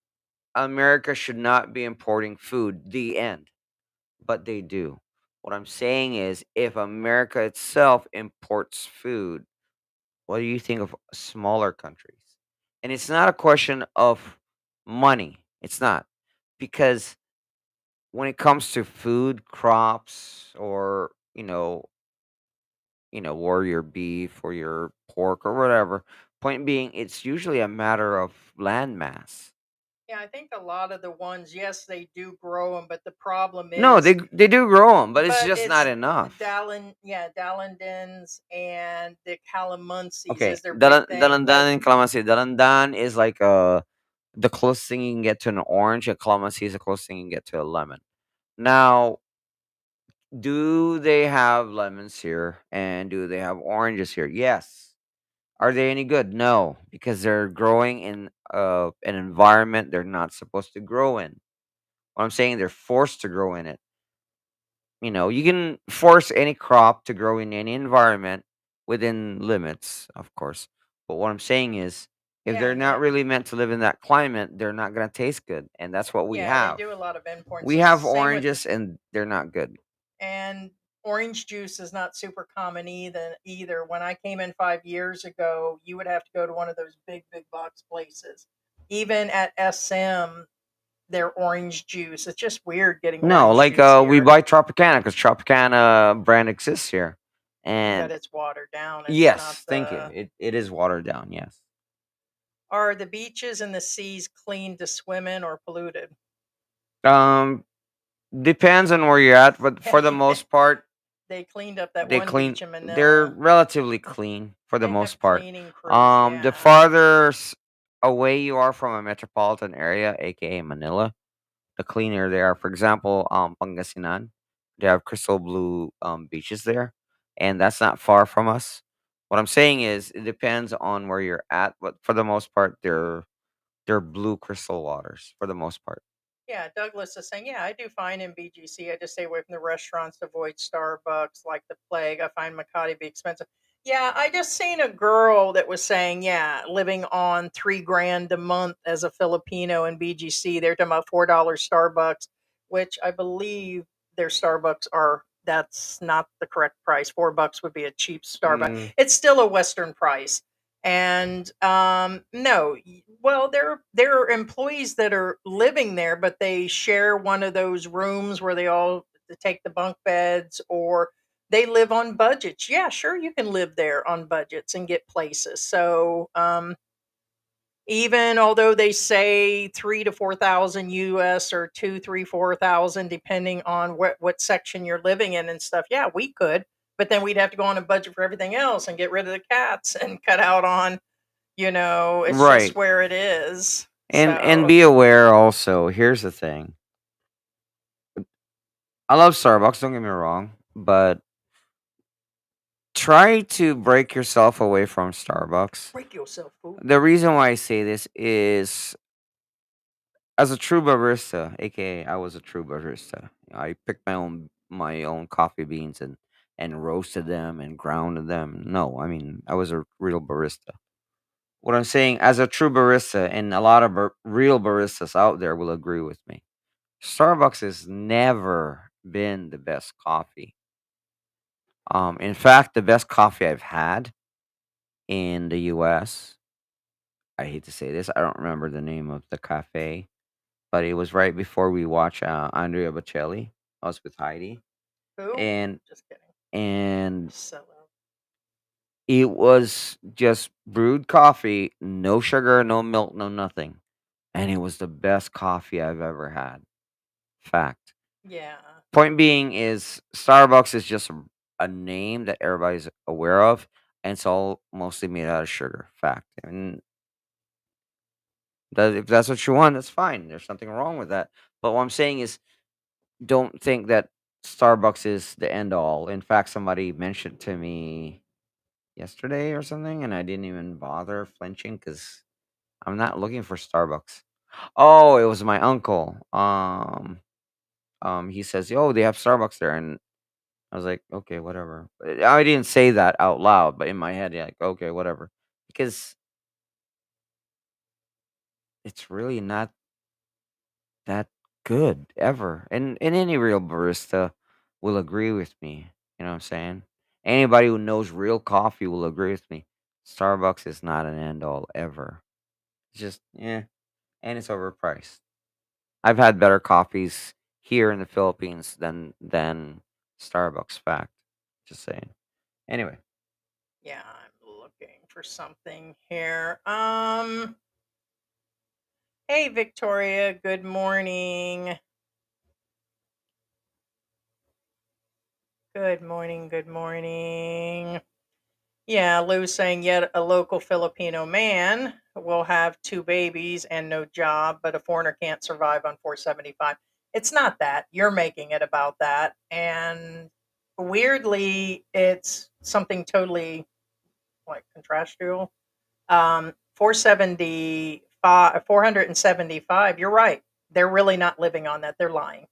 S4: America should not be importing food, the end, but they do. What I'm saying is if America itself imports food, what do you think of smaller countries? And it's not a question of money. It's not. Because when it comes to food, crops, or, or your beef or your pork or whatever, point being, it's usually a matter of land mass.
S3: Yeah, I think a lot of the ones, yes, they do grow them, but the problem
S4: No,
S3: is,
S4: they do grow them, but it's
S3: but
S4: just not
S3: it's
S4: enough.
S3: Dallendens and the calamansis
S4: Okay,
S3: is their big thing. But
S4: dalandan and calamansi. Dalandan is like the closest thing you can get to an orange, and calamansi is the closest thing you can get to a lemon. Now, do they have lemons here and do they have oranges here? Yes. Are they any good? No, because they're growing in an environment they're not supposed to grow in. What I'm saying, they're forced to grow in it. You can force any crop to grow in any environment within limits, of course. But what I'm saying is, if
S3: yeah,
S4: they're not really meant to live in that climate, they're not going to taste good. And that's what we
S3: yeah, they
S4: have.
S3: do a lot of imports.
S4: We
S3: It's the
S4: have
S3: same with
S4: oranges and they're not good.
S3: and orange juice is not super common either. When I came in 5 years ago, you would have to go to one of those big box places. Even at SM, their orange juice. It's just weird getting
S4: No,
S3: orange
S4: like
S3: juice
S4: we
S3: here,
S4: buy Tropicana because Tropicana brand exists here.
S3: but
S4: And
S3: it's watered down. It's not
S4: yes, thank you.
S3: the.
S4: It is watered down, yes.
S3: Are the beaches and the seas clean to swim in or polluted?
S4: Um Depends on where you're at, but for the most part,
S3: They cleaned up that
S4: they
S3: one
S4: clean.
S3: beach in
S4: They're
S3: Manila.
S4: relatively clean for the
S3: They have
S4: most part.
S3: cleaning crews,
S4: The
S3: yeah.
S4: farther away you are from a metropolitan area, aka Manila, the cleaner they are. For example, Pangasinan, they have crystal blue beaches there, and that's not far from us. What I'm saying is, it depends on where you're at, but for the most part, they're blue crystal waters for the most part.
S3: Yeah, Douglas is saying, yeah, I do fine in BGC. I just stay away from the restaurants, avoid Starbucks like the plague. I find Makati be expensive. Yeah, I just seen a girl that was saying, yeah, living on 3 grand a month as a Filipino in BGC. They're talking about $4 Starbucks, which I believe their Starbucks are. That's not the correct price. $4 would be a cheap Starbucks.
S4: Mm,
S3: It's still a Western price. And no, well, there are employees that are living there, but they share one of those rooms where they all take the bunk beds, or they live on budgets. Yeah, sure, you can live there on budgets and get places. So even although they say 3 to 4 thousand US or 2, 3, 4 thousand, depending on what section you're living in and stuff. Yeah, we could, but then we'd have to go on a budget for everything else and get rid of the cats and cut out on, it's just
S4: right.
S3: where it is.
S4: And
S3: So
S4: be aware also, here's the thing. I love Starbucks, don't get me wrong, but try to break yourself away from Starbucks.
S3: break yourself, fool.
S4: The reason why I say this is, as a true barista, aka I was a true barista. I picked my own coffee beans and roasted them and grounded them. No, I mean, I was a real barista. What I'm saying, as a true barista, and a lot of real baristas out there will agree with me, Starbucks has never been the best coffee. In fact, the best coffee I've had in the US, I hate to say this, I don't remember the name of the cafe, but it was right before we watched Andrea Bocelli. I was with Heidi,
S3: Who?
S4: and
S3: Just kidding.
S4: and
S3: Sell out.
S4: it was just brewed coffee, no sugar, no milk, no nothing, and it was the best coffee I've ever had. Fact.
S3: Yeah.
S4: Point being is, Starbucks is just a name that everybody's aware of, and it's all mostly made out of sugar. Fact. And if that's what you want, that's fine. There's nothing wrong with that. But what I'm saying is, don't think that Starbucks is the end all. In fact, somebody mentioned to me yesterday or something, and I didn't even bother flinching because I'm not looking for Starbucks. Oh, it was my uncle. He says, "Oh, they have Starbucks there," and I was like, "Okay, whatever." I didn't say that out loud, but in my head, yeah, like, "Okay, whatever," because it's really not that good ever. And any real barista will agree with me. You know what I'm saying? Anybody who knows real coffee will agree with me. Starbucks is not an end all ever. It's just yeah, and it's overpriced. I've had better coffees here in the Philippines than Starbucks. Fact, just saying. Anyway,
S3: Yeah, I'm looking for something here. Hey Victoria, good morning. Good morning, good morning. Yeah, Lou's saying yet a local Filipino man will have 2 babies and no job, but a foreigner can't survive on 475. It's not that. You're making it about that. And weirdly, it's something totally like contrastual. 475, 475, you're right. They're really not living on that. They're lying.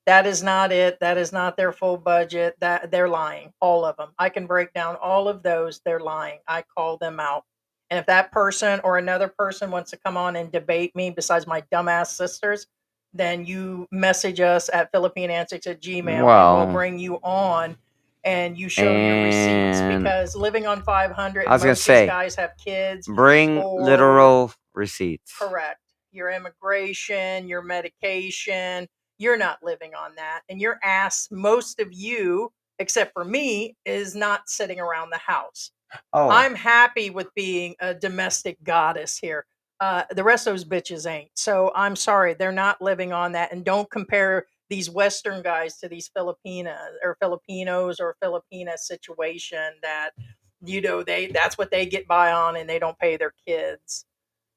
S3: That is not it. That is not their full budget. That they're lying, all of them. I can break down all of those. They're lying. I call them out. And if that person or another person wants to come on and debate me, besides my dumbass sisters, then you message us at Philippineantics at Gmail, and we'll
S4: well,
S3: bring you on and you show your receipts.
S4: and
S3: Because living on 500,
S4: I was gonna
S3: most of these
S4: say,
S3: guys have kids
S4: bring
S3: or
S4: literal receipts.
S3: correct. Your immigration, your medication, you're not living on that. And your ass, most of you, except for me, is not sitting around the house.
S4: Oh,
S3: I'm happy with being a domestic goddess here. The rest of those bitches ain't. So I'm sorry, they're not living on that. And don't compare these Western guys to these Filipinas or Filipinos or Filipina situation that that's what they get by on, and they don't pay their kids,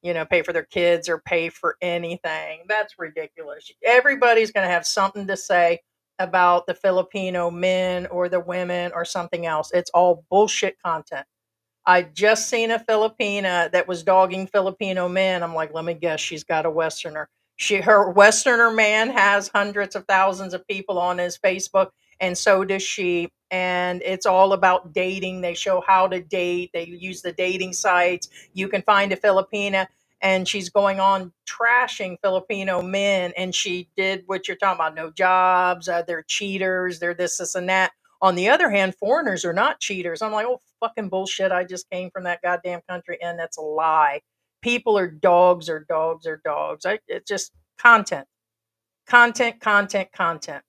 S3: pay for their kids or pay for anything. That's ridiculous. Everybody's going to have something to say about the Filipino men or the women or something else. It's all bullshit content. I just seen a Filipina that was dogging Filipino men. I'm like, let me guess, she's got a Westerner. Her Westerner man has hundreds of thousands of people on his Facebook, and so does she. And it's all about dating. They show how to date. They use the dating sites. You can find a Filipina, and she's going on trashing Filipino men. And she did what you're talking about: no jobs, they're cheaters, they're this, and that. On the other hand, foreigners are not cheaters. I'm like, oh, fucking bullshit. I just came from that goddamn country, and that's a lie. People are dogs or dogs or dogs. It's just content, content, content, content.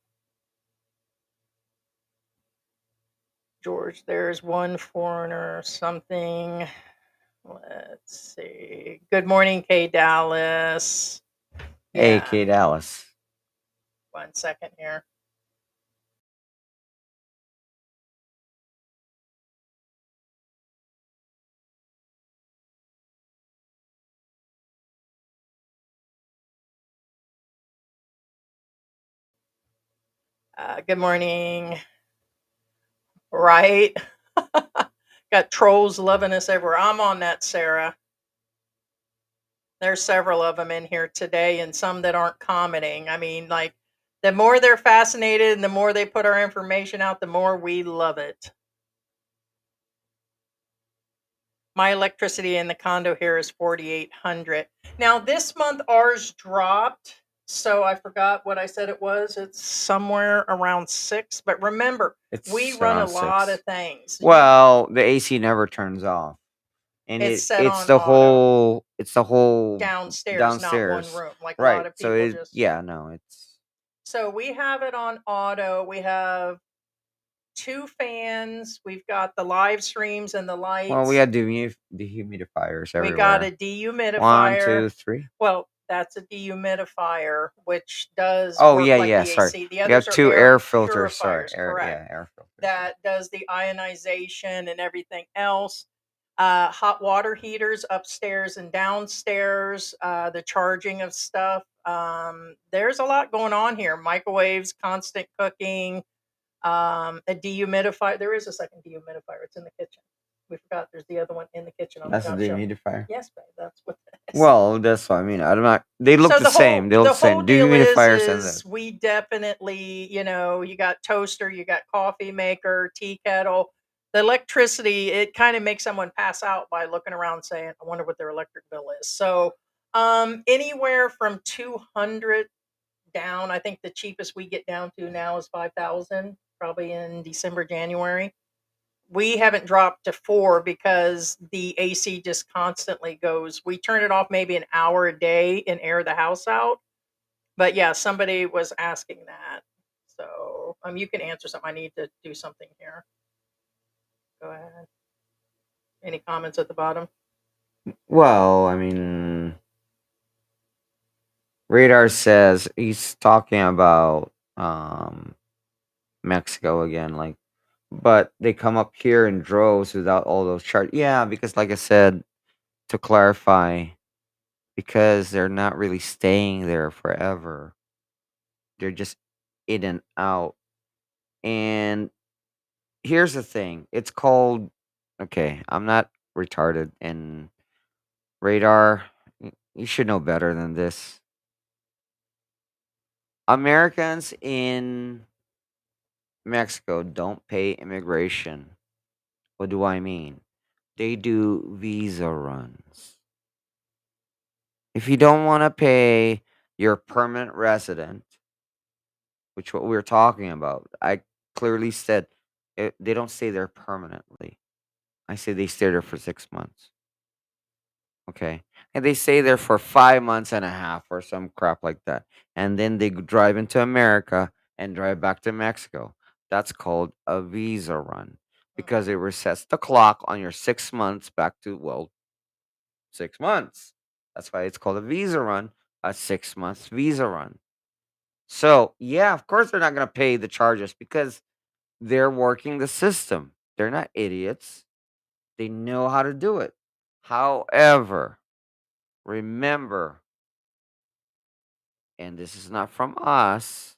S3: George, there's one foreigner, something. Let's see. Good morning, Kay Dallas.
S4: hey,
S3: Yeah,
S4: Kate Alice.
S3: 1 second here. Good morning. Right? Got trolls loving us everywhere. I'm on that, Sarah. There's several of them in here today, and some that aren't commenting. I mean, like, the more they're fascinated and the more they put our information out, the more we love it. My electricity in the condo here is 4,800. Now, this month ours dropped, so I forgot what I said it was. It's somewhere around 6. But remember, we
S4: It's
S3: run a
S4: around
S3: lot
S4: 6.
S3: of things.
S4: Well, the AC never turns off, and
S3: It's set
S4: it's
S3: on
S4: the
S3: auto
S4: whole
S3: downstairs, not one
S4: downstairs,
S3: room. Like a lot
S4: right?
S3: of
S4: So
S3: people
S4: it
S3: just.
S4: yeah, no, it's
S3: So we have it on auto. We have 2 fans. We've got the live streams and the
S4: well, we
S3: lights.
S4: had dehumidifiers
S3: We got a
S4: everywhere. One,
S3: dehumidifier.
S4: two, three.
S3: Well, that's a dehumidifier, which does
S4: Oh
S3: work
S4: yeah,
S3: like
S4: yeah.
S3: the
S4: Sorry,
S3: AC. The
S4: we
S3: others
S4: have
S3: are
S4: two
S3: air
S4: air filters. Sorry,
S3: purifiers,
S4: air
S3: correct.
S4: yeah, air filters.
S3: that does the ionization and everything else. Hot water heaters upstairs and downstairs, the charging of stuff. There's a lot going on here. Microwaves, constant cooking, a dehumidifier. There is a second dehumidifier. It's in the kitchen. We forgot there's the other one in the kitchen on
S4: That's
S3: the
S4: a
S3: top shelf.
S4: dehumidifier.
S3: Yes, babe, that's what that is.
S4: Well, that's what I mean. I'm not. They look
S3: So
S4: the same. They look
S3: the
S4: the same.
S3: whole deal
S4: Dehumidifiers and
S3: is
S4: this.
S3: we definitely, you got toaster, you got coffee maker, tea kettle. The electricity, it kind of makes someone pass out by looking around saying, I wonder what their electric bill is. So anywhere from 200 down. I think the cheapest we get down to now is 5,000, probably in December, January. We haven't dropped to 4 because the AC just constantly goes. We turn it off maybe an hour a day and air the house out. But yeah, somebody was asking that. So you can answer something. I need to do something here. Go ahead. Any comments at the bottom?
S4: Well, I mean, Radar says he's talking about Mexico again, like, but they come up here in droves without all those charts. Yeah, because like I said, to clarify, because they're not really staying there forever. They're just in and out. And here's the thing. It's called okay, I'm not retarded and Radar, you should know better than this. Americans in Mexico don't pay immigration. What do I mean? They do visa runs. If you don't want to pay your permanent resident, which what we're talking about, I clearly said they don't stay there permanently. I say they stay there for 6 months. Okay. And they stay there for 5 months and a half or some crap like that. And then they drive into America and drive back to Mexico. That's called a visa run because it resets the clock on your 6 months back to, well, 6 months. That's why it's called a visa run, a 6 months visa run. So, yeah, of course they're not going to pay the charges because they're working the system. They're not idiots. They know how to do it. However, remember, and this is not from us,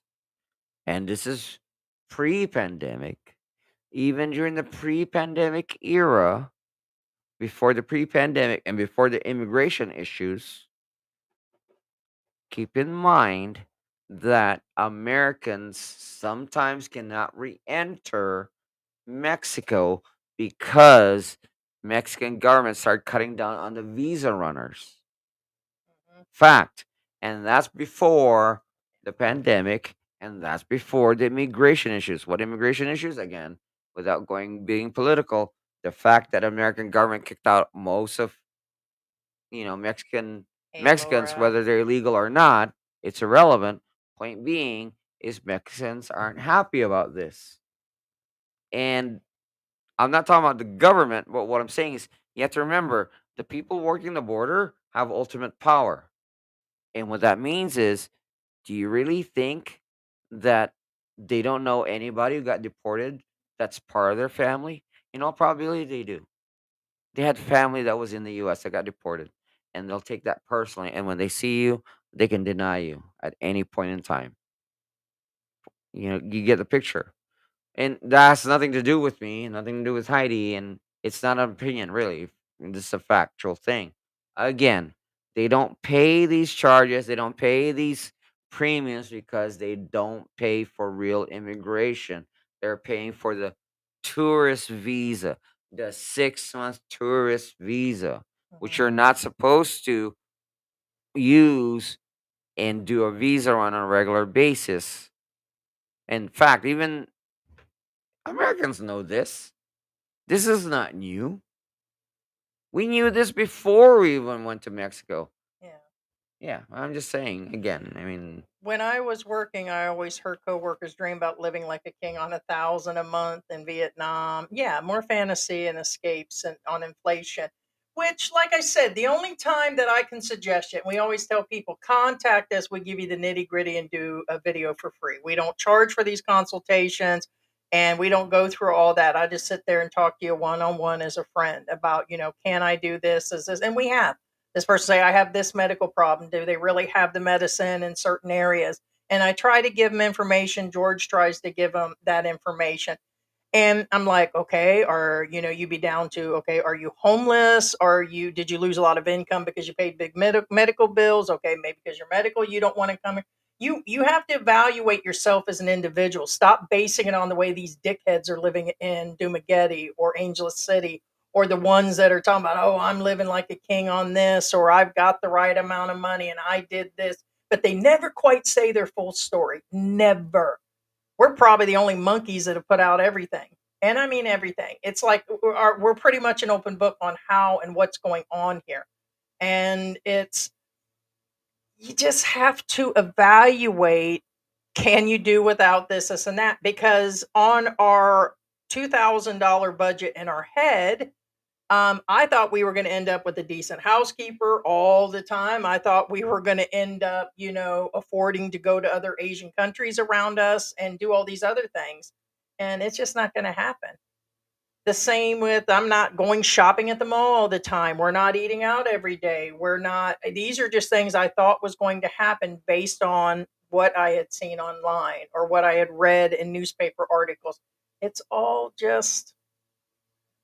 S4: and this is pre pandemic, even during the pre pandemic era, before the pre pandemic and before the immigration issues, keep in mind that Americans sometimes cannot re enter Mexico because Mexican government started cutting down on the visa runners. Fact. And that's before the pandemic and that's before the immigration issues. What immigration issues? Again, without going being political, the fact that American government kicked out most of, Mexicans,
S3: Laura.
S4: whether they're illegal or not, it's irrelevant. Point being is Mexicans aren't happy about this. And I'm not talking about the government, but what I'm saying is you have to remember the people working the border have ultimate power. And what that means is, do you really think that they don't know anybody who got deported that's part of their family? In all probability, they do. They had family that was in the US that got deported, and they'll take that personally. And when they see you, they can deny you at any point in time. You get the picture. And that has nothing to do with me, nothing to do with Heidi, and it's not an opinion, really. This is a factual thing. Again, they don't pay these charges, they don't pay these premiums because they don't pay for real immigration. They're paying for the tourist visa, the 6 month tourist visa, which you're not supposed to use and do a visa on a regular basis. In fact, even Americans know this. This is not new. We knew this before we even went to Mexico.
S3: Yeah.
S4: Yeah, I'm just saying again. I mean,
S3: When I was working, I always heard coworkers dream about living like a king on 1,000 a month in Vietnam. Yeah, more fantasy and escapes and on inflation. Which, like I said, the only time that I can suggest it, we always tell people contact us. We give you the nitty gritty and do a video for free. We don't charge for these consultations. And we don't go through all that. I just sit there and talk to you one on one as a friend about, can I do this? Is this? And we have this person say, I have this medical problem. Do they really have the medicine in certain areas? And I try to give them information. George tries to give them that information. And I'm like, okay, or you be down to, okay, are you homeless? Did you lose a lot of income because you paid big medical bills? Okay, maybe because you're medical, you don't want to come here. You have to evaluate yourself as an individual. Stop basing it on the way these dickheads are living in Dumagetti or Angeles City, or the ones that are talking about, oh, I'm living like a king on this, or I've got the right amount of money and I did this. But they never quite say their full story. Never. We're probably the only monkeys that have put out everything. And I mean everything. It's like we're pretty much an open book on how and what's going on here. And you just have to evaluate, can you do without this, and that? Because on our $2,000 budget in our head, I thought we were going to end up with a decent housekeeper all the time. I thought we were going to end up, affording to go to other Asian countries around us and do all these other things. And it's just not going to happen. The same with, I'm not going shopping at the mall all the time. We're not eating out every day. These are just things I thought was going to happen based on what I had seen online or what I had read in newspaper articles. It's all just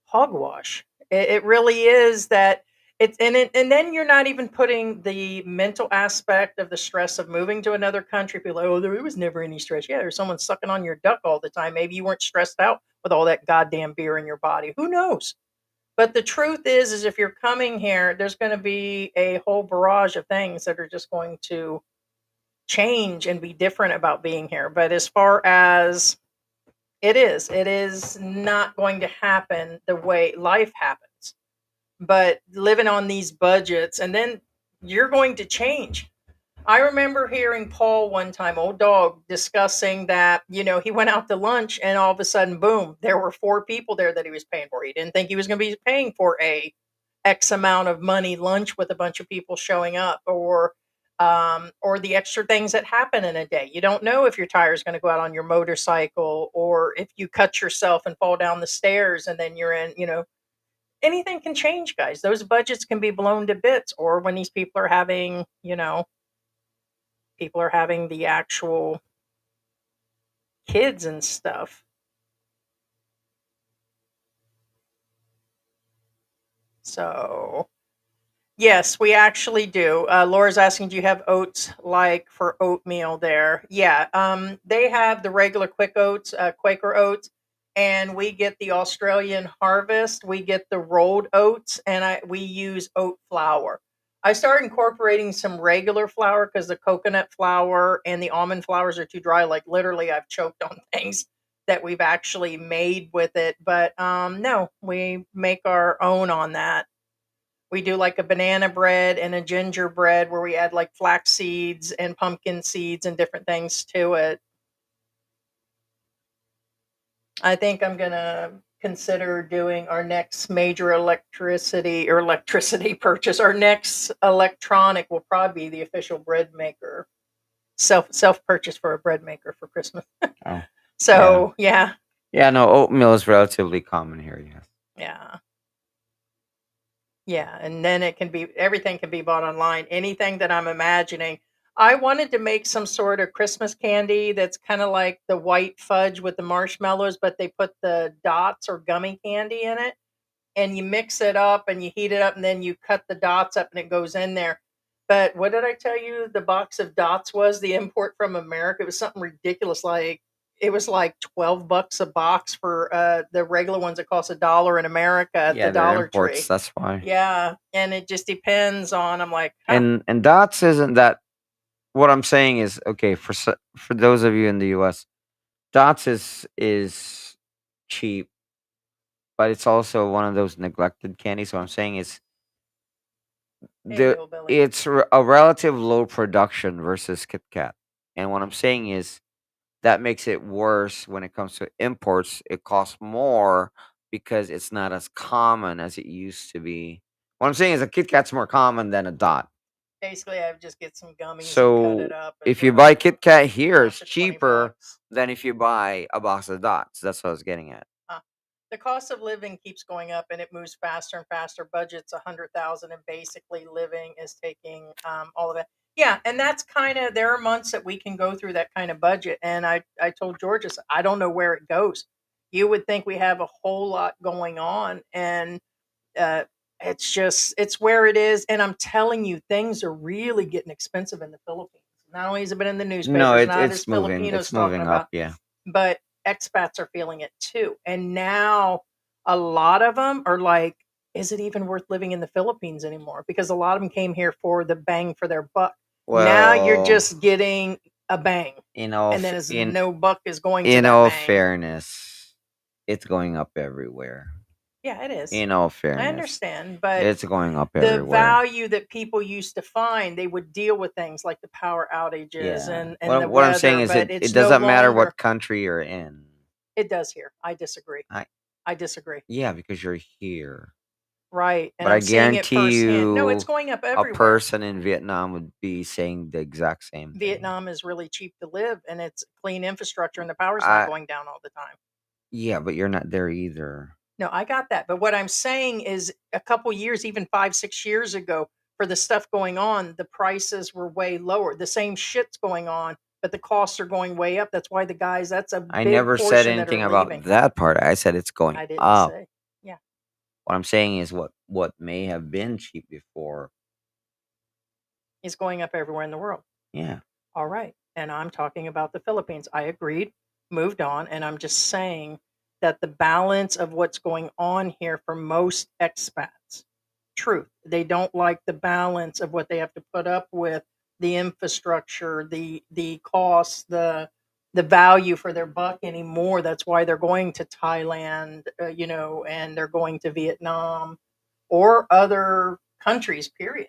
S3: hogwash. It really is that and then you're not even putting the mental aspect of the stress of moving to another country. People are like, oh, there was never any stress. Yeah, there's someone sucking on your duck all the time. Maybe you weren't stressed out with all that goddamn beer in your body. Who knows? But the truth is if you're coming here, there's going to be a whole barrage of things that are just going to change and be different about being here. But as far as it is not going to happen the way life happens. But living on these budgets, and then you're going to change. I remember hearing Paul one time, old dog, discussing that, he went out to lunch and all of a sudden, boom, there were 4 people there that he was paying for. He didn't think he was going to be paying for a X amount of money lunch with a bunch of people showing up, or the extra things that happen in a day. You don't know if your tire is going to go out on your motorcycle, or if you cut yourself and fall down the stairs and then you're in, anything can change, guys. Those budgets can be blown to bits, or when these people are having the actual kids and stuff. So yes, we actually do. Laura's asking, do you have oats like for oatmeal there? Yeah, they have the regular quick oats, Quaker oats, and we get the Australian Harvest. We get the rolled oats, and we use oat flour. I started incorporating some regular flour because the coconut flour and the almond flours are too dry. Like literally, I've choked on things that we've actually made with it. But no, we make our own on that. We do like a banana bread and a gingerbread where we add like flax seeds and pumpkin seeds and different things to it. I think I'm going to consider doing our next major electricity purchase. Our next electronic will probably be the official bread maker. Self purchase for a bread maker for Christmas.
S4: Oh, yeah.
S3: So, yeah.
S4: Yeah, no, oatmeal is relatively common here, yes.
S3: Yeah. Yeah, and then everything can be bought online. Anything that I'm imagining. I wanted to make some sort of Christmas candy that's kind of like the white fudge with the marshmallows, but they put the dots or gummy candy in it, and you mix it up and you heat it up, and then you cut the dots up and it goes in there. But what did I tell you the box of dots was? The import from America. It was something ridiculous. Like it was like $12 a box for the regular ones that cost $1 in America at
S4: Yeah,
S3: the
S4: they're
S3: Dollar Tree.
S4: imports, that's why.
S3: Yeah, and it just depends on. I'm like, huh,
S4: And dots isn't that. What I'm saying is, okay, for those of you in the U.S., dots is cheap, but it's also one of those neglected candies. What I'm saying is
S3: hey,
S4: the
S3: hillbilly.
S4: it's a relative low production versus Kit Kat. And what I'm saying is that makes it worse when it comes to imports. It costs more because it's not as common as it used to be. What I'm saying is a Kit Kat's more common than a dot.
S3: Basically, I would just get some gummies and cut
S4: So
S3: it up and
S4: if you
S3: do
S4: buy
S3: it
S4: Kit Kat here, it's
S3: cost of 20
S4: cheaper
S3: bucks.
S4: than if you buy a box of dots. That's what I was getting at.
S3: The cost of living keeps going up and it moves faster and faster. Budget's 100,000 and basically living is taking all of it. Yeah, and that's kind of there are months that we can go through that kind of budget. And I told George, I said, I don't know where it goes. You would think we have a whole lot going on, and uh, it's where it is. And I'm telling you, things are really getting expensive in the Philippines. Not only has it been in the
S4: No,
S3: newspapers, not as
S4: it's moving.
S3: Filipinos
S4: It's
S3: talking
S4: moving up.
S3: about,
S4: Yeah.
S3: but expats are feeling it too. And now a lot of them are like, is it even worth living in the Philippines anymore? Because a lot of them came here for the bang for their buck. Now you're
S4: Well,
S3: just getting a bang,
S4: in all
S3: and then
S4: f-
S3: as no buck is going to
S4: in
S3: that
S4: all
S3: bang.
S4: fairness, it's going up everywhere.
S3: Yeah, it is.
S4: In all
S3: I
S4: fairness,
S3: understand, but
S4: it's going up
S3: the
S4: everywhere.
S3: value that people used to find, they would deal with things like the power outages
S4: Yeah.
S3: and the
S4: What I'm saying
S3: weather,
S4: is
S3: but
S4: it
S3: it's no
S4: doesn't matter
S3: longer.
S4: what country you're in.
S3: It does here. I disagree.
S4: I
S3: I disagree.
S4: Yeah, because you're here.
S3: Right, and
S4: But I
S3: I'm seeing it
S4: guarantee
S3: firsthand. No, it's
S4: you
S3: going up
S4: a
S3: everywhere.
S4: person in Vietnam would be saying the exact same thing.
S3: Vietnam is really cheap to live, and it's clean infrastructure, and the power's
S4: I
S3: not going down all the time.
S4: Yeah, but you're not there either.
S3: No, I got that. But what I'm saying is a couple years, even 5, 6 years ago, for the stuff going on, the prices were way lower. The same shit's going on, but the costs are going way up. That's why the guys, that's a
S4: I
S3: big
S4: never said
S3: portion that
S4: anything
S3: are
S4: about
S3: leaving.
S4: that part. I said it's going
S3: I didn't
S4: up.
S3: say. Yeah.
S4: What I'm saying is what may have been cheap before.
S3: It's going up everywhere in the world.
S4: Yeah.
S3: All right. And I'm talking about the Philippines. I agreed, moved on, and I'm just saying that the balance of what's going on here for most expats, truth, they don't like the balance of what they have to put up with, the infrastructure, the costs, the value for their buck anymore. That's why they're going to Thailand, and they're going to Vietnam or other countries, period.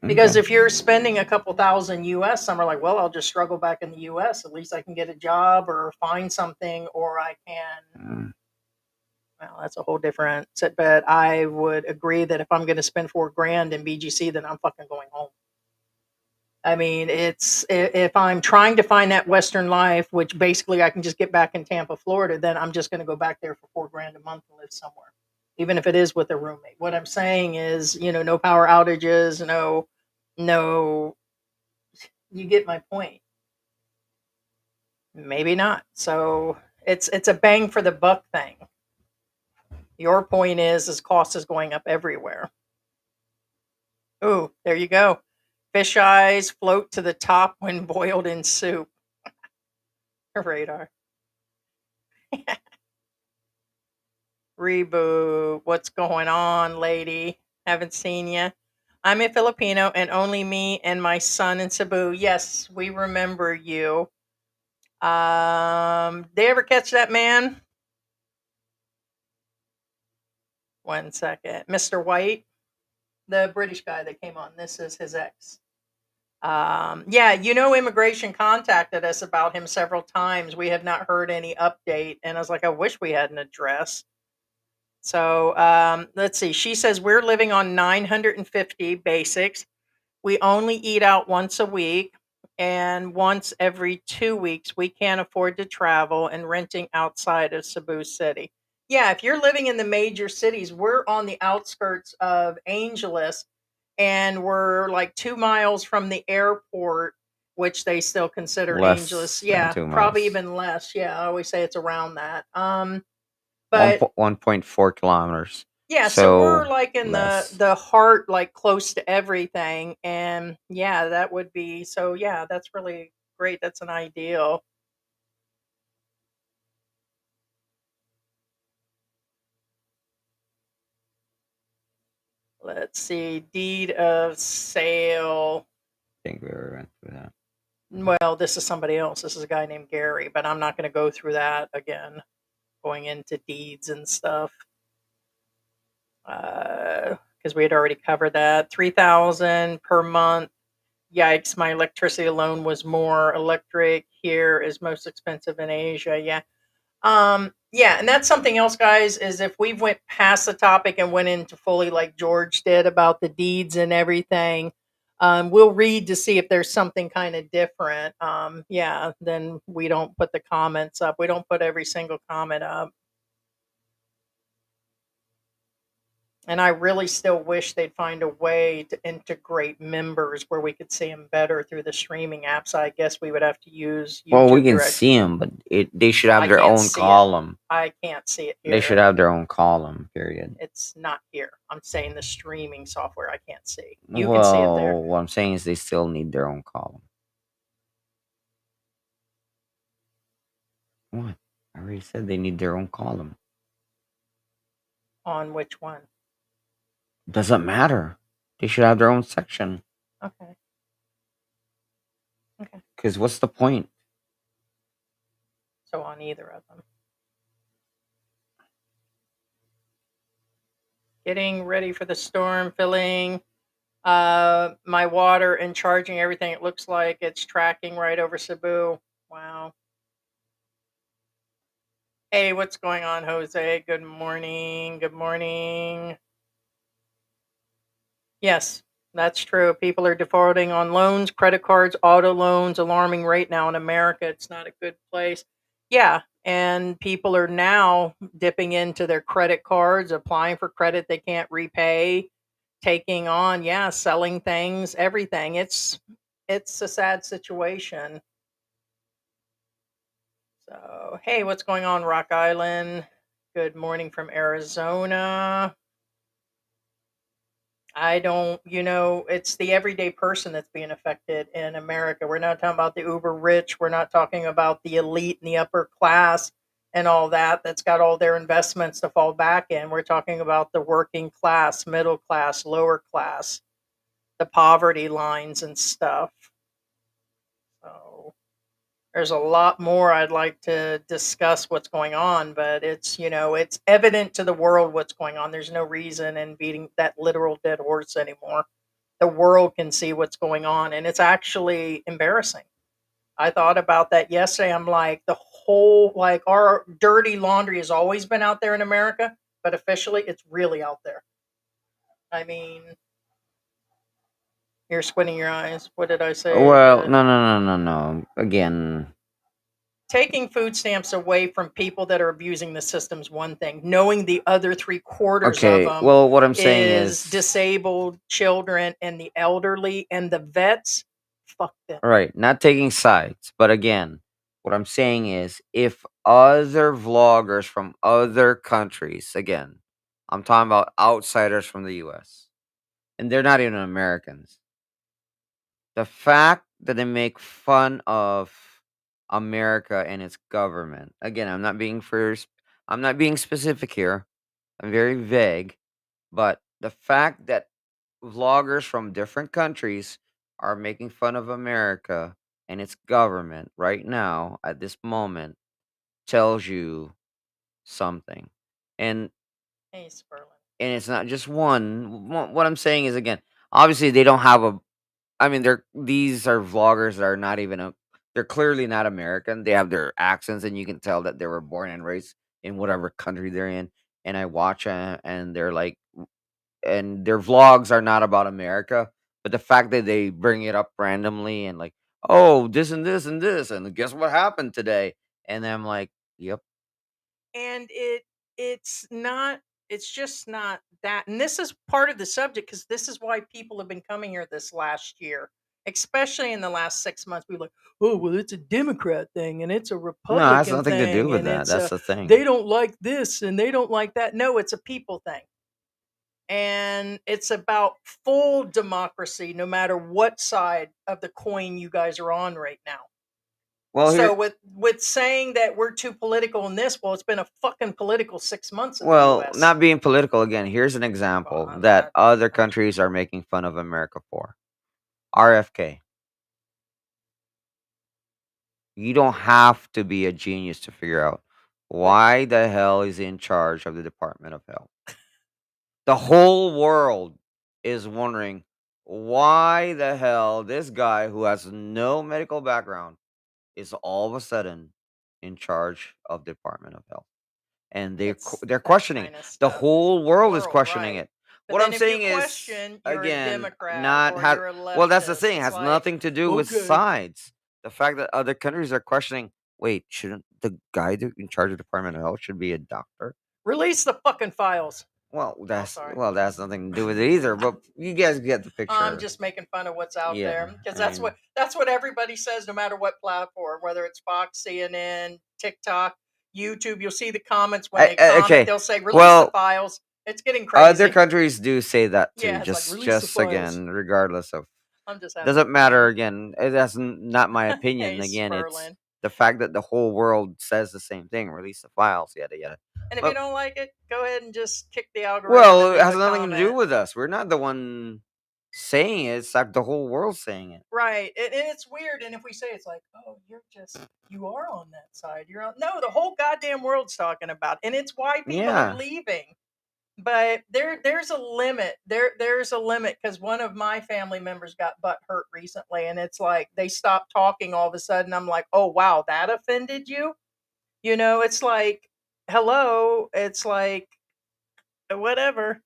S3: Because
S4: Okay.
S3: if you're spending a couple thousand US, some are like, well, I'll just struggle back in the US. At least I can get a job or find something, or I can.
S4: Mm.
S3: Well, that's a whole different set. But I would agree that if I'm going to spend $4,000 in BGC, then I'm fucking going home. I mean, it's if I'm trying to find that Western life, which basically I can just get back in Tampa, Florida, then I'm just going to go back there for $4,000 a month and live somewhere, even if it is with a roommate. What I'm saying is, no power outages, no, you get my point. Maybe not. So it's a bang for the buck thing. Your point is cost is going up everywhere. Ooh, there you go. Fish eyes float to the top when boiled in soup. Radar. Reboot. What's going on, lady? Haven't seen you. I'm a Filipino and only me and my son in Cebu. Yes, we remember you. They ever catch that man? 1 second. Mr. White, the British guy that came on. This is his ex. Yeah, immigration contacted us about him several times. We have not heard any update. And I was like, I wish we had an address. So let's see. She says we're living on 950 basics. We only eat out once a week and once every 2 weeks. We can't afford to travel and renting outside of Cebu City. Yeah, if you're living in the major cities, we're on the outskirts of Angeles and we're like 2 miles from the airport, which they still consider Angeles.
S4: Less than
S3: Yeah,
S4: 2 miles.
S3: probably even less. Yeah, I always say it's around that. But
S4: 1.4 kilometers.
S3: yeah, so we're
S4: So
S3: like in
S4: less.
S3: the heart, like close to everything, and yeah, that would be so. Yeah, that's really great. That's an ideal. Let's see, deed of sale.
S4: I think we already went through that.
S3: Well, this is somebody else. This is a guy named Gary, but I'm not going to go through that again. Going into deeds and stuff, because we had already covered that. 3,000 per month. Yikes! My electricity alone was more. Electric here is most expensive in Asia. Yeah. Yeah, and that's something else, guys, is if we went past the topic and went into fully like George did about the deeds and everything, we'll read to see if there's something kind of different. Yeah, then we don't put the comments up. We don't put every single comment up. And I really still wish they'd find a way to integrate members where we could see them better through the streaming apps. I guess we would have to use
S4: Well, we
S3: YouTube
S4: can
S3: Direct.
S4: see them, but they should have
S3: I
S4: their
S3: can't
S4: own
S3: see it.
S4: column.
S3: I can't see it
S4: They should
S3: here.
S4: have their own column. Period.
S3: It's not here. I'm saying the streaming software I can't see. You can see it there
S4: Well, what I'm saying is they still need their own column. What? I already said they need their own column.
S3: on which one?
S4: Doesn't matter. They should have their own section.
S3: Okay. Okay.
S4: Because what's the point?
S3: So on either of them. Getting ready for the storm, filling my water and charging everything. It looks like it's tracking right over Cebu. Wow. Hey, what's going on, Jose? Good morning. Good morning. Yes, that's true. People are defaulting on loans, credit cards, auto loans, alarming rate now in America. It's not a good place. Yeah, and people are now dipping into their credit cards, applying for credit they can't repay, taking on, yeah, selling things, everything. It's a sad situation. So, hey, what's going on, Rock Island? Good morning from Arizona. I don't, it's the everyday person that's being affected in America. We're not talking about the uber rich. We're not talking about the elite and the upper class and all that that's got all their investments to fall back in. We're talking about the working class, middle class, lower class, the poverty lines and stuff. So there's a lot more I'd like to discuss what's going on, but it's evident to the world what's going on. There's no reason in beating that literal dead horse anymore. The world can see what's going on, and it's actually embarrassing. I thought about that yesterday. I'm like, the whole, like, our dirty laundry has always been out there in America, but officially it's really out there. I mean, you're squinting your eyes. What did I say?
S4: Well, no. Again,
S3: Taking food stamps away from people that are abusing the system's one thing. Knowing the other three quarters of
S4: okay.
S3: them
S4: Well, what I'm saying
S3: is
S4: is,
S3: disabled children and the elderly and the vets. Fuck them.
S4: right, not taking sides, but again, what I'm saying is, if other vloggers from other countries, again, I'm talking about outsiders from the U.S., and they're not even Americans. The fact that they make fun of America and its government. Again, I'm not being specific here. I'm very vague, but the fact that vloggers from different countries are making fun of America and its government right now at this moment tells you something. And
S3: Hey, Sperlin.
S4: it's not just one. What I'm saying is, again, obviously they don't have a, I mean, these are vloggers that are not even they're clearly not American. They have their accents, and you can tell that they were born and raised in whatever country they're in. And I watch, and they're like, and their vlogs are not about America, but the fact that they bring it up randomly and like, oh, this and this and this, and guess what happened today? And I'm like, yep,
S3: And it's just not that. And this is part of the subject because this is why people have been coming here this last year, especially in the last 6 months. We were like, oh, well, it's a Democrat thing and it's a
S4: no, it has
S3: Republican
S4: nothing to do
S3: thing
S4: with
S3: and
S4: that.
S3: it's
S4: That's
S3: a
S4: the thing.
S3: they don't like this and they don't like that. No, it's a people thing. And it's about full democracy, no matter what side of the coin you guys are on right now.
S4: Well,
S3: So
S4: here,
S3: with saying that we're too political in this, well, it's been a fucking political 6 months in the
S4: well,
S3: U.S.
S4: not being political again. Here's an
S3: Well,
S4: example
S3: I'm
S4: that
S3: not.
S4: other countries are making fun of America for. RFK. You don't have to be a genius to figure out
S3: But
S4: why the hell is in charge of the Department of Health. The whole world is wondering why the hell this guy who has no medical background is all of a sudden in charge of Department of Health, and
S3: It's
S4: they're
S3: that
S4: questioning
S3: kind of
S4: the
S3: stuff.
S4: whole world is questioning
S3: Right.
S4: it.
S3: But
S4: What I'm
S3: then if you
S4: saying is,
S3: question, you're a
S4: again,
S3: Democrat
S4: not
S3: or
S4: how.
S3: you're a
S4: Well, that's the
S3: leftist.
S4: thing. It
S3: It's
S4: has
S3: like,
S4: nothing to do with
S3: okay,
S4: sides. The fact that other countries are questioning. Wait, shouldn't the guy in charge of Department of Health should be a doctor?
S3: release the fucking files.
S4: Well,
S3: sorry.
S4: that's nothing to do with it either. But you guys get the picture.
S3: I'm just making fun of what's out there
S4: Yeah,
S3: because
S4: I
S3: that's
S4: mean,
S3: what everybody says, no matter what platform, whether it's Fox, CNN, TikTok, YouTube. You'll see the comments when they comment.
S4: okay.
S3: They'll say, "Release the
S4: Well,
S3: files." It's getting
S4: other
S3: crazy.
S4: countries do say that too.
S3: Yeah, it's like, "Release the
S4: Just
S3: files."
S4: again, regardless of
S3: I'm just having
S4: doesn't matter.
S3: fun.
S4: Again, that's not my opinion.
S3: Hey,
S4: Again, it's
S3: Sperlin.
S4: the fact that the whole world says the same thing. Release the files, yada yada.
S3: And if you
S4: But
S3: don't like it, go ahead and just kick the algorithm
S4: well,
S3: and
S4: it
S3: leave
S4: has
S3: a
S4: nothing to do
S3: comment.
S4: with us. We're not the one saying it. It's like the whole world saying it.
S3: Right. And it's weird. And if we say it's like, oh, you are on that side. You're on. No, the whole goddamn world's talking about it. And it's why people are
S4: Yeah.
S3: leaving. But there's a limit. There's a limit because one of my family members got butt hurt recently. And it's like they stopped talking all of a sudden. I'm like, oh, wow, that offended you? It's like, hello. It's like, whatever.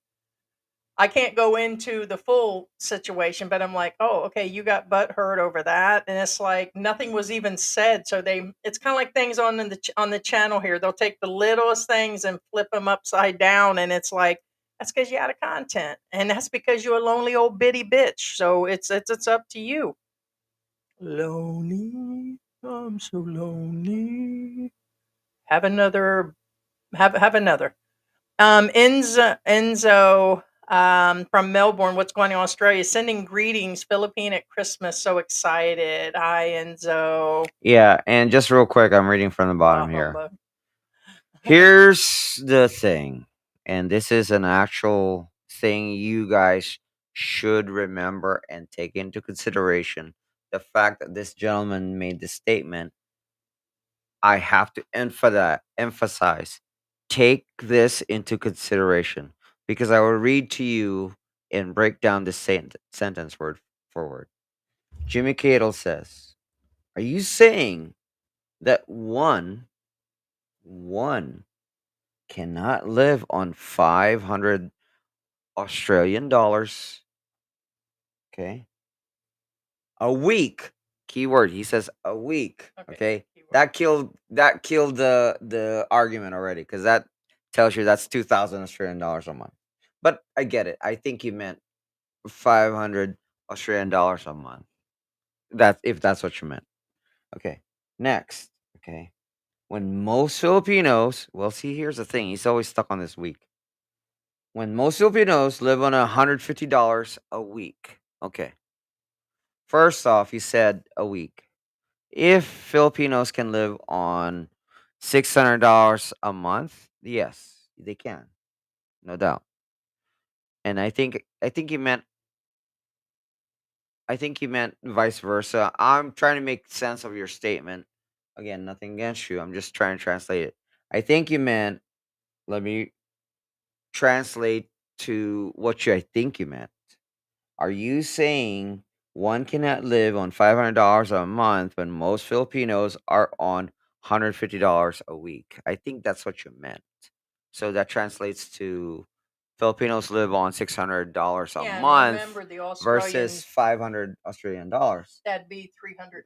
S3: I can't go into the full situation, but I'm like, oh, okay, you got butt hurt over that, and it's like nothing was even said. So it's kind of like things on the channel here. They'll take the littlest things and flip them upside down, and it's like that's because you're out of content, and that's because you're a lonely old bitty bitch. So it's up to you. Lonely, I'm so lonely. Have another. Have another. Enzo from Melbourne, what's going on in Australia? Sending greetings, Philippine at Christmas. So excited. Hi, Enzo.
S4: Yeah, and just real quick, I'm reading from the bottom here.
S3: Humbug.
S4: Here's the thing, and this is an actual thing you guys should remember and take into consideration. The fact that this gentleman made the statement, I have to emphasize. Take this into consideration because I will read to you and break down this sentence word for word. Jimmy Cato says, "Are you saying that one cannot live on 500 Australian dollars, okay, a week? Keyword, he says a week, okay?
S3: Keyword.
S4: That killed the argument already because that tells you that's 2,000 Australian dollars a month. But I get it. I think he meant 500 Australian dollars a month. That if that's what you meant. Okay. Next, okay. When most Filipinos, well, see, here's the thing. He's always stuck on this week. When most Filipinos live on $150 a week. Okay. First off, he said a week. If Filipinos can live on $600 a month, yes, they can. No doubt. And I think he meant vice versa. I'm trying to make sense of your statement. Again, nothing against you. I'm just trying to translate it. I think you meant, let me translate to what I think you meant. Are you saying one cannot live on $500 a month when most Filipinos are on $150 a week? I think that's what you meant. So that translates to Filipinos live on $600 a
S3: Yeah, and
S4: month
S3: remember the
S4: versus
S3: Australian,
S4: 500 Australian dollars.
S3: that'd be $330.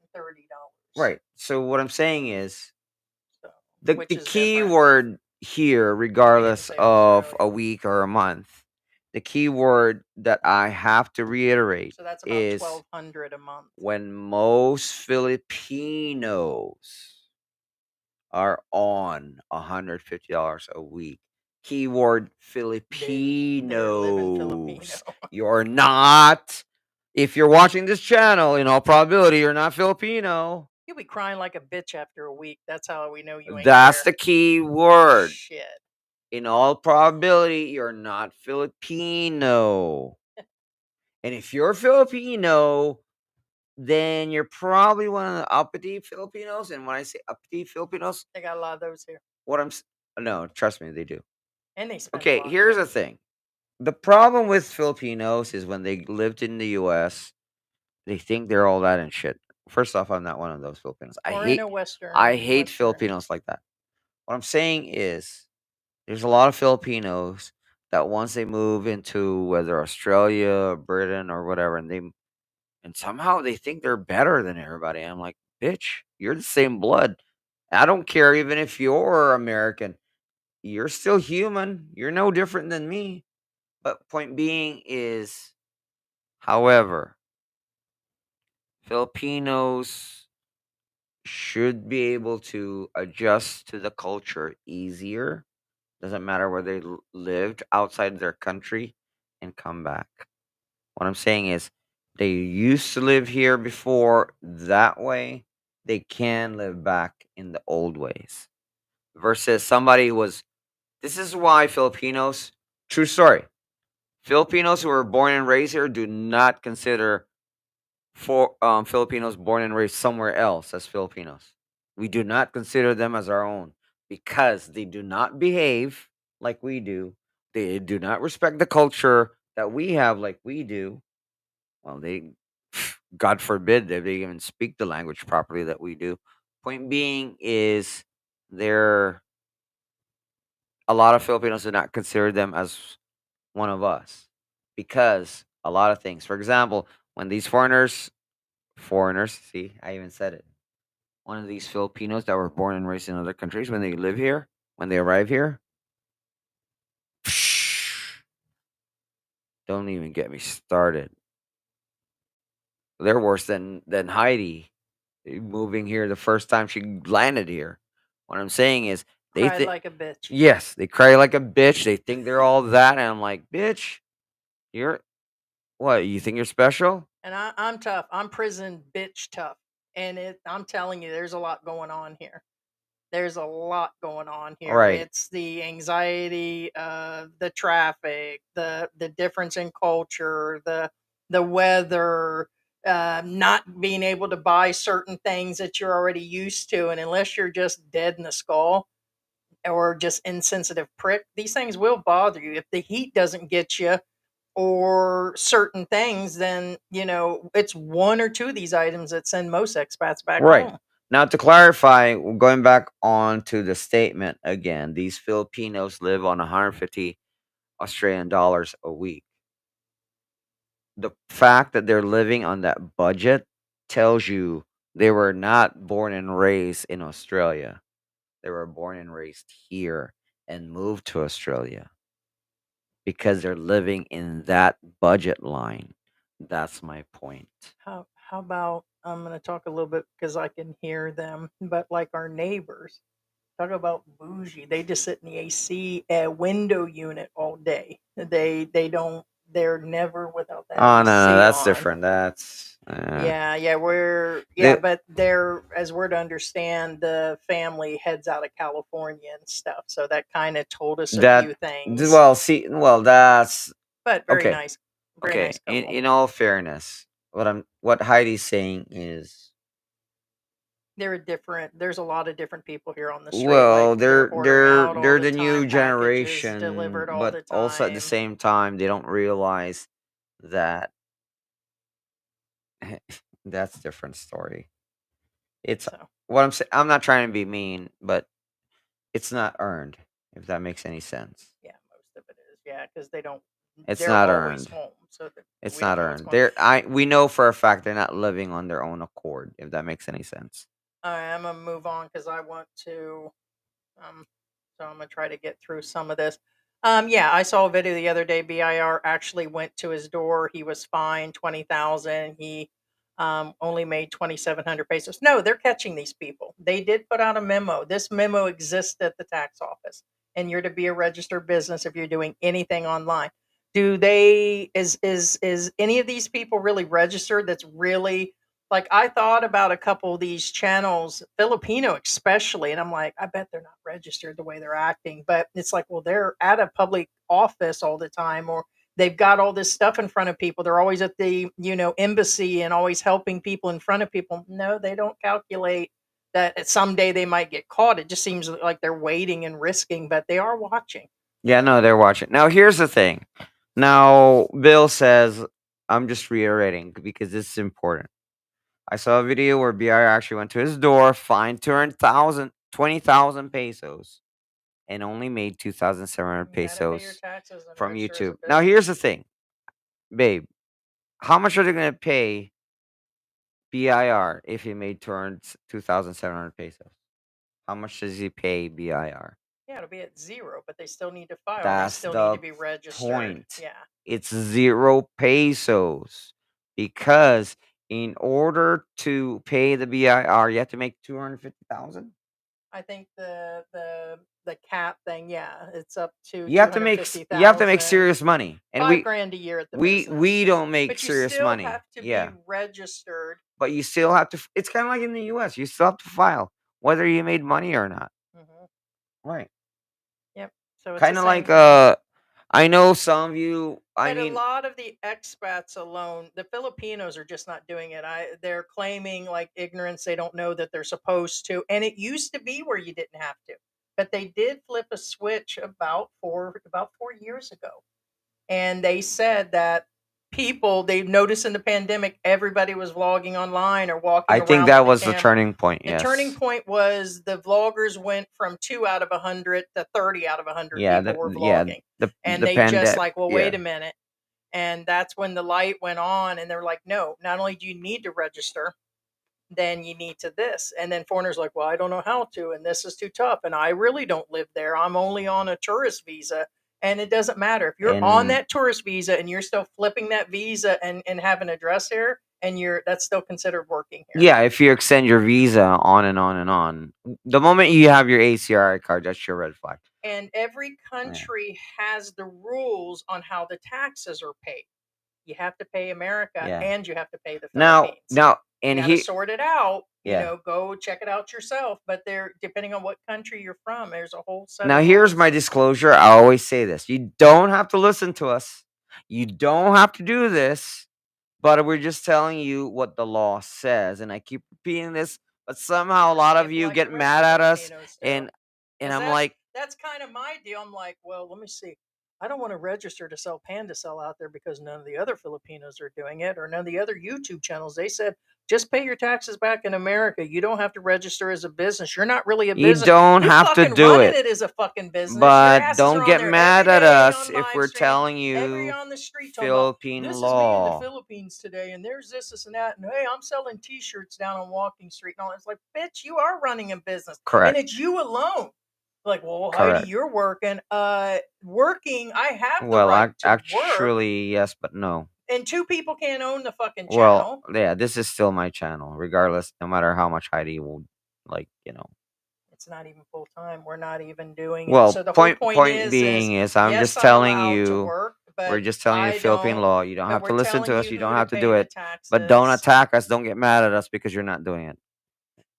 S4: Right. So what I'm saying is
S3: So,
S4: the
S3: which is
S4: key
S3: different.
S4: word here, regardless
S3: say
S4: of a
S3: Australia.
S4: week or a month, the key word that I have to reiterate
S3: So that's about
S4: is
S3: $1,200 a month.
S4: when most Filipinos are on $150 a week. Keyword
S3: They're living Filipino.
S4: Filipinos. You're not. If you're watching this channel, in all probability, you're not Filipino.
S3: You'll be crying like a bitch after a week. That's how we know you ain't
S4: That's
S3: there.
S4: the key word.
S3: Shit.
S4: In all probability, you're not Filipino. And if you're Filipino, then you're probably one of the uppity Filipinos. And when I say uppity Filipinos,
S3: They got a lot of those here.
S4: no, trust me, they do.
S3: And they spend a
S4: Okay,
S3: lot
S4: here's
S3: there.
S4: the thing. The problem with Filipinos is when they lived in the US, they think they're all that and shit. First off, I'm not one of those Filipinos.
S3: Or in a Western.
S4: I hate
S3: Western.
S4: Filipinos like that. What I'm saying is, there's a lot of Filipinos that once they move into whether Australia, Britain, or whatever, and somehow they think they're better than everybody. I'm like, bitch, you're the same blood. I don't care even if you're American. You're still human. You're no different than me. But point being is, however, Filipinos should be able to adjust to the culture easier. Doesn't matter where they lived outside their country and come back. What I'm saying is, they used to live here before that way. They can live back in the old ways. Versus somebody who was. This is why Filipinos. True story. Filipinos who were born and raised here do not consider for Filipinos born and raised somewhere else as Filipinos. We do not consider them as our own because they do not behave like we do. They do not respect the culture that we have like we do. Well, they, God forbid, that they even speak the language properly that we do. Point being is, there a lot of Filipinos do not consider them as one of us because a lot of things. For example, when these foreigners, see, I even said it. One of these Filipinos that were born and raised in other countries, when they live here, when they arrive here, don't even get me started. They're worse than Heidi moving here the first time she landed here. What I'm saying is, they
S3: Cried
S4: think,
S3: like a bitch.
S4: yes, they cry like a bitch. They think they're all that, and I'm like, bitch, you're what? You think you're special?
S3: And I'm tough. I'm prison bitch tough. And I'm telling you, there's a lot going on here. There's a lot going on here.
S4: Right.
S3: It's the anxiety, the traffic, the difference in culture, the weather, not being able to buy certain things that you're already used to, and unless you're just dead in the skull or just insensitive prick, these things will bother you. If the heat doesn't get you or certain things, then it's one or two of these items that send most expats back
S4: Right.
S3: home.
S4: Now, to clarify, going back on to the statement again, these Filipinos live on 150 Australian dollars a week. The fact that they're living on that budget tells you they were not born and raised in Australia. They were born and raised here and moved to Australia because they're living in that budget line. That's my point.
S3: How about, I'm going to talk a little bit because I can hear them, but like our neighbors, talk about bougie. They just sit in the AC window unit all day. They don't. They're never without that
S4: Oh, no,
S3: AC
S4: no, that's
S3: on.
S4: different. That's
S3: Yeah,
S4: they,
S3: but they're, as we're to understand, the family heads out of California and stuff. So that kind of told us a
S4: that
S3: few things.
S4: well, see, well, that's
S3: But
S4: okay.
S3: very
S4: Okay,
S3: nice couple.
S4: in all fairness, what Heidi's saying is,
S3: They're different. There's a lot of different people here on the street.
S4: well,
S3: Like they're ordering out all
S4: they're
S3: the
S4: the new
S3: time, packages
S4: generation,
S3: delivered all
S4: but
S3: the
S4: also at the
S3: time.
S4: same time, they don't realize that that's a different story. It's
S3: So
S4: what I'm saying. I'm not trying to be mean, but it's not earned. If that makes any sense,
S3: yeah, most of it is. Yeah, because they don't.
S4: it's
S3: They're
S4: not
S3: always
S4: earned.
S3: home, so that
S4: It's
S3: we don't
S4: not
S3: know what's
S4: earned.
S3: going on.
S4: We know for a fact they're not living on their own accord. If that makes any sense.
S3: All right, I'm gonna move on because I want to. Um, so I'm gonna try to get through some of this. Yeah, I saw a video the other day. BIR actually went to his door. He was fined 20,000. He only made 2,700 pesos. No, they're catching these people. They did put out a memo. This memo exists at the tax office, and you're to be a registered business if you're doing anything online. Do they is any of these people really registered? That's really, like, I thought about a couple of these channels, Filipino especially, and I'm like, I bet they're not registered the way they're acting. But it's like, well, they're at a public office all the time, or they've got all this stuff in front of people. They're always at the, embassy and always helping people in front of people. No, they don't calculate that someday they might get caught. It just seems like they're waiting and risking, but they are watching.
S4: Yeah, no, they're watching. Now, here's the thing. Now, Bill says, I'm just reiterating because this is important. I saw a video where BI actually went to his door, fined 20,000 pesos, and only made 2,700
S3: You gotta pay your
S4: pesos
S3: taxes and
S4: from
S3: register as a
S4: YouTube. Now, here's the
S3: business.
S4: thing, babe. How much are they going to pay BIR if he made 2,700 pesos? How much does he pay BIR?
S3: Yeah, it'll be at zero, but they still need to file and they
S4: That's
S3: still need to
S4: the
S3: be registered.
S4: point.
S3: Yeah.
S4: It's 0 pesos because in order to pay the BIR, you have to make 250,000.
S3: I think the cap thing, yeah, it's up to
S4: You have to make you have to make
S3: 250,000,
S4: serious money, and
S3: 5 grand a year at the
S4: we
S3: business.
S4: don't make
S3: But you
S4: serious
S3: still
S4: money.
S3: have to be
S4: Yeah,
S3: registered.
S4: but you still have to. It's kind of like in the U.S. You still have to file whether you made money or not.
S3: Hmm.
S4: Right.
S3: Yep. So it's the
S4: Kind of
S3: same
S4: like
S3: thing.
S4: I know some of you. I
S3: But a
S4: mean,
S3: lot of the expats alone, the Filipinos are just not doing it. They're claiming like ignorance. They don't know that they're supposed to. And it used to be where you didn't have to. But they did flip a switch about 4 years ago. And they said that people they've noticed in the pandemic, everybody was vlogging online or walking
S4: I think
S3: around
S4: that
S3: with a
S4: was the
S3: camera.
S4: turning point.
S3: The turning
S4: Yes.
S3: point was the vloggers went from 2 out of 100 to 30 out of 100
S4: Yeah.
S3: people were
S4: Yeah.
S3: vlogging. And
S4: The
S3: they just
S4: pandemic.
S3: like, well,
S4: Yeah.
S3: wait a minute. And that's when the light went on, and they're like, no, not only do you need to register, then you need to this. And then foreigners like, well, I don't know how to, and this is too tough. And I really don't live there. I'm only on a tourist visa. And it doesn't matter. If you're on
S4: And
S3: that tourist visa and you're still flipping that visa and have an address here, and that's still considered working here.
S4: yeah, if you extend your visa on and on and on, the moment you have your ACRI card, that's your red flag.
S3: And every
S4: Yeah.
S3: country has the rules on how the taxes are paid. You have to pay America
S4: Yeah.
S3: and you have to pay the
S4: Now,
S3: Philippines.
S4: and
S3: You got to
S4: he,
S3: sort it out.
S4: yeah.
S3: Go check it out yourself. But depending on what country you're from, there's a whole set
S4: Now,
S3: of
S4: here's
S3: rules.
S4: my disclosure. I always say this: you don't have to listen to us. You don't have to do this. But we're just telling you what the law says, and I keep repeating this. But somehow a lot of
S3: Skip
S4: you
S3: like the
S4: get
S3: rest
S4: mad
S3: of
S4: at us,
S3: Filipinos do.
S4: and
S3: 'Cause
S4: I'm like,
S3: that's kind of my deal. I'm like, well, let me see. I don't want to register to sell Panda Cell out there because none of the other Filipinos are doing it, or none of the other YouTube channels. They said just pay your taxes back in America. You don't have to register as a business. You're not really a
S4: you
S3: business.
S4: don't
S3: You
S4: have to
S3: fucking
S4: do
S3: running
S4: it.
S3: it as a fucking business. Your
S4: But
S3: asses are
S4: don't
S3: on
S4: get
S3: there every
S4: mad at
S3: day
S4: us
S3: on
S4: if
S3: live
S4: we're
S3: streaming,
S4: telling you
S3: on the street talking about
S4: Philippine
S3: this is me in the
S4: law.
S3: Philippines today, and there's this and that, and hey, I'm selling T-shirts down on Walking Street, and all. It's like, bitch, you are running a business, and
S4: Correct.
S3: it's you alone. Like, well, Heidi,
S4: Correct.
S3: you're working. Working, I have the
S4: Well,
S3: right to work,
S4: actually, yes, but no.
S3: and two people can't own the fucking
S4: Well,
S3: channel.
S4: yeah, this is still my channel, regardless, no matter how much Heidi will like.
S3: It's not even full time. We're not even doing it.
S4: Well,
S3: So the whole point
S4: point
S3: is
S4: being is, I'm
S3: yes,
S4: just
S3: I'm
S4: telling
S3: allowed to
S4: you,
S3: work,
S4: we're
S3: but
S4: just telling you
S3: I
S4: Philippine
S3: don't.
S4: law. You don't
S3: But
S4: have to
S3: we're
S4: listen to
S3: telling
S4: us.
S3: you
S4: You
S3: who
S4: don't
S3: to
S4: have to
S3: pay
S4: do
S3: the
S4: it. But don't
S3: taxes.
S4: attack us. Don't get mad at us because you're not doing it.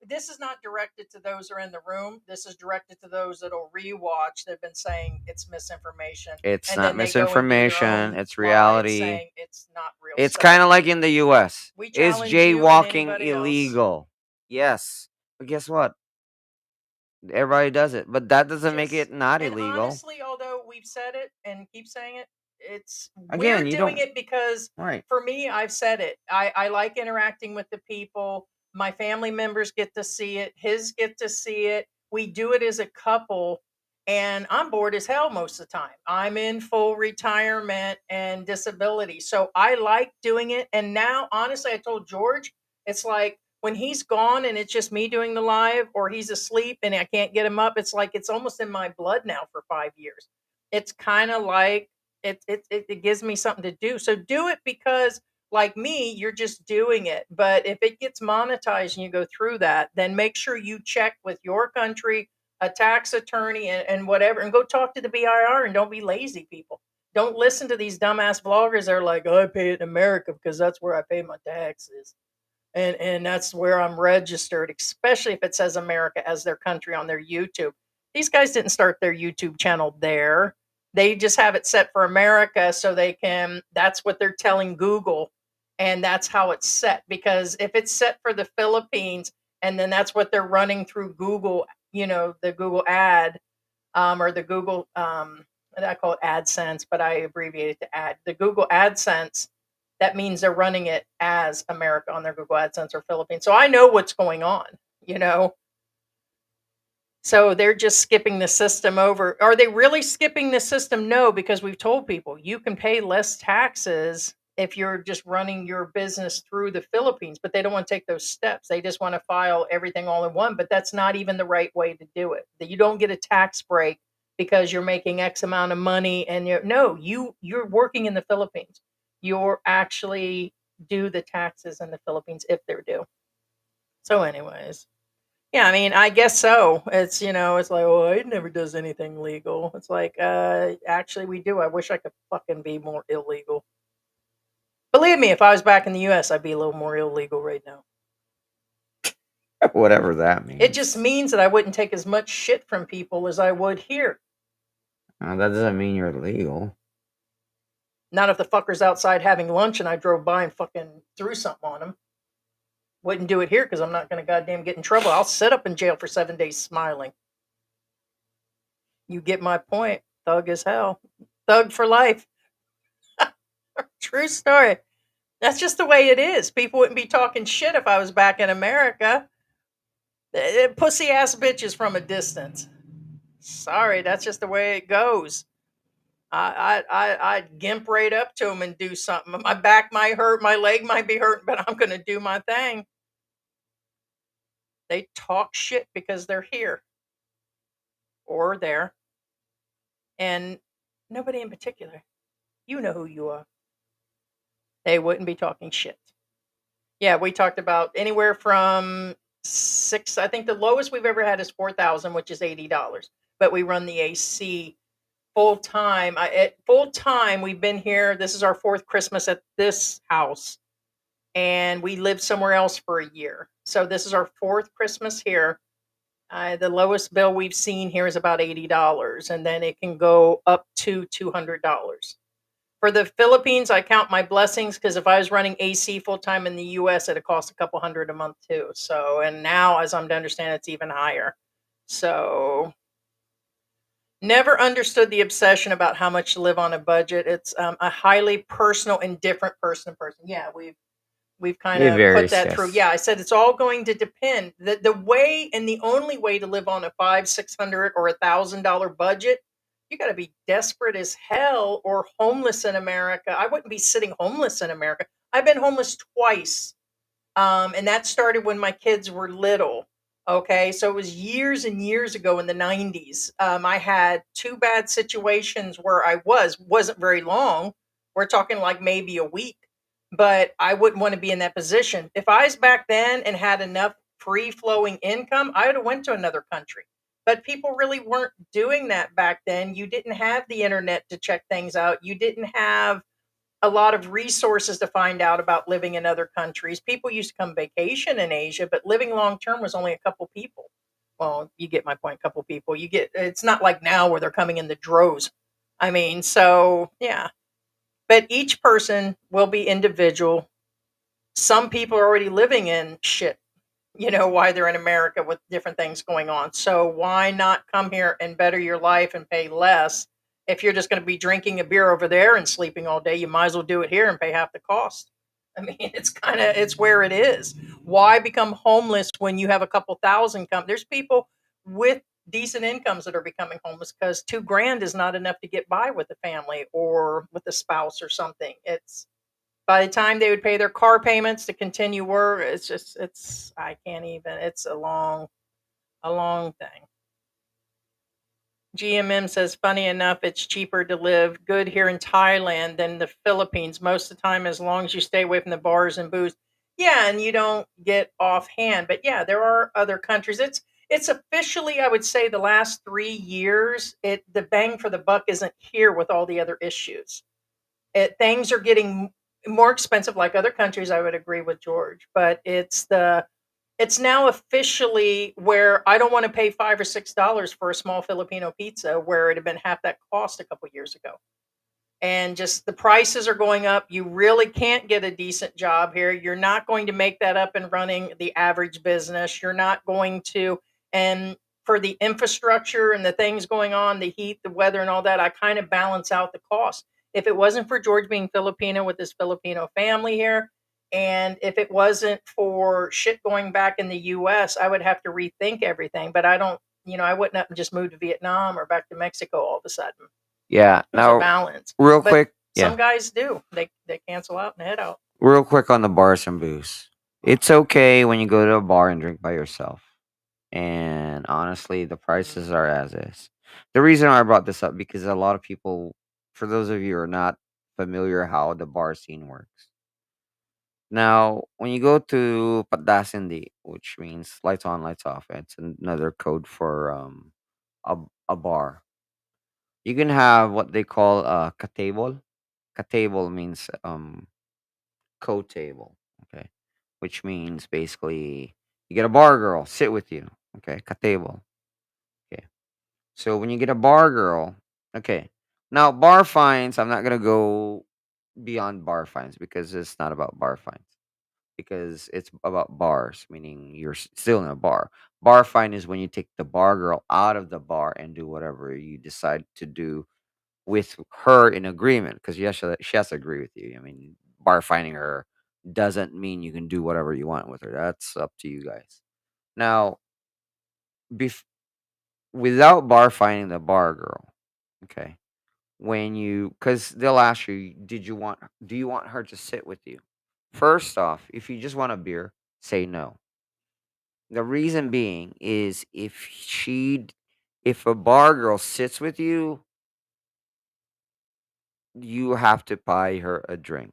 S3: This is not directed to those who are in the room. This is directed to those that'll rewatch. They've been saying it's misinformation,
S4: It's
S3: and
S4: not
S3: then they go and do their
S4: misinformation.
S3: own
S4: It's
S3: live
S4: reality.
S3: saying it's not real
S4: It's
S3: stuff.
S4: kind of like in the U.S.
S3: We
S4: Is
S3: challenge you and
S4: jaywalking
S3: anybody else.
S4: illegal? Yes. But guess what? Everybody does it. But that doesn't make it not
S3: And
S4: illegal.
S3: honestly, although we've said it and keep saying it,
S4: Again,
S3: we're
S4: you
S3: doing
S4: don't.
S3: it because
S4: Right.
S3: for me, I've said it. I like interacting with the people. My family members get to see it. His get to see it. We do it as a couple, and I'm bored as hell most of the time. I'm in full retirement and disability, so I like doing it. And now, honestly, I told George, it's like when he's gone and it's just me doing the live, or he's asleep and I can't get him up, it's like it's almost in my blood now for 5 years. It's kind of like it gives me something to do. So do it because, like me, you're just doing it. But if it gets monetized and you go through that, then make sure you check with your country, a tax attorney, and whatever, and go talk to the BIR and don't be lazy, people. Don't listen to these dumbass vloggers that are like, oh, I pay it in America because that's where I pay my taxes. And that's where I'm registered, especially if it says America as their country on their YouTube. These guys didn't start their YouTube channel there. They just have it set for America so they can, that's what they're telling Google. And that's how it's set. Because if it's set for the Philippines and then that's what they're running through Google, the Google ad, or the Google, I call it AdSense, but I abbreviate it to ad, the Google AdSense, that means they're running it as America on their Google AdSense or Philippines. So I know what's going on, you know. So they're just skipping the system over. Are they really skipping the system? No, because we've told people you can pay less taxes if you're just running your business through the Philippines, but they don't want to take those steps. They just want to file everything all in one, but that's not even the right way to do it. That you don't get a tax break because you're making X amount of money and you're working in the Philippines. You're actually do the taxes in the Philippines if they're due. So anyways, yeah, I mean, I guess so. It's, it's like, oh, it never does anything legal. It's like, actually, we do. I wish I could fucking be more illegal. Believe me, if I was back in the US, I'd be a little more illegal right now.
S4: Whatever that means.
S3: It just means that I wouldn't take as much shit from people as I would here.
S4: That doesn't mean you're illegal.
S3: Not if the fucker's outside having lunch and I drove by and fucking threw something on him. Wouldn't do it here because I'm not going to goddamn get in trouble. I'll sit up in jail for 7 days smiling. You get my point. Thug as hell. Thug for life. True story. That's just the way it is. People wouldn't be talking shit if I was back in America. Pussy ass bitches from a distance. Sorry, that's just the way it goes. I'd gimp right up to them and do something. My back might hurt, my leg might be hurting, but I'm going to do my thing. They talk shit because they're here or there. And nobody in particular. You know who you are. They wouldn't be talking shit. Yeah, we talked about anywhere from I think the lowest we've ever had is 4,000, which is $80. But we run the AC full time. At full time, we've been here. This is our fourth Christmas at this house, and we lived somewhere else for a year. So this is our fourth Christmas here. The lowest bill we've seen here is about $80, and then it can go up to $200. For the Philippines, I count my blessings because if I was running AC full time in the US, it'd cost a couple hundred a month too. So, and now, as I'm to understand, it's even higher. So, never understood the obsession about how much to live on a budget. It's a highly personal and different person to person. Yeah, we've kind
S4: It
S3: of put
S4: varies,
S3: that through.
S4: yes.
S3: Yeah, I said it's all going to depend. The way and the only way to live on a $500, $600, or $1,000 budget, you got to be desperate as hell or homeless in America. I wouldn't be sitting homeless in America. I've been homeless twice, and that started when my kids were little. Okay, so it was years and years ago in the 90s. I had two bad situations where I wasn't very long. We're talking like maybe a week, but I wouldn't want to be in that position. If I was back then and had enough free flowing income, I would have went to another country. But people really weren't doing that back then. You didn't have the internet to check things out. You didn't have a lot of resources to find out about living in other countries. People used to come vacation in Asia, but living long term was only a couple people. Well, you get my point, couple people. It's not like now where they're coming in the droves. I mean, so yeah. But each person will be individual. Some people are already living in shit, why they're in America with different things going on. So why not come here and better your life and pay less? If you're just going to be drinking a beer over there and sleeping all day, you might as well do it here and pay half the cost. I mean, it's where it is. Why become homeless when you have a couple thousand come? There's people with decent incomes that are becoming homeless because $2,000 is not enough to get by with the family or with a spouse or something. It's by the time they would pay their car payments to continue work, I can't even. It's a long thing. GMM says, funny enough, it's cheaper to live good here in Thailand than the Philippines most of the time, as long as you stay away from the bars and booze. Yeah, and you don't get offhand. But yeah, there are other countries. It's officially, I would say, the last 3 years, the bang for the buck isn't here with all the other issues. Things are getting more expensive like other countries. I would agree with George, but it's now officially where I don't want to pay $5 or $6 for a small Filipino pizza where it had been half that cost a couple years ago. And just the prices are going up. You really can't get a decent job here. You're not going to make that up in running the average business. You're not going to. And for the infrastructure and the things going on, the heat, the weather, and all that, I kind of balance out the cost. if it wasn't for George being Filipino with his Filipino family here, and if it wasn't for shit going back in the US, I would have to rethink everything. But I don't, I wouldn't have just moved to Vietnam or back to Mexico all of a sudden.
S4: Yeah.
S3: There's a
S4: Now,
S3: balance.
S4: real
S3: But
S4: quick.
S3: some
S4: Yeah.
S3: guys do. They cancel out and head out.
S4: Real quick on the bars and booze. It's okay when you go to a bar and drink by yourself. And honestly, the prices are as is. The reason I brought this up because a lot of people, for those of you who are not familiar how the bar scene works. Now, when you go to Padasindi, which means lights on, lights off, it's another code for a, a bar. You can have what they call a katable. Katable means co-table, okay, which means basically you get a bar girl sit with you, okay, katable, okay. So when you get a bar girl, okay, now bar fines, I'm not gonna go beyond bar fines because it's not about bar fines because it's about bars, meaning you're still in a bar. Bar fine is when you take the bar girl out of the bar and do whatever you decide to do with her in agreement because yes, she has to agree with you. I mean, bar finding her doesn't mean you can do whatever you want with her. That's up to you guys. Now, bef- without bar finding the bar girl, okay, when you because they'll ask you, do you want her to sit with you? First off, if you just want a beer, say no. The reason being is if a bar girl sits with you, you have to buy her a drink.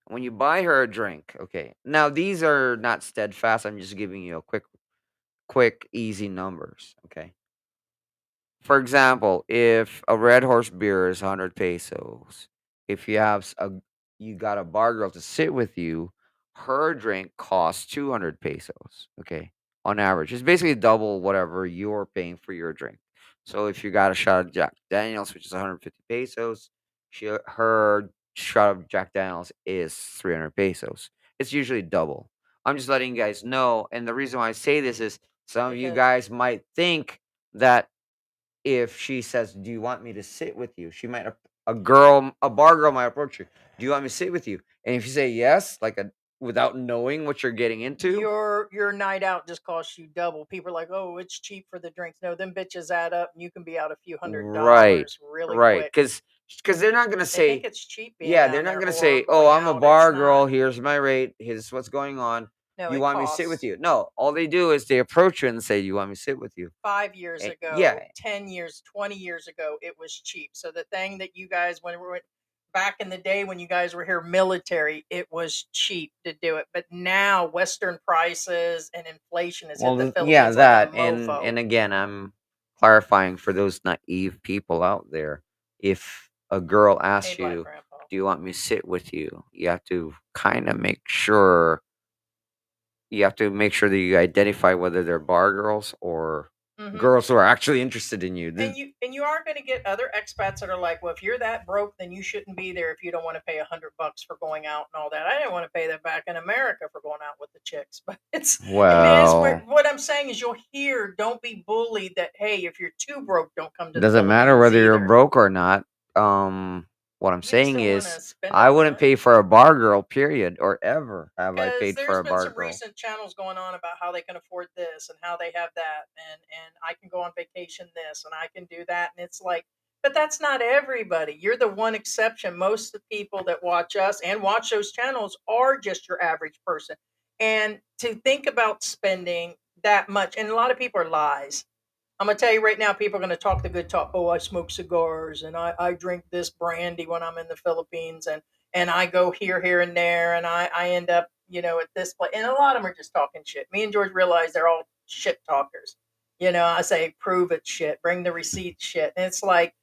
S4: When you buy her a drink, okay. Now these are not steadfast. I'm just giving you a quick, easy numbers. Okay. For example, if a Red Horse beer is 100 pesos, if you got a bar girl to sit with you, her drink costs 200 pesos. Okay, on average, it's basically double whatever you're paying for your drink. So if you got a shot of Jack Daniels, which is 150 pesos, her shot of Jack Daniels is 300 pesos. It's usually double. I'm just letting you guys know, and the reason why I say this is some of you
S3: Because
S4: guys might think that if she says, "Do you want me to sit with you?" She might a bar girl might approach you. "Do you want me to sit with you?" And if you say yes, like a without knowing what you're getting into,
S3: your night out just costs you double. People are like, "Oh, it's cheap for the drinks." No, them bitches add up, and you can be out a few hundred
S4: right,
S3: dollars really
S4: right,
S3: quick.
S4: because they're not gonna
S3: They think
S4: say,
S3: it's cheap being
S4: yeah, they're
S3: down
S4: not
S3: there
S4: gonna
S3: or
S4: say, "Oh,
S3: going
S4: I'm a
S3: out. It's
S4: bar
S3: not.
S4: girl. Here's my rate. Here's what's going on.
S3: No,
S4: You
S3: it
S4: want me to sit with
S3: costs.
S4: you?" No, all they do is they approach you and say, "You want me to sit with you?"
S3: 5 years
S4: Yeah,
S3: ago, 10 years, 20 years ago, it was cheap. So the thing that you guys, when we were back in the day when you guys were here military, it was cheap to do it. But now Western prices and inflation has hit
S4: well,
S3: the
S4: yeah,
S3: Philippines like a
S4: that
S3: mofo.
S4: and again, I'm clarifying for those naive people out there. If a girl asks
S3: Made like
S4: you,
S3: grandpa.
S4: "Do you want me to sit with you?" You have to kind of make sure that you identify whether they're bar girls or
S3: Hmm.
S4: girls who are actually interested in you.
S3: And you are going to get other expats that are like, well, if you're that broke, then you shouldn't be there if you don't want to pay $100 for going out and all that. I didn't want to pay that back in America for going out with the chicks, but I mean, it's where
S4: Well,
S3: what I'm saying is you'll hear, don't be bullied that hey, if you're too broke, don't come to the
S4: doesn't matter
S3: Philippines
S4: whether you're
S3: either.
S4: broke or not. What I'm
S3: You just
S4: saying
S3: don't want
S4: is,
S3: to spend
S4: I
S3: all the
S4: wouldn't
S3: money.
S4: pay for a bar girl. Period, or ever have I
S3: Because
S4: paid for
S3: there's
S4: a
S3: been
S4: bar
S3: some
S4: girl.
S3: recent channels going on about how they can afford this and how they have that and I can go on vacation this and I can do that, and it's like, but that's not everybody. You're the one exception. Most of the people that watch us and watch those channels are just your average person, and to think about spending that much, and a lot of people are lies. I'm gonna tell you right now, people are gonna talk the good talk. Oh, I smoke cigars and I drink this brandy when I'm in the Philippines and I go here and there and I end up, at this place. And a lot of them are just talking shit. Me and George realize they're all shit talkers. I say prove it shit, bring the receipts shit. And it's like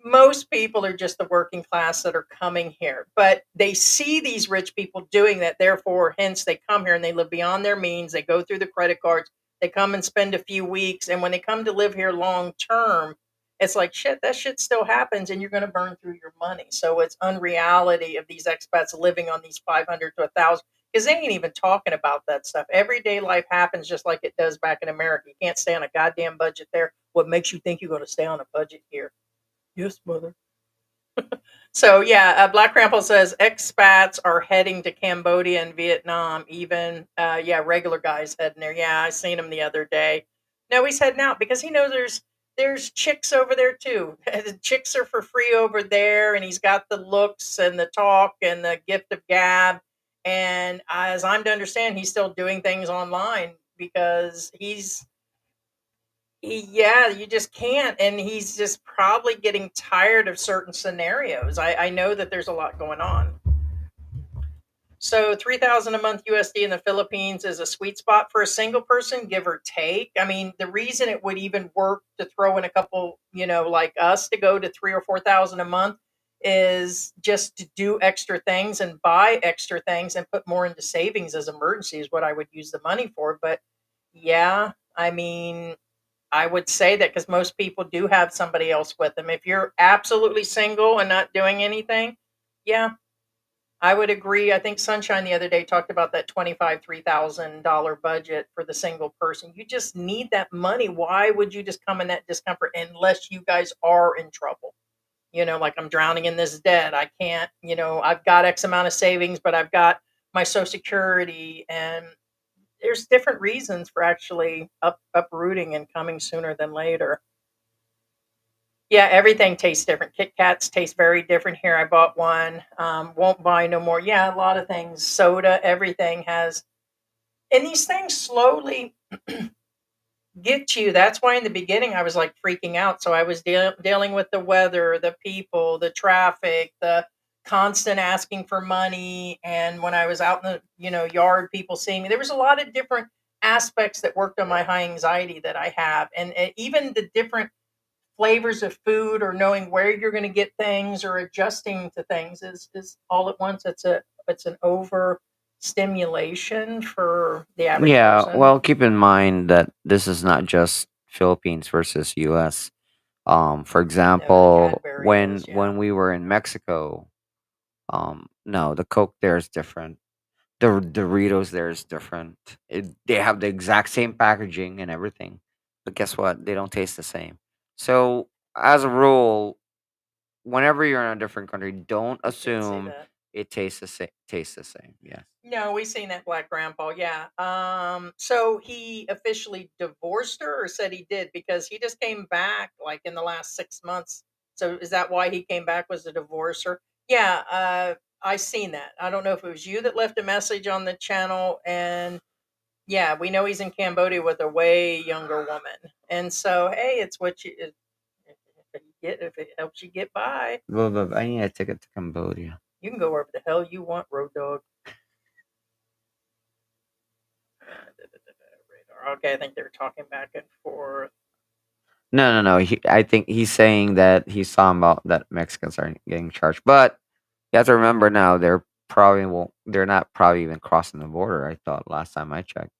S3: most people are just the working class that are coming here, but they see these rich people doing that. Therefore, hence they come here and they live beyond their means. They go through the credit cards. They come and spend a few weeks. And when they come to live here long term, it's like shit, that shit still happens and you're going to burn through your money. So it's unreality of these expats living on these 500 to 1,000 because they ain't even talking about that stuff. Everyday life happens just like it does back in America. You can't stay on a goddamn budget there. What makes you think you're going to stay on a budget here? Yes, mother. So yeah, Black Grandpa says expats are heading to Cambodia and Vietnam. Even yeah, regular guys heading there. Yeah, I seen him the other day. No, he's heading out because he knows there's chicks over there too. The chicks are for free over there, and he's got the looks and the talk and the gift of gab. And as I'm to understand, he's still doing things online because yeah, you just can't. And he's just probably getting tired of certain scenarios. I know that there's a lot going on. So 3,000 a month USD in the Philippines is a sweet spot for a single person, give or take. I mean, the reason it would even work to throw in a couple, like us to go to 3 or 4,000 a month is just to do extra things and buy extra things and put more into savings as emergency is what I would use the money for. But yeah, I mean, I would say that because most people do have somebody else with them. If you're absolutely single and not doing anything, yeah, I would agree. I think Sunshine the other day talked about that 25, $3,000 budget for the single person. You just need that money. Why would you just come in that discomfort unless you guys are in trouble? Like I'm drowning in this debt. I can't, I've got X amount of savings, but I've got my social security and there's different reasons for actually uprooting and coming sooner than later. Yeah, everything tastes different. Kit Kats taste very different here. I bought one. Won't buy no more. Yeah, a lot of things. Soda, everything has. And these things slowly get you. That's why in the beginning I was like freaking out. So I was dealing with the weather, the people, the traffic, the constant asking for money. And when I was out in the yard, people seeing me. There was a lot of different aspects that worked on my high anxiety that I have, and even the different flavors of food or knowing where you're going to get things or adjusting to things is all at once. It's an over stimulation for the average
S4: Yeah,
S3: person.
S4: well, keep in mind that this is not just Philippines versus US. For
S3: No, the
S4: example,
S3: Cadbury
S4: when
S3: is, yeah.
S4: when we were in Mexico, no, the Coke there is different. The Doritos there is different. They have the exact same packaging and everything, but guess what? They don't taste the same. So, as a rule, whenever you're in a different country, don't
S3: Did see
S4: assume
S3: that.
S4: it tastes the same. Tastes the same. Yes.
S3: No, we seen that Black Grandpa, yeah. So he officially divorced her or said he did because he just came back like in the last 6 months. So is that why he came back was to divorce her? Yeah, I seen that. I don't know if it was you that left a message on the channel, and yeah, we know he's in Cambodia with a way younger woman. And so hey, it's what if it helps you get by,
S4: But I need a ticket to Cambodia.
S3: you can go wherever the hell you want, road dog. Radar. Okay, I think they're talking back and forth.
S4: No, no, no. I think he's saying that he's talking about that Mexicans are getting charged, but you have to remember now they're probably won't. They're not probably even crossing the border. I thought last time I checked.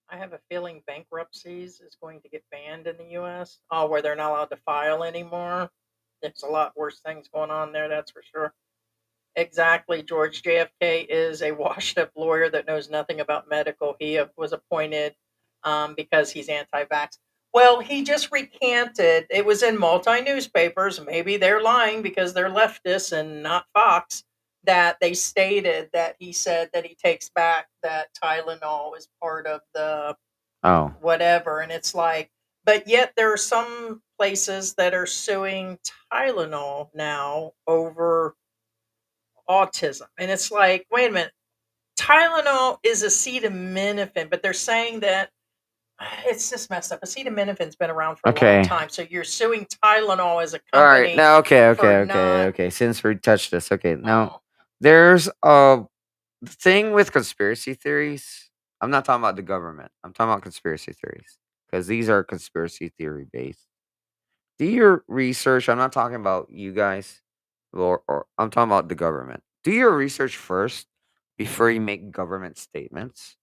S3: I have a feeling bankruptcies is going to get banned in the US. Oh, where they're not allowed to file anymore. There's a lot worse things going on there, that's for sure. Exactly. George JFK is a washed up lawyer that knows nothing about medical. He was appointed because he's anti vax. Well, he just recanted. It was in multi newspapers. Maybe they're lying because they're leftists and not Fox. That they stated that he said that he takes back that Tylenol is part of the
S4: Oh,
S3: whatever. And it's like, but yet there are some places that are suing Tylenol now over autism. And it's like, wait a minute, Tylenol is acetaminophen, but they're saying that it's just messed up. Acetaminophen's been around for a long
S4: okay.
S3: time. So you're suing Tylenol as a
S4: All right.
S3: company
S4: Now, okay,
S3: for
S4: okay, okay,
S3: not,
S4: okay. Since we touched this, okay. Now,
S3: oh,
S4: there's a thing with conspiracy theories. I'm not talking about the government. I'm talking about conspiracy theories because these are conspiracy theory based. Do your research. I'm not talking about you guys, or I'm talking about the government. Do your research first before you make government statements.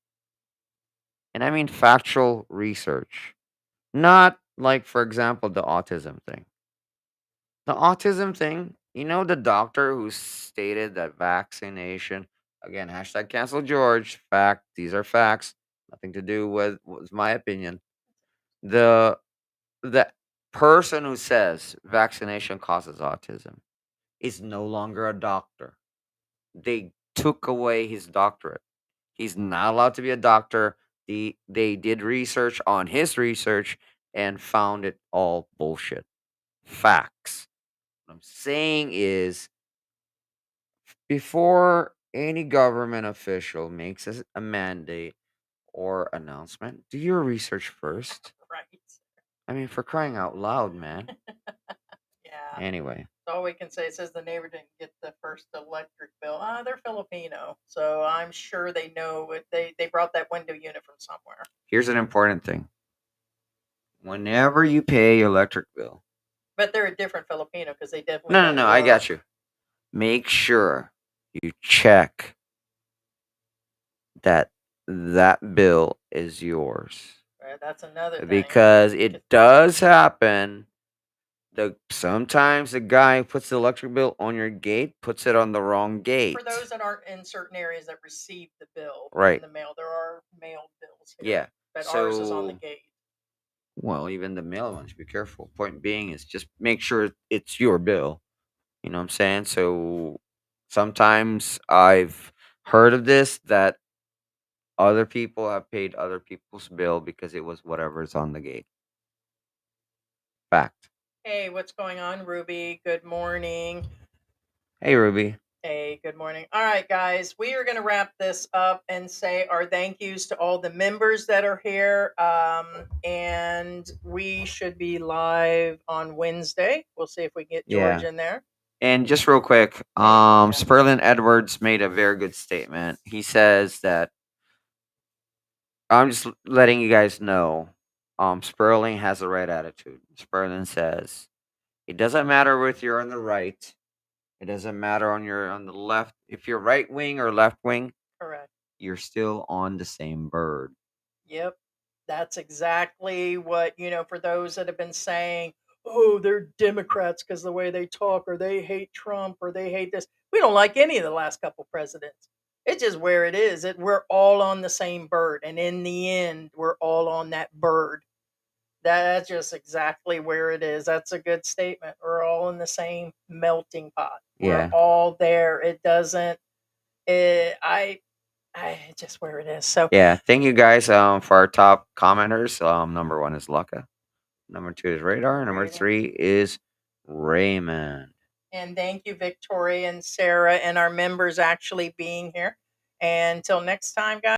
S4: And I mean factual research, not like, for example, the autism thing. The autism thing, the doctor who stated that vaccination, again, hashtag cancel George, fact, these are facts, nothing to do with my opinion. The the person who says vaccination causes autism is no longer a doctor. They took away his doctorate. He's not allowed to be a doctor. They did research on his research and found it all bullshit. Facts. What I'm saying is, before any government official makes a mandate or announcement, do your research first.
S3: Right.
S4: I mean, for crying out loud, man.
S3: Yeah.
S4: Anyway,
S3: That's all we can say. It says the neighbor didn't get the first electric bill. They're Filipino, so I'm sure they know it. They brought that window unit from somewhere.
S4: here's an important thing. Whenever you pay your electric bill,
S3: But they're a different Filipino because they definitely
S4: no,
S3: don't
S4: I got
S3: work.
S4: you. Make sure you check that bill is yours,
S3: Right, that's another thing.
S4: because it does happen. Sometimes the guy who puts the electric bill on your gate puts it on the wrong gate.
S3: For those that aren't in certain areas that receive the bill
S4: Right.
S3: in the mail, there are mailed bills here.
S4: Yeah.
S3: But ours is on the
S4: So,
S3: gate.
S4: well, even the mail ones, be careful. Point being is just make sure it's your bill. You know what I'm saying? So sometimes I've heard of this, that other people have paid other people's bill because it was whatever's on the gate. Fact.
S3: Hey, what's going on, Ruby? Good morning.
S4: Hey, Ruby.
S3: Hey, good morning. All right, guys, we are going to wrap this up and say our thank yous to all the members that are here. And we should be live on Wednesday. We'll see if we can get George in there.
S4: And just real quick, Sperlin Edwards made a very good statement. He says that, I'm just letting you guys know, Sperling has the right attitude. Sperling says, it doesn't matter if you're on the right. It doesn't matter on the left. If you're right wing or left wing,
S3: Correct.
S4: you're still on the same bird.
S3: Yep. That's exactly what, for those that have been saying, oh, they're Democrats because the way they talk, or they hate Trump, or they hate this. We don't like any of the last couple presidents. It's just where it is. We're all on the same bird. And in the end, we're all on that bird. That's just exactly where it is. That's a good statement. We're all in the same melting pot.
S4: Yeah.
S3: We're all there. It doesn't, just where it is. So
S4: Yeah, thank you guys for our top commenters. Number 1 is Lucca. Number 2 is Radar. Number 3 is Raymond.
S3: And thank you, Victoria and Sarah, and our members actually being here. And until next time, guys.